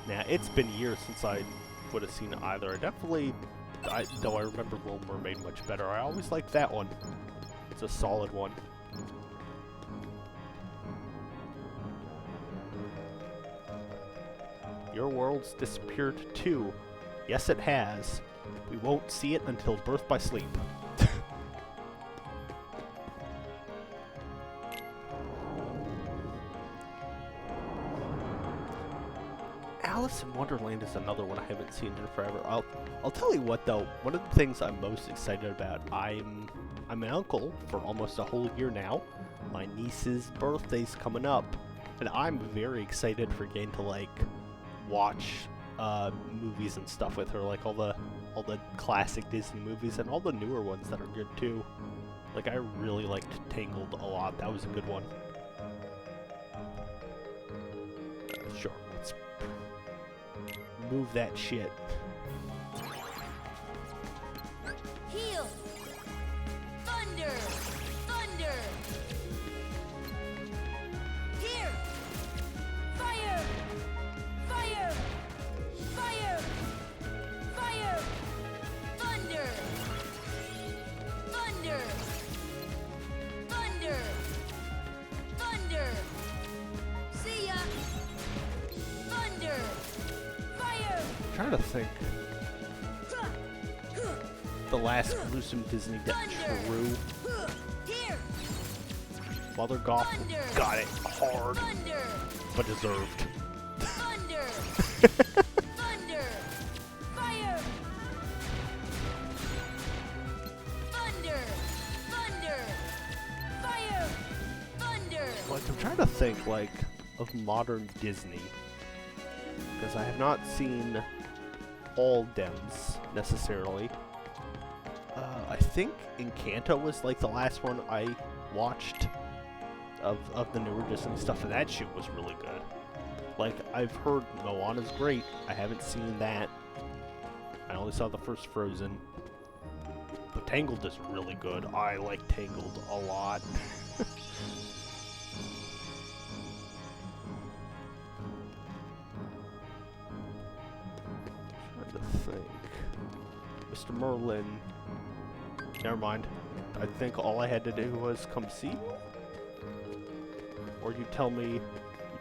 Now, it's been years since I would have seen either. Though I remember Little Mermaid much better. I always liked that one. It's a solid one. Your world's disappeared too. Yes, it has. We won't see it until birth by sleep. Alice in Wonderland is another one I haven't seen in forever. I'll tell you what though, one of the things I'm most excited about, I'm an uncle for almost a whole year now. My niece's birthday's coming up, and I'm very excited for getting to like watch movies and stuff with her, like all the classic Disney movies and all the newer ones that are good too. Like I really liked Tangled a lot. That was a good one. Sure, let's move that shit. Heal! Thunder! Thunder! Here! Fire! Fire! Fire! Fire! Thunder! Thunder! Thunder! Thunder! See ya! Thunder! Fire! I'm trying to think. The last gruesome Disney death true. Here! Mother Goth got it hard, Thunder! but deserved. Thunder! Thunder! Fire! Thunder! Thunder! Fire! Thunder! Like I'm trying to think like of modern Disney, because I have not seen all Dems necessarily. I think Encanto was like the last one I watched of the newer Disney stuff, and that shit was really good. Like, I've heard Moana's great. I haven't seen that. I only saw the first Frozen. But Tangled is really good. I like Tangled a lot. Trying to think. Mr. Merlin. Never mind. I think all I had to do was come see you? Or you told me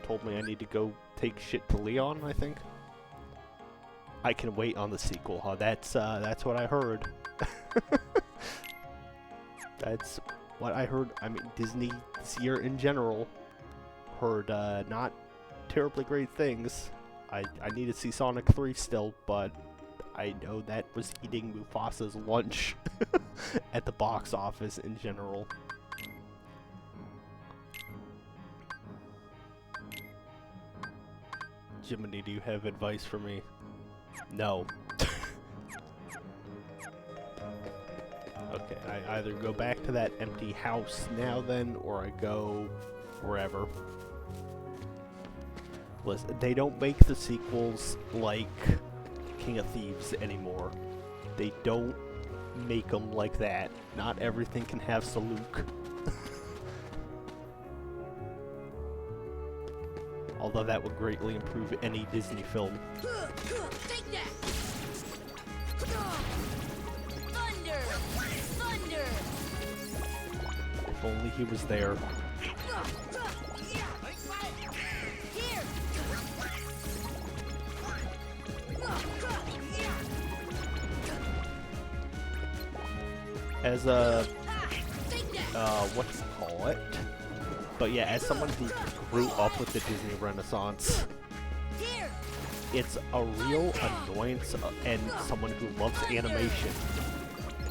I need to go take shit to Leon, I think? I can wait on the sequel, huh? That's what I heard. That's what I heard, I mean, Disney this year in general, heard not terribly great things. I need to see Sonic 3 still, but I know that was eating Mufasa's lunch at the box office in general. Jiminy, do you have advice for me? No. Okay, I either go back to that empty house now then, or I go wherever. Listen, they don't make the sequels like King of Thieves anymore. They don't make them like that. Not everything can have Saluk. Although that would greatly improve any Disney film. Take that! Thunder! Thunder! If only he was there. Here! As a, what do you call it? But yeah, as someone who grew up with the Disney Renaissance, it's a real annoyance, and someone who loves animation.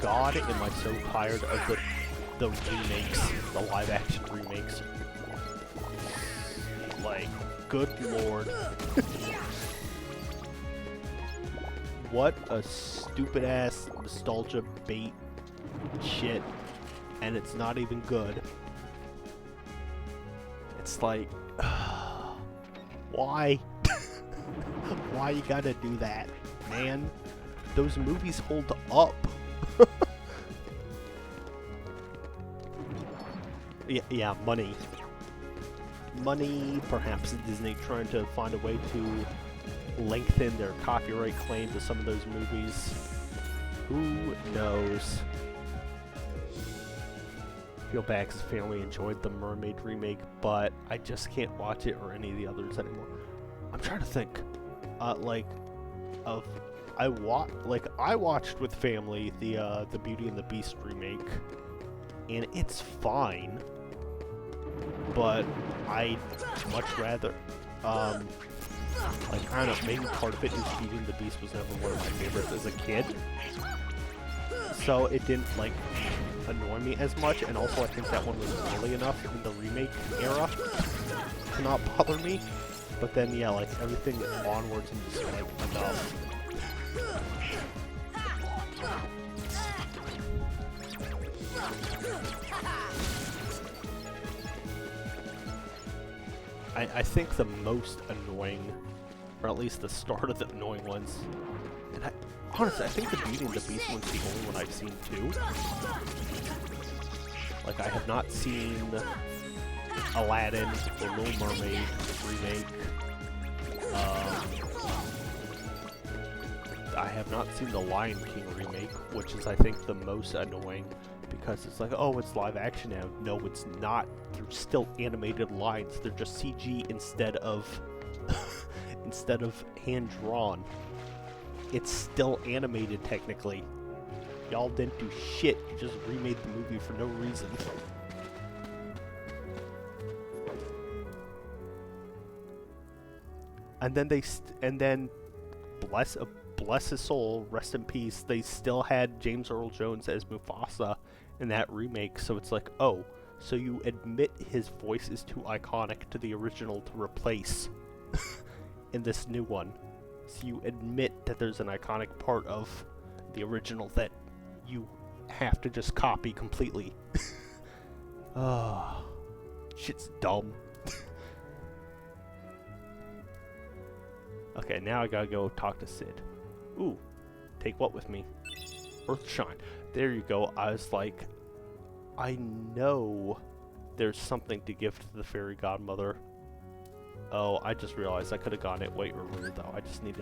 God, am I so tired of the remakes, the live-action remakes. Like, good lord. What a stupid-ass nostalgia bait shit, and it's not even good. It's like, why? Why you gotta do that, man? Those movies hold up. Yeah, money. Money, perhaps Disney trying to find a way to lengthen their copyright claim to some of those movies. Who knows? I feel bad because family enjoyed the Mermaid remake, but I just can't watch it or any of the others anymore. I'm trying to think, I watched with family the Beauty and the Beast remake, and it's fine, but I'd much rather, like, I don't know, maybe part of it is Beauty and the Beast was never one of my favorites as a kid, so it didn't, like, annoy me as much, and also I think that one was early enough in the remake era to not bother me. But then, yeah, like, everything onwards and just, like, enough. I think the most annoying, or at least the start of the annoying ones, and honestly, I think the Beauty and the Beast one's the only one I've seen too. Like, I have not seen Aladdin or Little Mermaid remake. I have not seen the Lion King remake, which is, I think, the most annoying, because it's like, oh, it's live action now. No, it's not. They're still animated lines. They're just CG instead of instead of hand drawn. It's still animated technically. Y'all didn't do shit. You just remade the movie for no reason. And then bless his soul, rest in peace, they still had James Earl Jones as Mufasa in that remake, so it's like, oh, so you admit his voice is too iconic to the original to replace in this new one. So you admit that there's an iconic part of the original that you have to just copy completely. Ah, shit's dumb. Okay, now I gotta go talk to Sid. Ooh, take what with me? Earthshine. There you go. I was like, I know there's something to give to the fairy godmother. Oh, I just realized I could have gone it way earlier though. I just need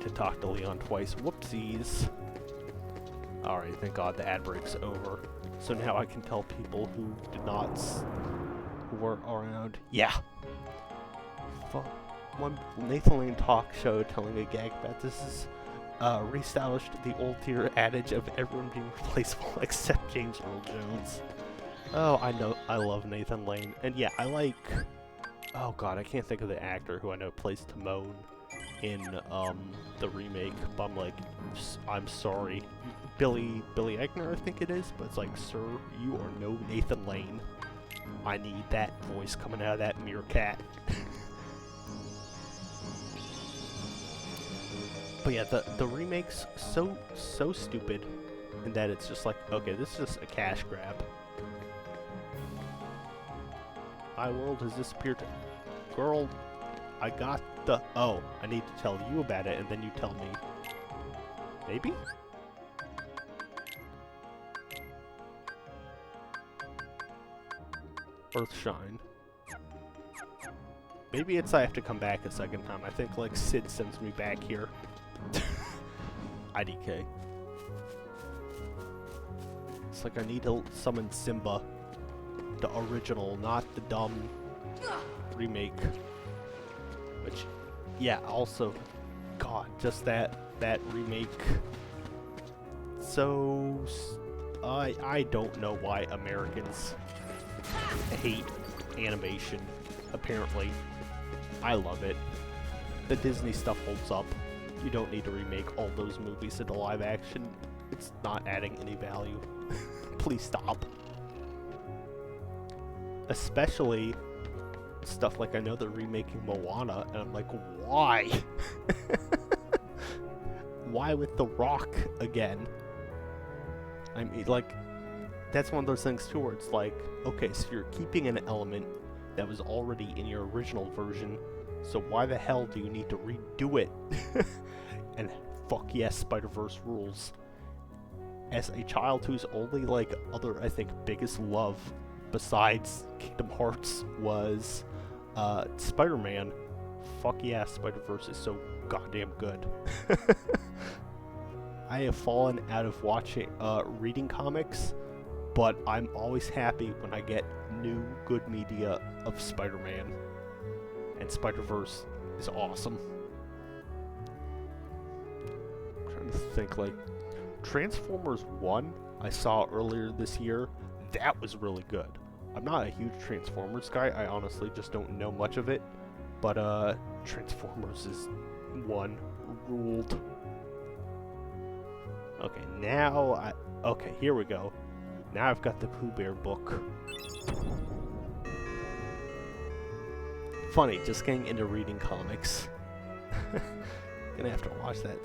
to talk to Leon twice. Whoopsies. Alright, thank God the ad break's over. So now I can tell people who did not, who weren't around. Yeah. Fuck. One Nathan Lane talk show telling a gag about this is reestablished the old tier adage of everyone being replaceable except James Earl Jones. Oh, I know, I love Nathan Lane. And yeah, I like, oh god, I can't think of the actor who I know plays Timon in, the remake, but I'm like, I'm sorry. Billy Eichner, I think it is, but it's like, sir, you are no Nathan Lane. I need that voice coming out of that meerkat. But yeah, the remake's so stupid in that it's just like, okay, this is just a cash grab. My world has disappeared. Girl, I got the... Oh, I need to tell you about it, and then you tell me. Maybe? Earthshine. Maybe it's I have to come back a second time. I think, like, Sid sends me back here. IDK. It's like I need to summon Simba. The original, not the dumb remake. Which, yeah, also, god, just that remake. So, I don't know why Americans hate animation, apparently. I love it. The Disney stuff holds up. You don't need to remake all those movies into live action. It's not adding any value. Please stop. Especially stuff like, I know they're remaking Moana, and I'm like, why? Why with The Rock again? I mean, like, that's one of those things too where it's like, okay, so you're keeping an element that was already in your original version, so why the hell do you need to redo it? And fuck yes, Spider-Verse rules. As a child whose only, like, other, I think, biggest love besides Kingdom Hearts was Spider-Man, fuck yeah, Spider-Verse is so goddamn good. I have fallen out of watching, reading comics, but I'm always happy when I get new good media of Spider-Man. And Spider-Verse is awesome. I'm trying to think, like, Transformers 1 I saw earlier this year. That was really good. I'm not a huge Transformers guy. I honestly just don't know much of it. But, Transformers is 1 ruled. Okay, now okay, here we go. Now I've got the Pooh Bear book. Funny, just getting into reading comics. Gonna have to watch that.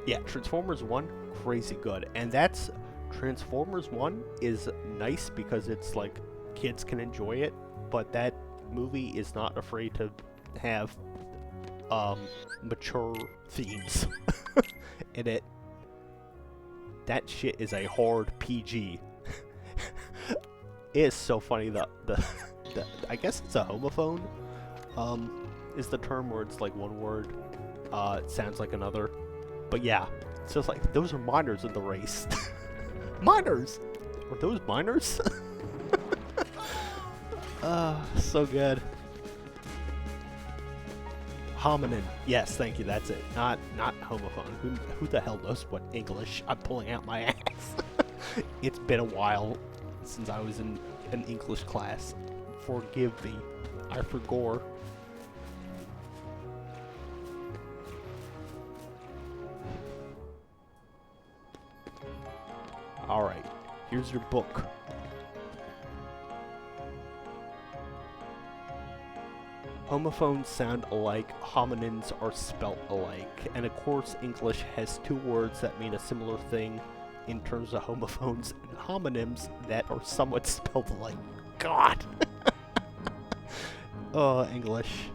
Yeah, Transformers 1, crazy good. And that's... Transformers 1 is nice because it's like, kids can enjoy it, but that movie is not afraid to have, mature themes in it. That shit is a hard PG. It is so funny, the I guess it's a homophone, is the term where it's like one word, it sounds like another. But yeah, it's just like, those are minors in the race. Minors! Are those minors? So good. Hominin. Yes, thank you, that's it. Not homophone. Who the hell knows what English I'm pulling out my ass? It's been a while since I was in an English class. Forgive me. I forgore. Alright, here's your book. Homophones sound alike, hominins are spelt alike, and of course English has two words that mean a similar thing in terms of homophones and homonyms that are somewhat spelled alike. God! Oh, English.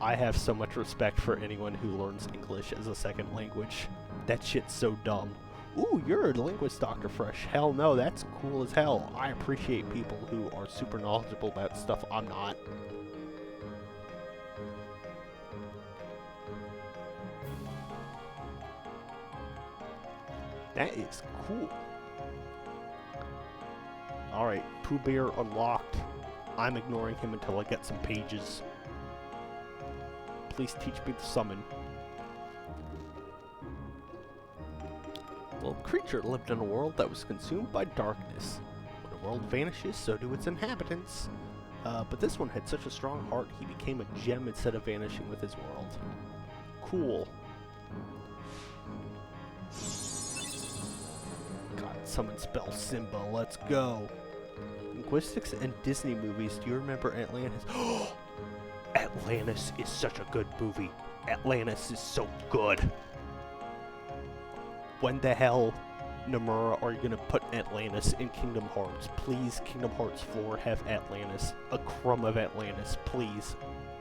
I have so much respect for anyone who learns English as a second language. That shit's so dumb. Ooh, you're a linguist, Dr. Fresh. Hell no, that's cool as hell. I appreciate people who are super knowledgeable about stuff I'm not. That is cool. Alright, Pooh Bear unlocked. I'm ignoring him until I get some pages. Please teach me the summon. mythical creature lived in a world that was consumed by darkness. When a world vanishes, so do its inhabitants. But this one had such a strong heart, he became a gem instead of vanishing with his world. Cool. God, someone spell Simba, let's go. Linguistics and Disney movies, do you remember Atlantis? Atlantis is such a good movie. Atlantis is so good. When the hell, Nomura, are you gonna put Atlantis in Kingdom Hearts? Please, Kingdom Hearts 4 have Atlantis. A crumb of Atlantis, please.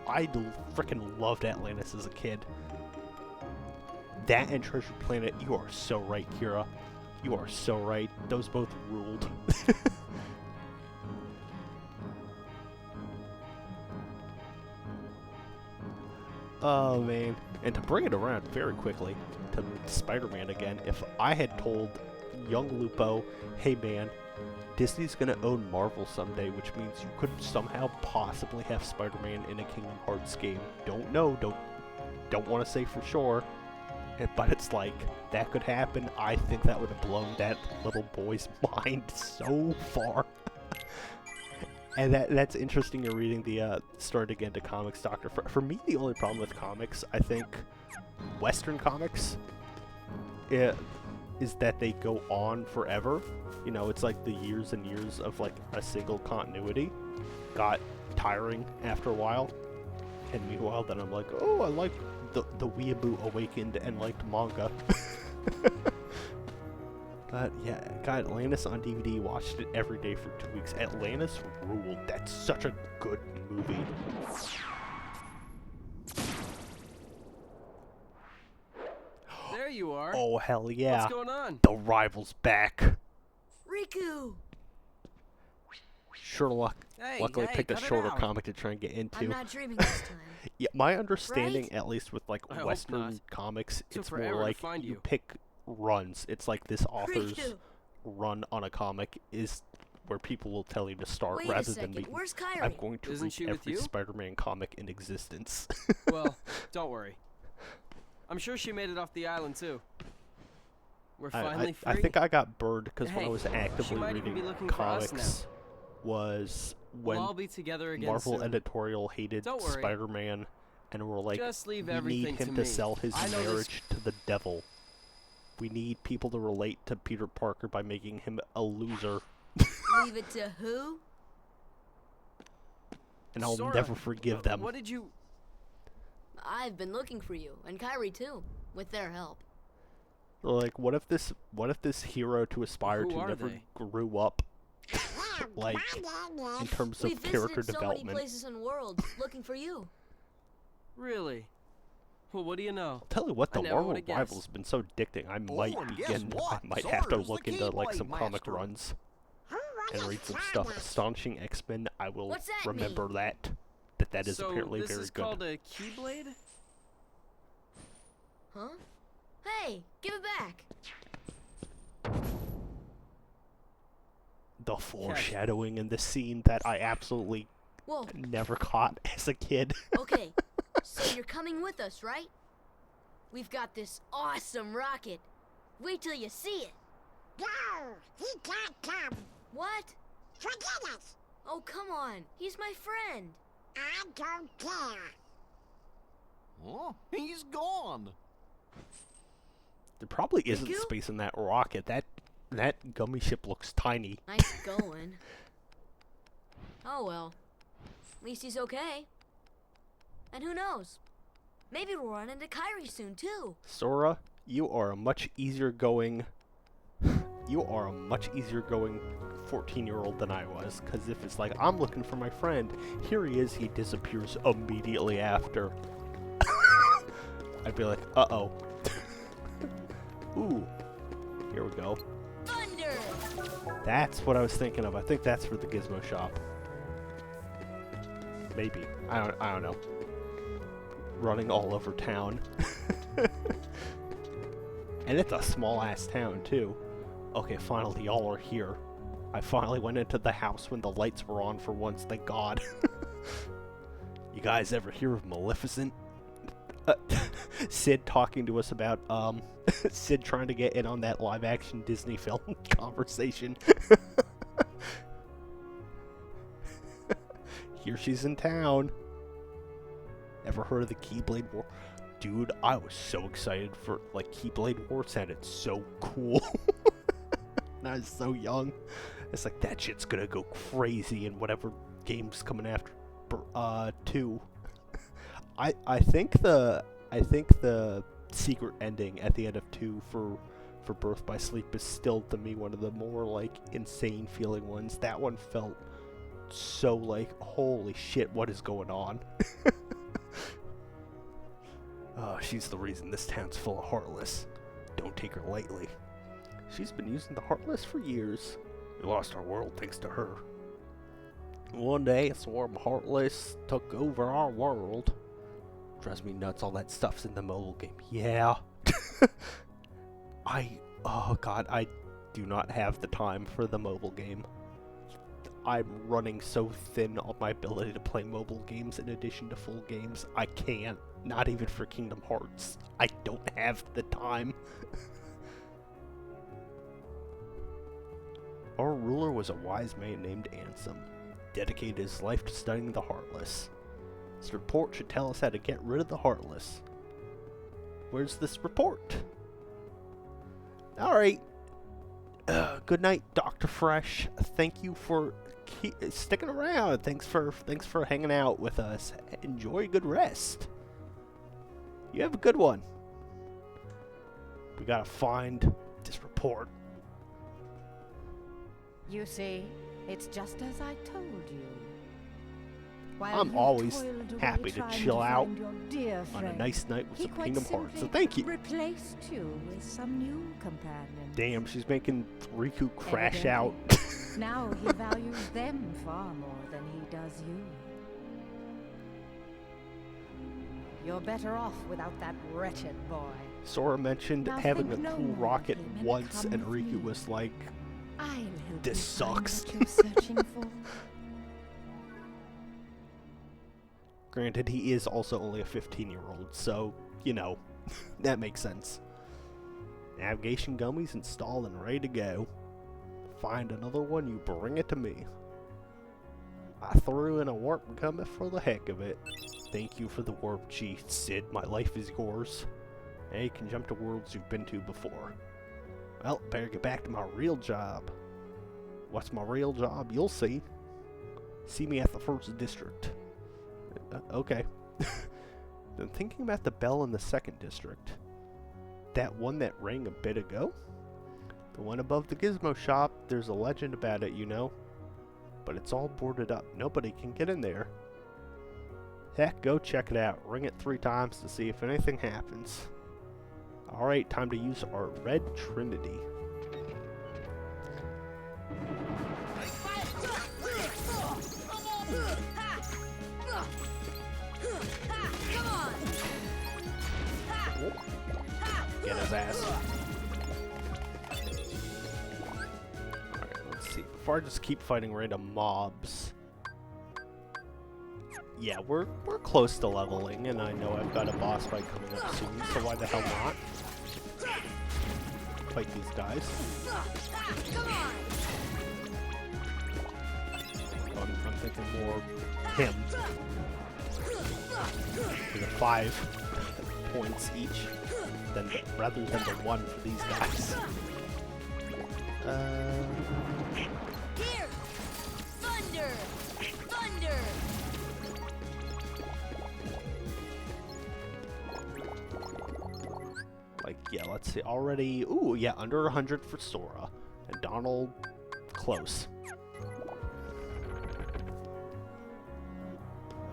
I freaking loved Atlantis as a kid. That and Treasure Planet, you are so right, Kira. You are so right. Those both ruled. Oh man. And to bring it around very quickly to Spider-Man again, if I had told young Lupo, hey man, Disney's gonna own Marvel someday, which means you could somehow possibly have Spider-Man in a Kingdom Hearts game. Don't know, don't want to say for sure, but it's like, that could happen. I think that would have blown that little boy's mind so far. And that's interesting. You're reading the Start Again to Comics Doctor. For me, the only problem with comics, I think, Western comics, is that they go on forever. You know, it's like the years and years of like a single continuity got tiring after a while. And meanwhile, then I'm like, oh, I like the weeaboo awakened and liked manga. But yeah, got Atlantis on DVD, watched it every day for 2 weeks. Atlantis ruled. That's such a good movie. There you are. Oh, hell yeah. What's going on? The rival's back. Riku! Sure luckily picked a shorter out. comic to try and get into. I'm not dreaming this time. Yeah, my understanding, Right? at least with like I hope Western not. comics, Took it's more forever to like find you you. pick runs. It's like this author's Riku! run on a comic is where people will tell you to start Wait a rather than second, me. where's Kyrie? I'm going to Isn't read she with every you? Spider-Man comic in existence. Well, don't worry. I'm sure she made it off the island too. We're finally free. I think I got burned because when I Hey, was she actively might even reading be looking for us comics was when We'll all be together again Marvel soon. editorial hated Don't worry. Spider-Man and were like, Just leave we everything need him to to me. sell his I know this- marriage to the devil. We need people to relate to Peter Parker by making him a loser. Leave it to who? And I'll Sora, never forgive them. What did you... I've been looking for you, and Kyrie too, with their help. Like, what if this hero to aspire Who to are never they? grew up? Like, in terms We of character visited so many development. places and worlds looking for you. Really? Well, what do you know? Tell you what, the I never Marvel would've guessed. Rival's been so addicting. I and guess I what? might have to Sora's the look into like some Keyblade comic Master. runs and read some stuff. Astonishing X-Men. I will What's that remember mean? that is So apparently this very is good. called a Keyblade? Huh? Hey, give it back. The foreshadowing in the scene that I absolutely Whoa. never caught as a kid. Okay, so you're coming with us, right? We've got this awesome rocket. Wait till you see it. No, he can't come. What? Forget it. Oh, come on. He's my friend. I don't care. Oh, he's gone. There probably isn't Riku? space in that rocket. That gummy ship looks tiny. Nice going. Oh well. At least he's okay. And who knows? Maybe we'll run into Kyrie soon too. Sora, you are a much easier going 14-year-old than I was. Because if it's like, I'm looking for my friend, here he is, he disappears immediately after. I'd be like, uh-oh. Ooh. Here we go. Thunder! That's what I was thinking of. I think that's for the Gizmo shop. Maybe. I don't know. Running all over town. And it's a small-ass town, too. Okay, finally, y'all are here. I finally went into the house when the lights were on for once, thank God. You guys ever hear of Maleficent? Sid talking to us about Sid trying to get in on that live-action Disney film conversation. Here she's in town. Ever heard of the Keyblade War? Dude, I was so excited for, like, Keyblade War sounded so cool. And I was so young. It's like, that shit's gonna go crazy in whatever game's coming after 2. I think the secret ending at the end of 2 for Birth by Sleep is still, to me, one of the more, like, insane feeling ones. That one felt so, like, holy shit, what is going on? Oh, she's the reason this town's full of Heartless. Don't take her lightly. She's been using the Heartless for years. We lost our world thanks to her. One day, a swarm of Heartless took over our world. Drives me nuts, all that stuff's in the mobile game. Yeah. Oh god, I do not have the time for the mobile game. I'm running so thin on my ability to play mobile games in addition to full games. I can't. Not even for Kingdom Hearts. I don't have the time. Our ruler was a wise man named Ansem. Dedicated his life to studying the Heartless. This report should tell us how to get rid of the Heartless. Where's this report? Alright. Good night, Dr. Fresh. Thank you for sticking around. Thanks for hanging out with us. Enjoy a good rest. You have a good one. We gotta find this report. You see, it's just as I told you. While I'm you always toiled away happy to trying chill out find your dear on a friend, nice night with he some quite Kingdom Hearts. So simply thank you. Replaced you with some new companion. Damn, she's making Riku crash Evidently. out. Now he values them far more than he does you. You're better off without that wretched boy. Sora mentioned Now having a think no cool more of rocket him and once, come and with Riku me. was like, I'll help this you find sucks. what you're searching for. Granted, he is also only a 15-year-old, so, you know, that makes sense. Navigation gummies installed and ready to go. Find another one, you bring it to me. I threw in a warp gummy for the heck of it. Thank you for the warp, Chief Sid. My life is yours. Now you can jump to worlds you've been to before. Well, better get back to my real job. What's my real job? You'll see. See me at the 1st district. Okay. Then thinking about the bell in the 2nd district. That one that rang a bit ago? The one above the gizmo shop, there's a legend about it, you know. But it's all boarded up. Nobody can get in there. Heck, go check it out. Ring it 3 times to see if anything happens. Alright, time to use our Red Trinity. Get his ass. Alright, let's see. Before I just keep fighting random mobs. Yeah, we're close to leveling, and I know I've got a boss fight coming up soon, so why the hell not? Fight these guys. I'm thinking more him. For the 5 points each, rather than the 1 for these guys. Here! Thunder! Thunder! Like, yeah, let's see. Already, ooh, yeah, under 100 for Sora. And Donald, close.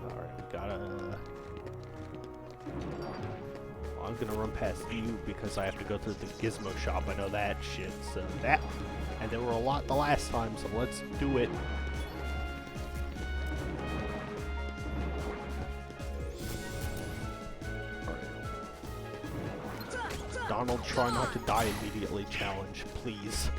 Alright, we gotta... Well, I'm gonna run past you because I have to go through the gizmo shop. I know that shit, so that... And there were a lot the last time, so let's do it. Donald, try not to die immediately challenge, please.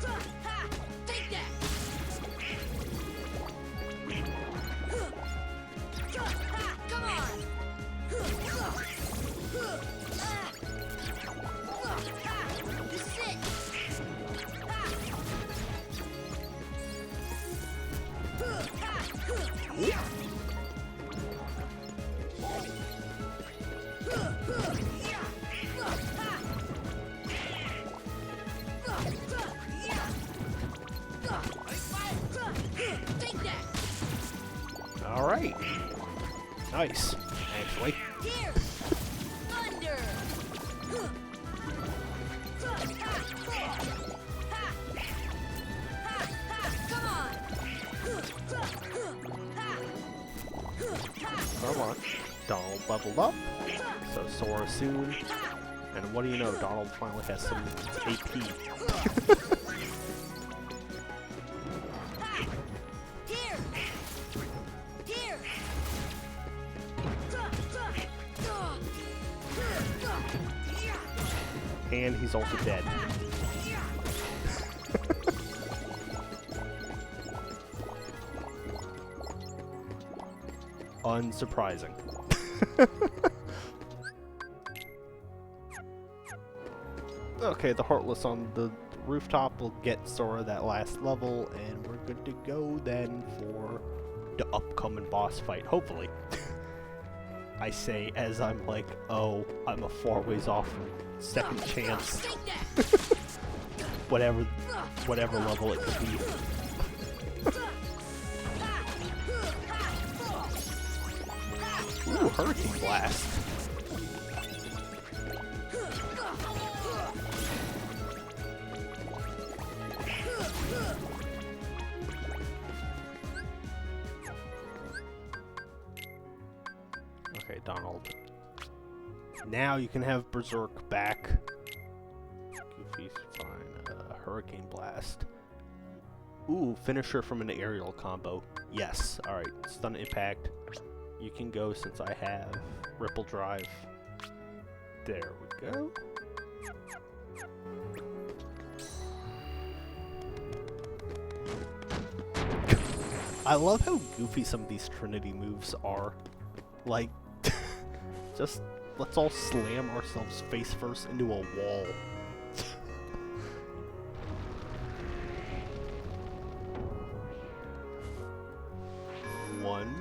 Alright. Nice, actually. Here! Thunder! Come on! Come on. Donald leveled up. So Sora soon. And what do you know? Donald finally has some AP. Here! Here! And he's also dead. Unsurprising. Okay, the Heartless on the rooftop will get Sora that last level, and we're good to go then for the upcoming boss fight, hopefully. I say as I'm like, oh, I'm a far ways off from second chance. whatever level it could be. Ooh, Hurricane Blast. Okay, Donald. Now you can have Berserk back. Goofy's fine. Hurricane Blast. Ooh, finisher from an aerial combo. Yes. Alright, Stun Impact. You can go since I have Ripple Drive. There we go. I love how goofy some of these Trinity moves are. Like, just let's all slam ourselves face first into a wall. One,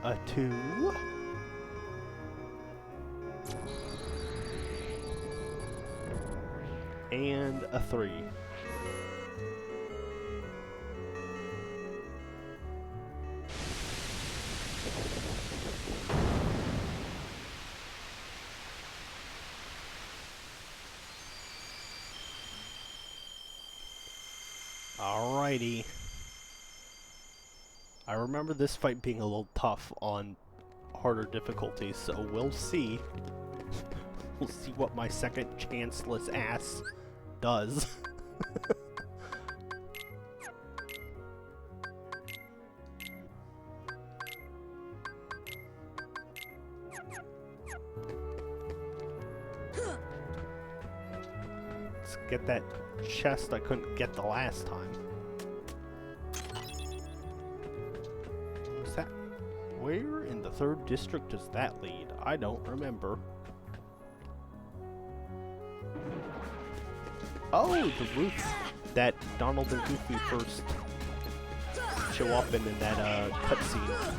a two. And a three. Alrighty. I remember this fight being a little tough on harder difficulties, so we'll see. We'll see what my second chanceless ass does. Let's get that chest I couldn't get the last time. What's that? Where in the 3rd district does that lead? I don't remember. Oh, the roof that Donald and Goofy first show up in that cutscene.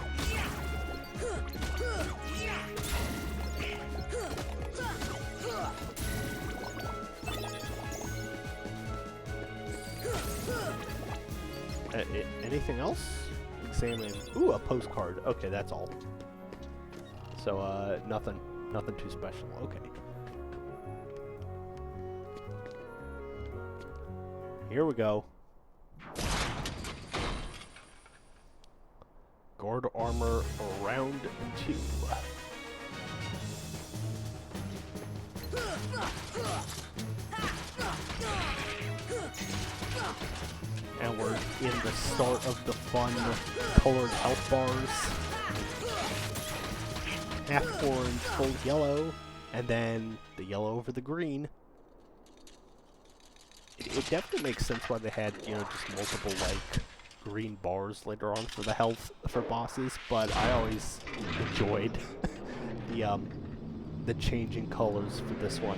Anything else? Examine. Ooh, a postcard. Okay, that's all. So, nothing too special. Okay. Here we go. Guard armor round 2. And we're in the start of the fun colored health bars. Half orange, full yellow, and then the yellow over the green. It definitely makes sense why they had, you know, just multiple, like, green bars later on for the health for bosses, but I always enjoyed the changing colors for this one.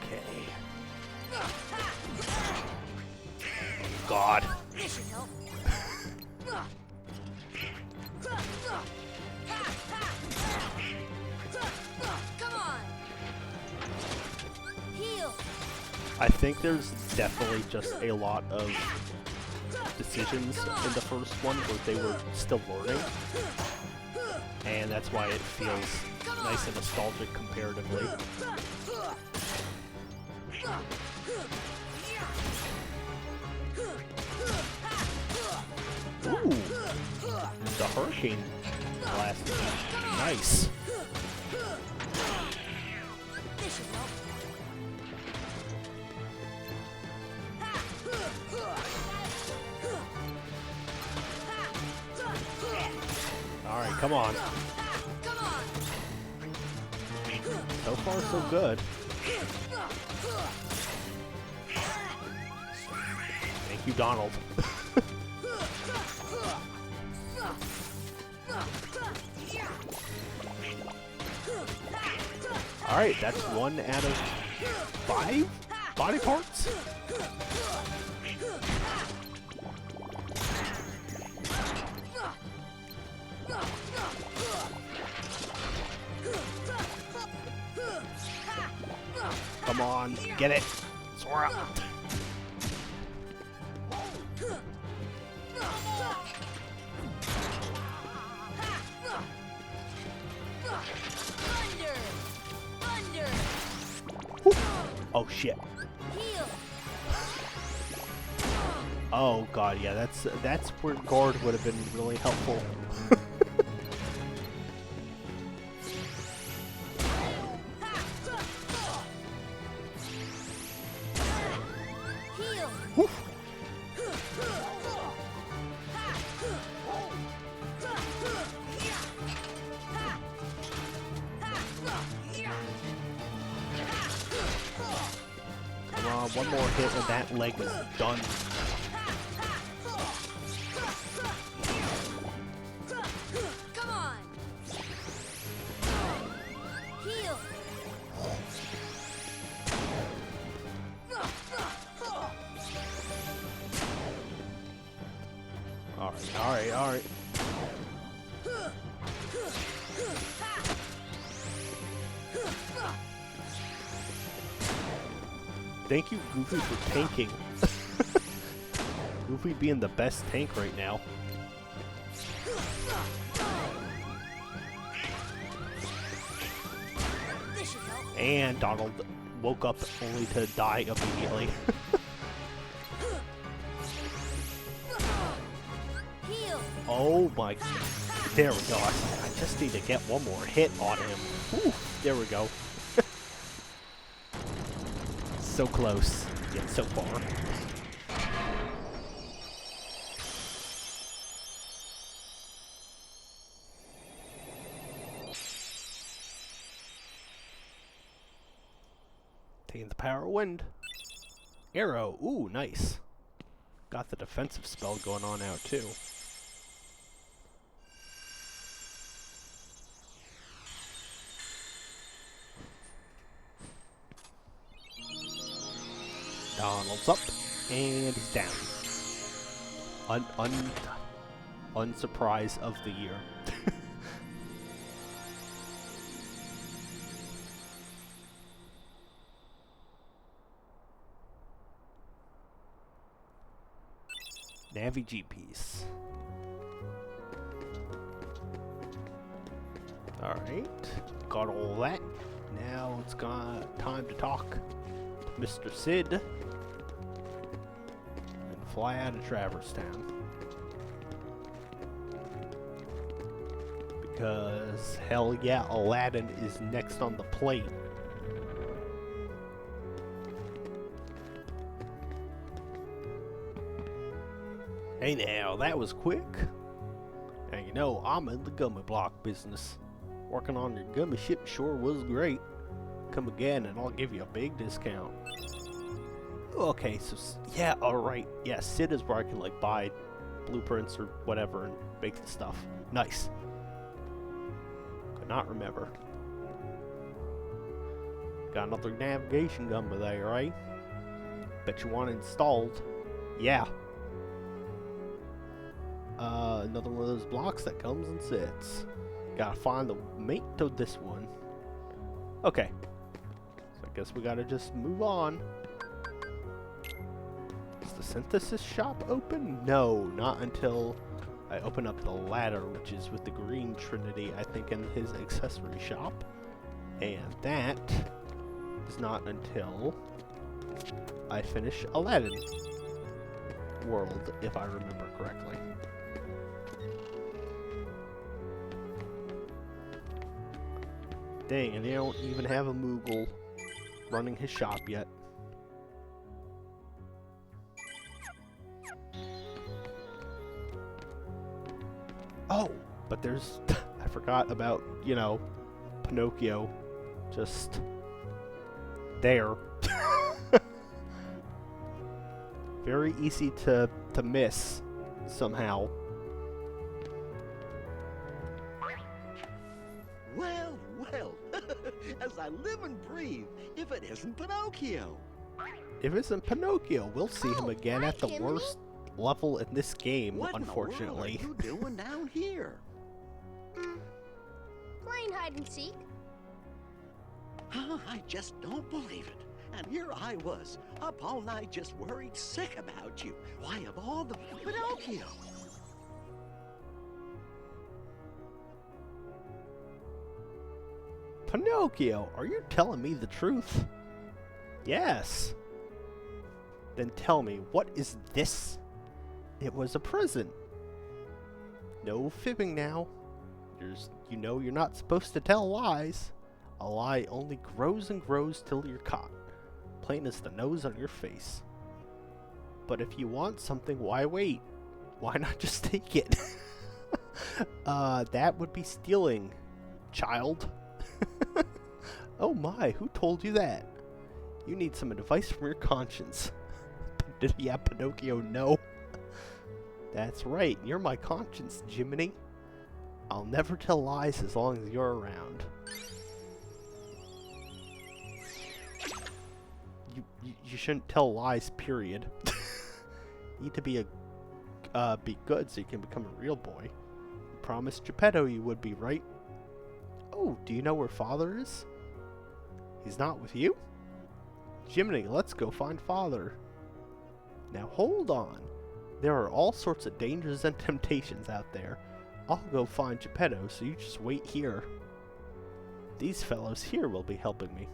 Okay. God. Come on! Heal! I think there's definitely just a lot of decisions in the first one where they were still learning. And that's why it feels nice and nostalgic comparatively. Ooh! The hurricane blast. Nice. Alright, come on. So far, so good. Thank you, Donald. Alright, that's 1 out of 5 body parts? Come on, get it! Sora! Oh shit. Oh god, yeah, that's where guard would have been really helpful. One more hit and that leg is done. Come on. Heal. Alright. Thank you, Goofy, for tanking. Goofy being the best tank right now. And Donald woke up only to die immediately. Oh my... There we go. I just need to get one more hit on him. Whew, there we go. So close, yet so far. Taking the power of wind. Arrow, ooh, nice. Got the defensive spell going on now too. Donald's up, and he's down. Unsurprise of the year. Navi G-piece. Alright, got all that. Now it's time to talk. Mr. Sid, and fly out of Traverse Town. Because, hell yeah, Aladdin is next on the plate. Hey now, that was quick. Now you know, I'm in the gummy block business. Working on your gummy ship sure was great. Come again and I'll give you a big discount. Okay, so yeah, alright. Yeah, Sid is where I can like buy blueprints or whatever and make the stuff. Nice. Could not remember. Got another navigation gummy there, right? Bet you want it installed. Yeah. Another one of those blocks that comes and sits. Gotta find the mate to this one. Okay. So I guess we gotta just move on. Is the synthesis shop open? No, not until I open up the ladder, which is with the green trinity, I think, in his accessory shop. And that is not until I finish Aladdin World, if I remember correctly. Dang, and they don't even have a Moogle running his shop yet. Oh, but there's... I forgot about, you know, Pinocchio just there. Very easy to miss somehow. Well, well, as I live and breathe, if it isn't Pinocchio. If it isn't Pinocchio, we'll see him again at the worst level in this game, What unfortunately. in the world are you doing down here? Playing hide and seek. I just don't believe it. And here I was, up all night just worried sick about you. Why, of all the... Pinocchio! Pinocchio, are you telling me the truth? Yes. Then tell me, what is this? It was a prison. No fibbing now. You know you're not supposed to tell lies. A lie only grows and grows till you're caught. Plain as the nose on your face. But if you want something, why wait? Why not just take it? That would be stealing, child. Oh my, who told you that? You need some advice from your conscience. Yeah, Pinocchio, no. That's right, you're my conscience, Jiminy. I'll never tell lies as long as you're around. You shouldn't tell lies, period. You need to be good so you can become a real boy. You promised Geppetto you would be, right? Oh, do you know where Father is? He's not with you? Jiminy, let's go find Father. Now hold on. There are all sorts of dangers and temptations out there. I'll go find Geppetto, so you just wait here. These fellows here will be helping me.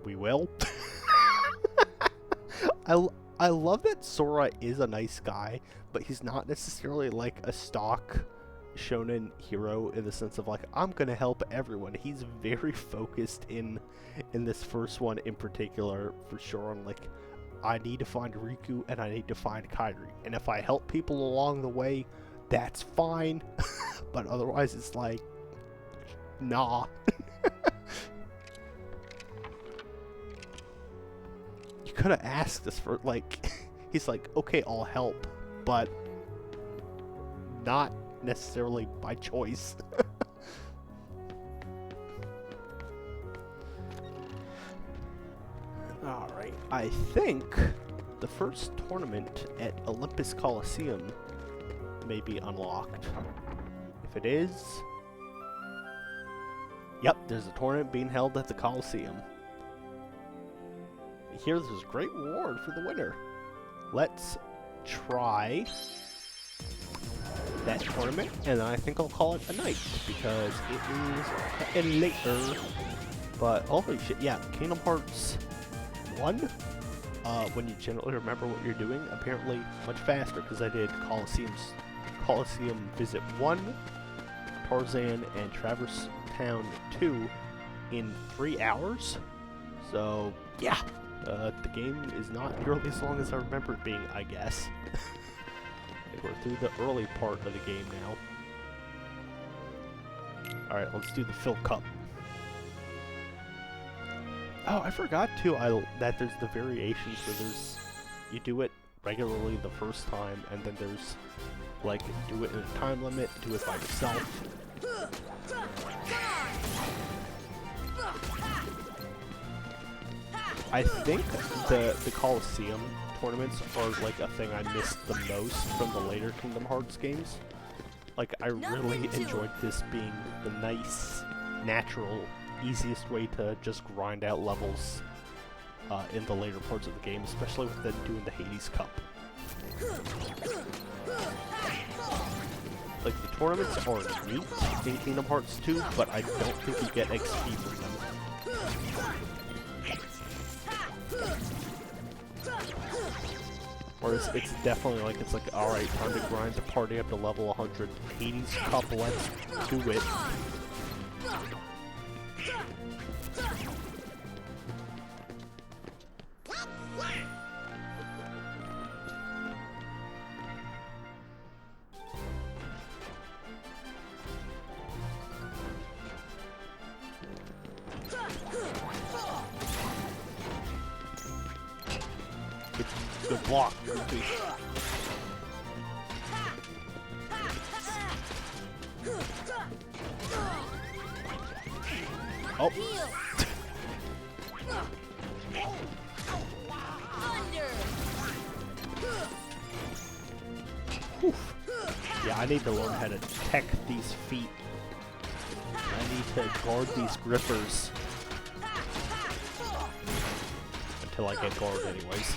We will? I love that Sora is a nice guy, but he's not necessarily like a stock shonen hero in the sense of like, I'm gonna help everyone. He's very focused in this first one in particular, for sure, on like, I need to find Riku and I need to find Kairi. And if I help people along the way, that's fine. But otherwise it's like, nah. You could have asked us for, like, he's like, okay, I'll help, but not necessarily by choice. Alright, I think the first tournament at Olympus Coliseum may be unlocked. If it is... Yep, there's a tournament being held at the Coliseum. Here, there's a great reward for the winner. Let's try that tournament, and I think I'll call it a night, because it is later. But holy shit, yeah, Kingdom Hearts 1, when you generally remember what you're doing, apparently much faster, because I did Coliseum Visit 1, Tarzan, and Traverse Town 2 in 3 hours. So, yeah. The game is not nearly as long as I remember it being, I guess. I think we're through the early part of the game now. Alright, let's do the Phil Cup. Oh, I forgot too that there's the variations where there's... You do it regularly the first time, and then there's, like, do it in a time limit, do it by yourself. I think the Coliseum tournaments are like a thing I missed the most from the later Kingdom Hearts games. Like, I really enjoyed this being the nice, natural, easiest way to just grind out levels in the later parts of the game, especially with them doing the Hades Cup. Like, the tournaments are neat in Kingdom Hearts 2, but I don't think you get XP from them. Whereas it's definitely like, it's like, alright, time to grind the party up to level 100. Hades Cup, let's do it. Good block, Goofy. Oh. Whew. Yeah, I need to learn how to tech these feet. I need to guard these grippers. Until I get guard anyways.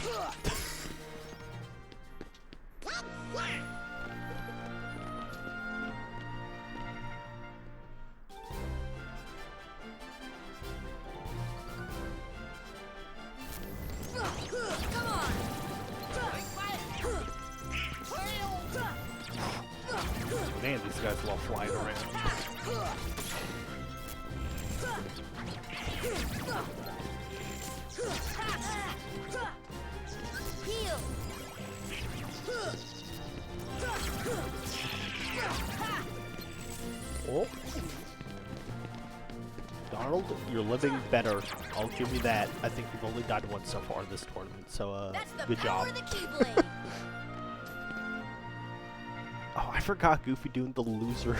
Man, these guys love flying around. Oh. Donald, you're living better. I'll give you that. I think you've only died once so far in this tournament, so good job. Oh, I forgot Goofy doing the loser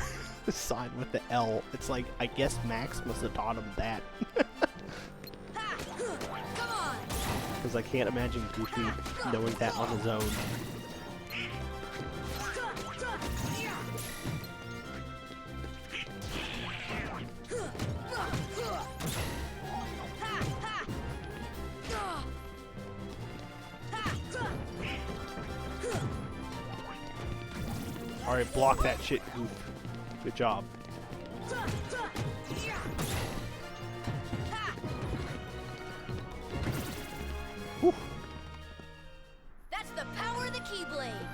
sign with the L. It's like, I guess Max must have taught him that. Because I can't imagine Goofy knowing that on his own. Alright, block that shit, Goof. Good job. Whew. That's the power of the Keyblade.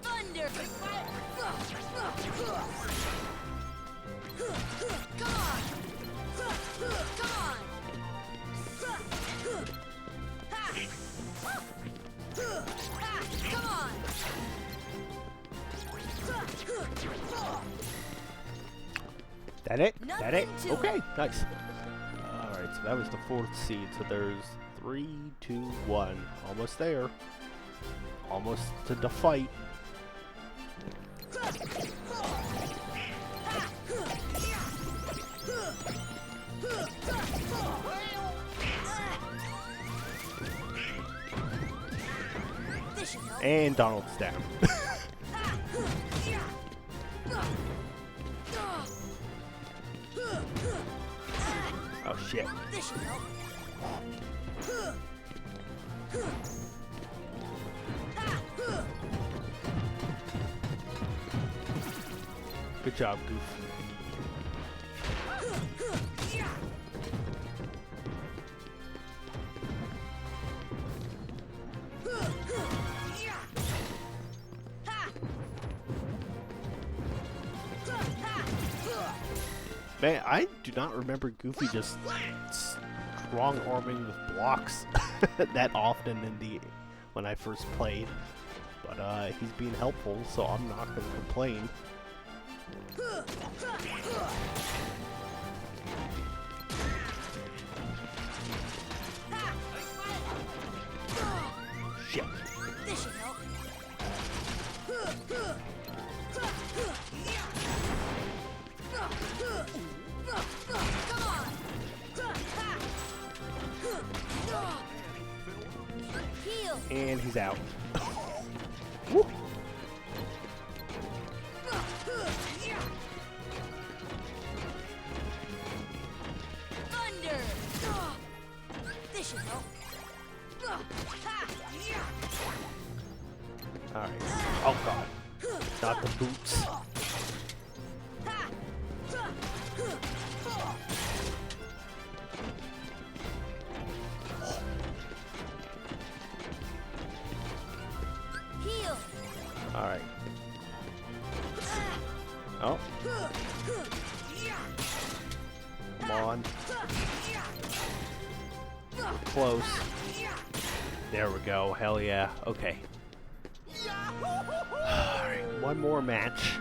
Thunder! Come on! Come on! Come on! That it? That it? Nothing to Okay, nice. Alright, so that was the 4th seed. So there's 3, 2, 1. Almost there. Almost to the fight. And Donald's down. Oh shit. Good job, Goof. Man, I do not remember Goofy just strong-arming with blocks that often when I first played. But he's being helpful, so I'm not going to complain. Shit. This should help. Come on! Heal! And he's out. Woo. out the boots. Heal. All right. Oh. Come on. Close. There we go. Hell yeah. Okay. Alright, one more match.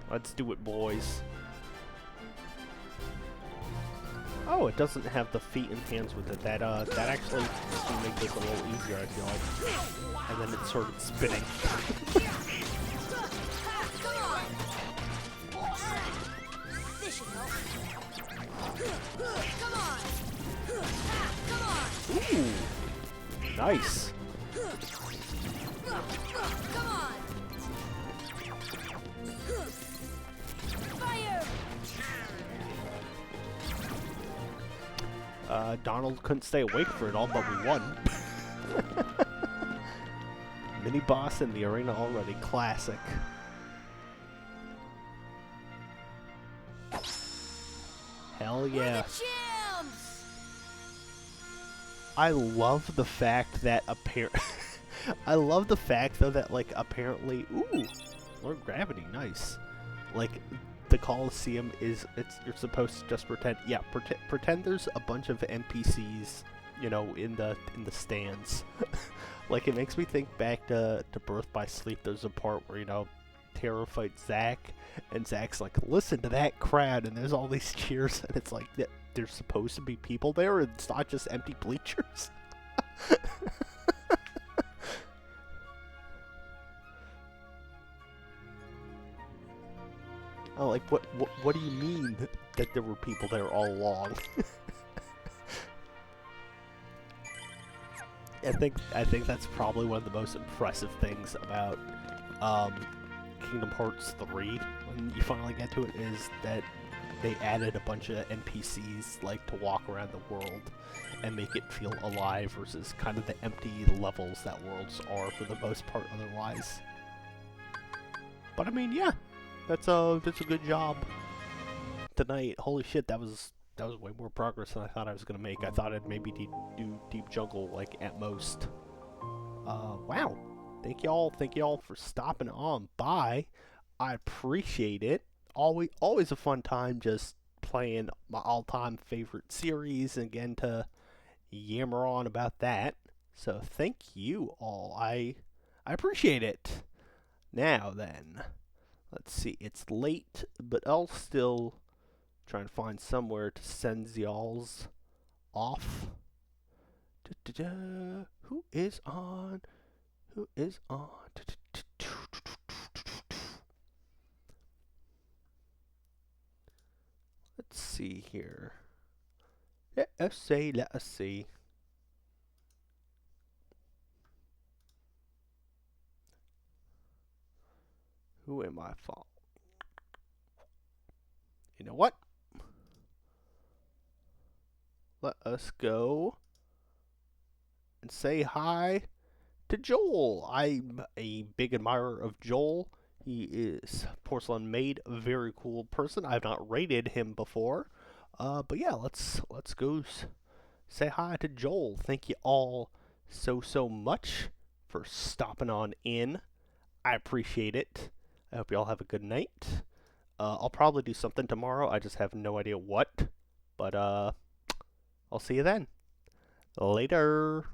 Let's do it, boys. Oh, it doesn't have the feet and hands with it. That actually can make this a little easier, I feel like. And then it started spinning. Ooh, nice. Come on. Fire. Donald couldn't stay awake for it all, but we won. Mini boss in the arena already. Classic. Hell yeah. I love the fact that I love the fact though that like apparently Lord Gravity, nice. Like the Coliseum is you're supposed to just pretend pretend there's a bunch of NPCs, you know, in the stands. Like it makes me think back to Birth by Sleep. There's a part where, you know, Tara fights Zack and Zack's like, listen to that crowd, and there's all these cheers, and it's like there's supposed to be people there, and it's not just empty bleachers. Oh, like what do you mean that there were people there all along? I think that's probably one of the most impressive things about Kingdom Hearts 3 when you finally get to it, is that they added a bunch of NPCs like to walk around the world and make it feel alive versus kind of the empty levels that worlds are for the most part otherwise. But I mean, yeah, that's a good job tonight. Holy shit, that was way more progress than I thought I was gonna make. I thought I'd maybe do Deep Jungle like at most. Wow. Thank y'all for stopping on by. I appreciate it. Always a fun time just playing my all-time favorite series, and again to yammer on about that. So thank you all. I appreciate it. Now then, let's see. It's late, but I'll still try and find somewhere to send y'alls off. Who is on? Who is on? Let's see here. Let us see. Who am I following? You know what? Let us go and say hi to Joel. I'm a big admirer of Joel. He is Porcelain Maid, a very cool person. I've not rated him before. But yeah, let's go say hi to Joel. Thank you all so much for stopping on in. I appreciate it. I hope you all have a good night. I'll probably do something tomorrow. I just have no idea what. But I'll see you then. Later.